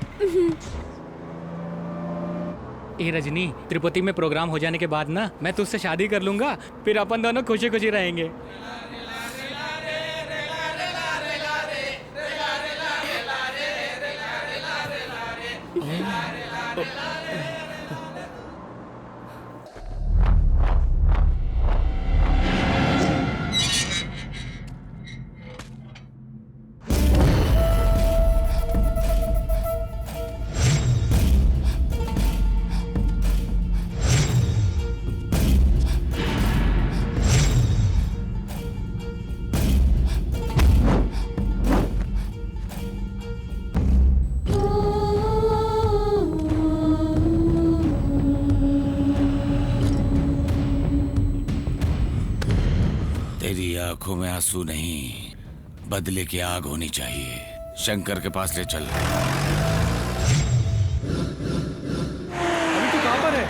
ए रजनी, तिरुपति में प्रोग्राम हो जाने के बाद ना मैं तुझसे शादी कर लूंगा, फिर अपन दोनों खुशी खुशी रहेंगे। आंखों में आंसू नहीं, बदले की आग होनी चाहिए। शंकर के पास ले चल। अभी तू कहाँ पर है?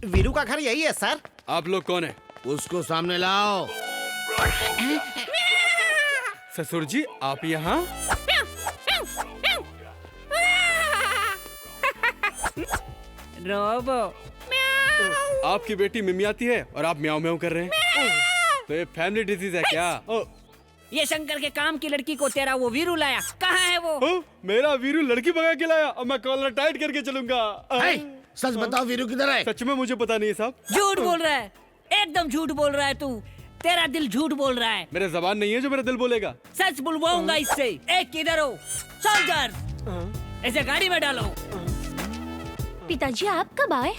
वीरू का घर यही है सर। आप लोग कौन है? उसको सामने लाओ। ससुर जी आप यहाँ? रोबो। आपकी बेटी मिमियाती है और आप म्याऊं म्याऊं कर रहे हैं। तो ये फैमिली डिजीज है क्या? ये शंकर के काम की लड़की को तेरा वो वीरू लाया। कहाँ है वो? मेरा वीरू लड़की भगा के लाया और मैं कॉलर टाइट करके चलूंगा। सच बताओ वीरू किधर है? सच में मुझे पता नहीं है साहब। झूठ बोल रहा है, एकदम झूठ बोल रहा है तू। तेरा दिल झूठ बोल रहा है। मेरा जबान नहीं है जो मेरा दिल बोलेगा। सच बुलवाऊंगा इससे। एक किधर हो? सोल्जर ऐसे गाड़ी में डालो। पिताजी आप कब आए?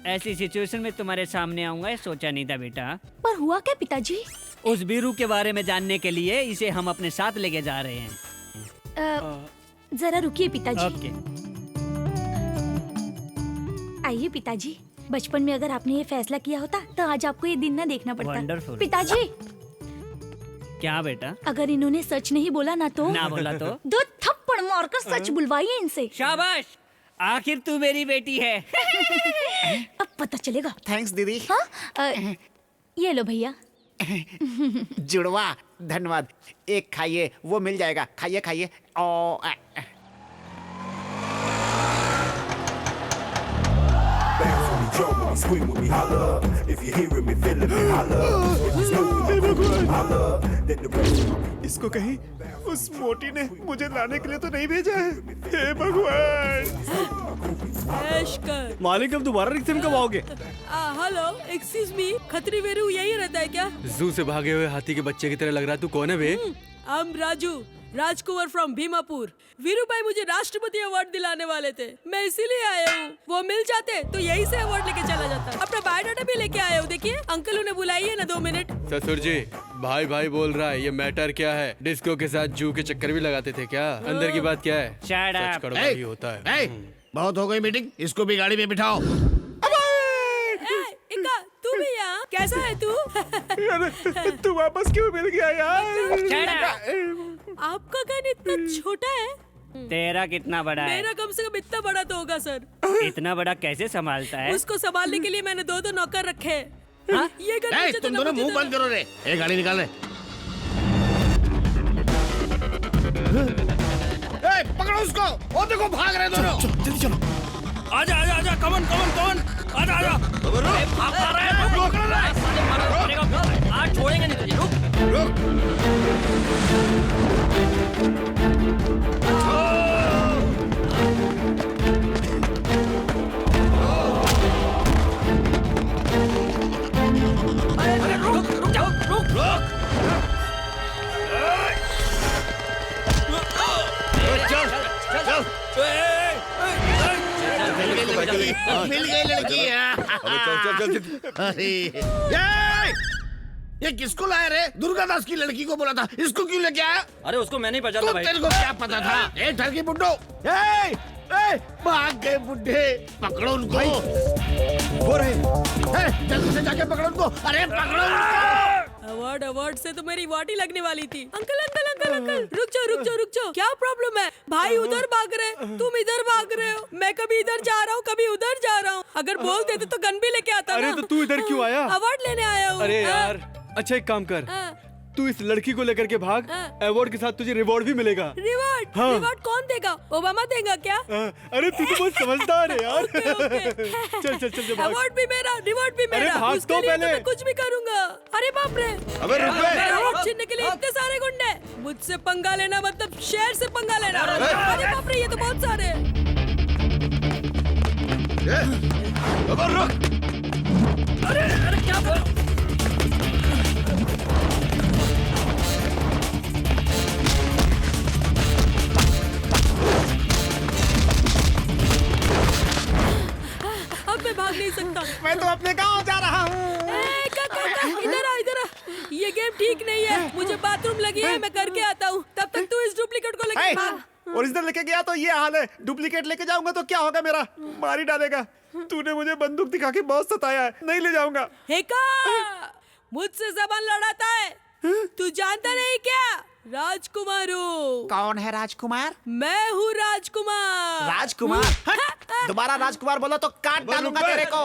ऐसी सिचुएशन में तुम्हारे सामने आऊंगा सोचा नहीं था बेटा। पर हुआ क्या पिताजी? उस वीरू के बारे में जानने के लिए इसे हम अपने साथ लेके जा रहे हैं। जरा रुकिए पिताजी। ओके। आइए पिताजी, बचपन में अगर आपने ये फैसला किया होता तो आज आपको ये दिन न देखना पड़ता। वंडरफुल। पिताजी क्या बेटा? अगर इन्होंने सच नहीं बोला ना तो? ना बोला तो? दो थप्पड़ मारकर सच बुलवाइए इनसे। शाबाश, आखिर तू मेरी बेटी है। अब पता चलेगा। थैंक्स दीदी। हाँ ये लो भैया। जुड़वा धन्यवाद। एक खाइए, वो मिल जाएगा। खाइए खाइए। इसको कहीं उस मोटी ने मुझे लाने के लिए तो नहीं भेजा है। हे भगवान। मालिक अब दोबारा रिक्शे में कब आओगे? Hello excuse me, Khatri Veeru यही रहता है क्या? जू से भागे हुए हाथी के बच्चे की तरह लग रहा है। तू कौन है बे? I am Raju, Rajkumar from Bhimapur. Veeru भाई मुझे राष्ट्रपति अवार्ड दिलाने वाले थे, मैं इसीलिए आया हूँ। वो मिल जाते तो यही से अवार्ड लेके चला जाता। अपना बायोडाटा भी लेके आया हूँ। देखिए अंकल उन्हें बुलाइए ना 2 मिनट। ससुर जी भाई भाई बोल रहा है, ये मैटर क्या है? डिस्को के साथ जू के चक्कर भी लगाते थे क्या? अंदर की बात क्या है? सच कड़वा ही होता है। बहुत हो गई मीटिंग, इसको भी गाड़ी में बिठाओ। इक्का तू भी यहाँ? कैसा है तू? तू वापस क्यों मिल गया यार? आपका गन इतना छोटा है? तेरा कितना बड़ा है? मेरा कम से कम इतना बड़ा तो होगा सर। इतना बड़ा कैसे संभालता है? उसको संभालने के लिए मैंने 2 नौकर रखे हैं। ये घर नीचे तुम देना, दोनों मुझे मुंह देना। बंद करो रे। एक गाड़ी निकाल रहे। पकड़ो उसको। वो देखो भाग रहे दोनों। जल्दी चलो। आजा आजा आजा, कमन कमन कमन, आजा आजा। भाग रहा है, आज छोड़ेंगे नहीं तुझे। रुक रुक। रुक जाओ, रुक रुक। चल चल। मिल गई लड़की। अरे ये किसको लाया रे? दुर्गादास की लड़की को बोला था, इसको क्यों लेके आया? अरे उसको मैं नहीं पहचानता भाई। तेरे को क्या पता था? ए ठरकी बुड्ढो, भाग गए बुड्ढे। पकड़ो उनको। वो रहे। जल्दी से जाके पकड़ो उनको। अरे पकड़ो उनको। अवार्ड से तो मेरी वाटी लगने वाली थी। अंकल अंकल अंकल अंकल, रुक जाओ। क्या प्रॉब्लम है? भाई उधर भाग रहे, तुम इधर भाग रहे हो। मैं कभी इधर जा रहा हूँ, कभी उधर जा रहा हूँ। अगर बोल देते तो गन भी लेके आता। अरे तो तू इधर क्यों आया? अवार्ड लेने आया हूँ। अरे यार, अच्छा एक काम कर, तू इस लड़की को लेकर के भाग। अवार्ड के साथ तुझे रिवॉर्ड भी मिलेगा। रिवॉर्ड? हाँ। रिवॉर्ड कौन देगा? ओबामा देगा क्या? अरे तू तो बहुत समझदार है यार। चल चल चल भाग। अवार्ड भी मेरा, रिवॉर्ड भी मेरा। अरे भाग उसके तो लिए पहले। मैं कुछ भी करूंगा। अरे बाप रे, अबे रुक बे। अवार्ड छीनने के लिए इतने सारे गुंडे। मुझसे पंगा लेना मतलब शेर से पंगा लेना। अरे बाप रे, ये तो बहुत सारे। अबे रुक। अरे क्या बोल? अब मैं भाग नहीं सकता। मैं तो अपने गांव जा रहा हूँ। इधर आ। ये गेम ठीक नहीं है। मुझे बाथरूम लगी है, मैं करके आता हूँ। तब तक तू इस डुप्लीकेट को लेके भाग। ओरिजिनल लेके गया तो ये हाल है, डुप्लीकेट लेके जाऊंगा तो क्या होगा? मेरा मार ही डालेगा। तूने मुझे बंदूक दिखा के बहुत सताया है, नहीं ले जाऊंगा। हेका, मुझसे जबान लड़ाता है। तू जानता नहीं क्या? राजकुमार हूँ। कौन है राजकुमार? मैं हूँ राजकुमार। राजकुमार? दोबारा राजकुमार बोला तो काट डालूंगा तेरे को।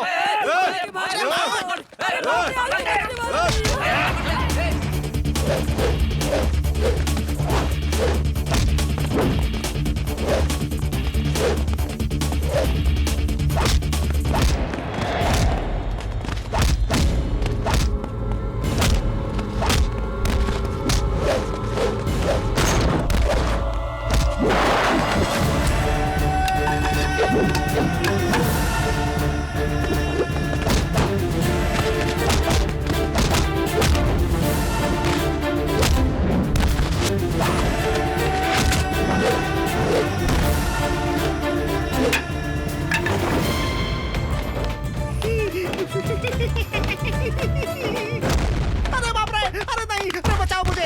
अरे बाप रे, अरे नहीं, अरे बचाओ मुझे।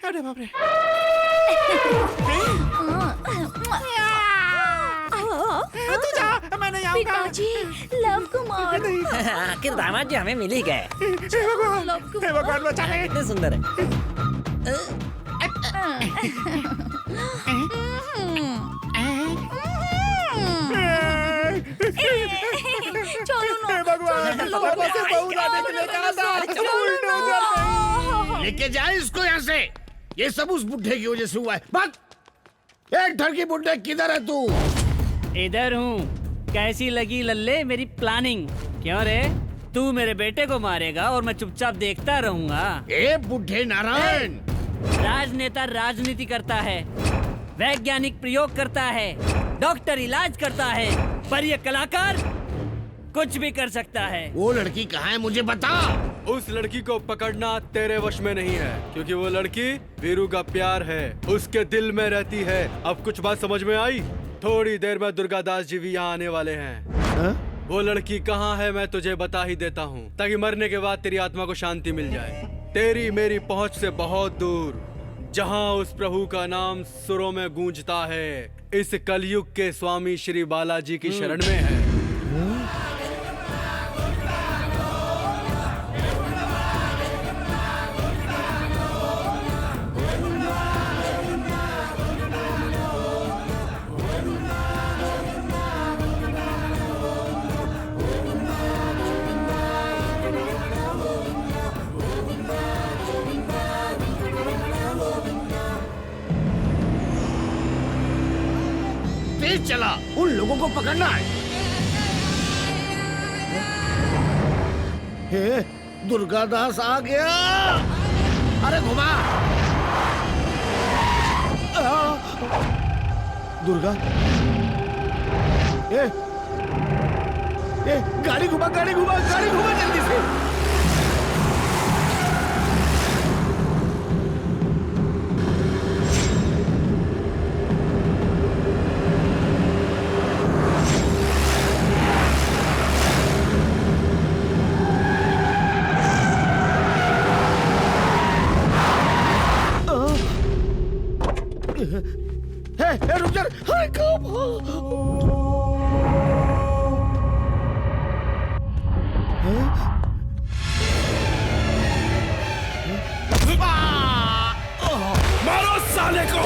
अरे बाप रे। तू जा, मैं नहीं आऊंगा। पिताजी, लव कुमार। आखिर दामाद जी हमें मिल ही गए। हे भगवान बचा ले। कितने सुंदर है। चलो ना। भगवान, लेके जाए इसको यहाँ से। ये सब उस बुड्ढे की वजह से हुआ है। भाग। एक ठरकी बुड्ढे, किधर है तू? इधर हूँ। कैसी लगी लल्ले मेरी प्लानिंग? क्यों रे, तू मेरे बेटे को मारेगा और मैं चुपचाप देखता रहूंगा? ए बुड्ढे नारायण, राजनेता राजनीति करता है, वैज्ञानिक प्रयोग करता है, डॉक्टर इलाज करता है, पर ये कलाकार कुछ भी कर सकता है। वो लड़की कहाँ है मुझे बता। उस लड़की को पकड़ना तेरे वश में नहीं है, क्योंकि वो लड़की वीरू का प्यार है, उसके दिल में रहती है। अब कुछ बात समझ में आई? थोड़ी देर में दुर्गादास जी भी यहाँ आने वाले हैं। वो लड़की कहाँ है मैं तुझे बता ही देता हूँ, ताकि मरने के बाद तेरी आत्मा को शांति मिल जाए। तेरी मेरी पहुँच से बहुत दूर, जहाँ उस प्रभु का नाम सुरों में गूंजता है, इस कलयुग के स्वामी श्री बालाजी की शरण में है। चला, उन लोगों को पकड़ना है। हे, दुर्गादास आ गया। अरे घुमा। दुर्गा, गाड़ी घुमा, गाड़ी घुमा, गाड़ी घुमा जल्दी से। रुक जा, अरे कब? मारो साले को,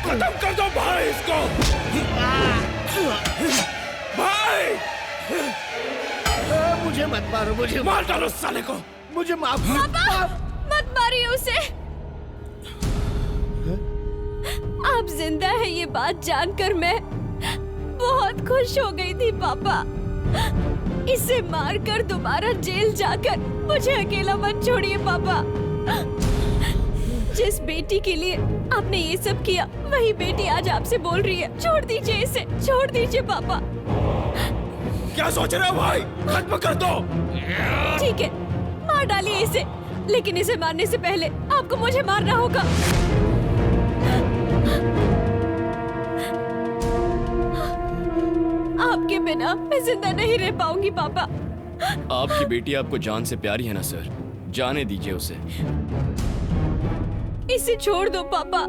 खत्म कर दो भाई इसको। भाई मुझे मत मारो, मुझे मार डालो साले को। मुझे माफ। पापा मत मारिए उसे। आप जिंदा है ये बात जानकर मैं बहुत खुश हो गई थी पापा। इसे मारकर दोबारा जेल जाकर मुझे अकेला मत छोड़िए पापा। जिस बेटी के लिए आपने ये सब किया वही बेटी आज आपसे बोल रही है छोड़ दीजिए इसे, छोड़ दीजिए पापा। क्या सोच रहे हो भाई? खत्म कर दो। ठीक है मार डालिए इसे, लेकिन इसे मारने से पहले आपको मुझे मारना होगा। आपके बिना मैं जिंदा नहीं रह पाऊंगी पापा। आपकी बेटी आपको जान से प्यारी है ना सर, जाने दीजिए उसे। इसे छोड़ दो पापा।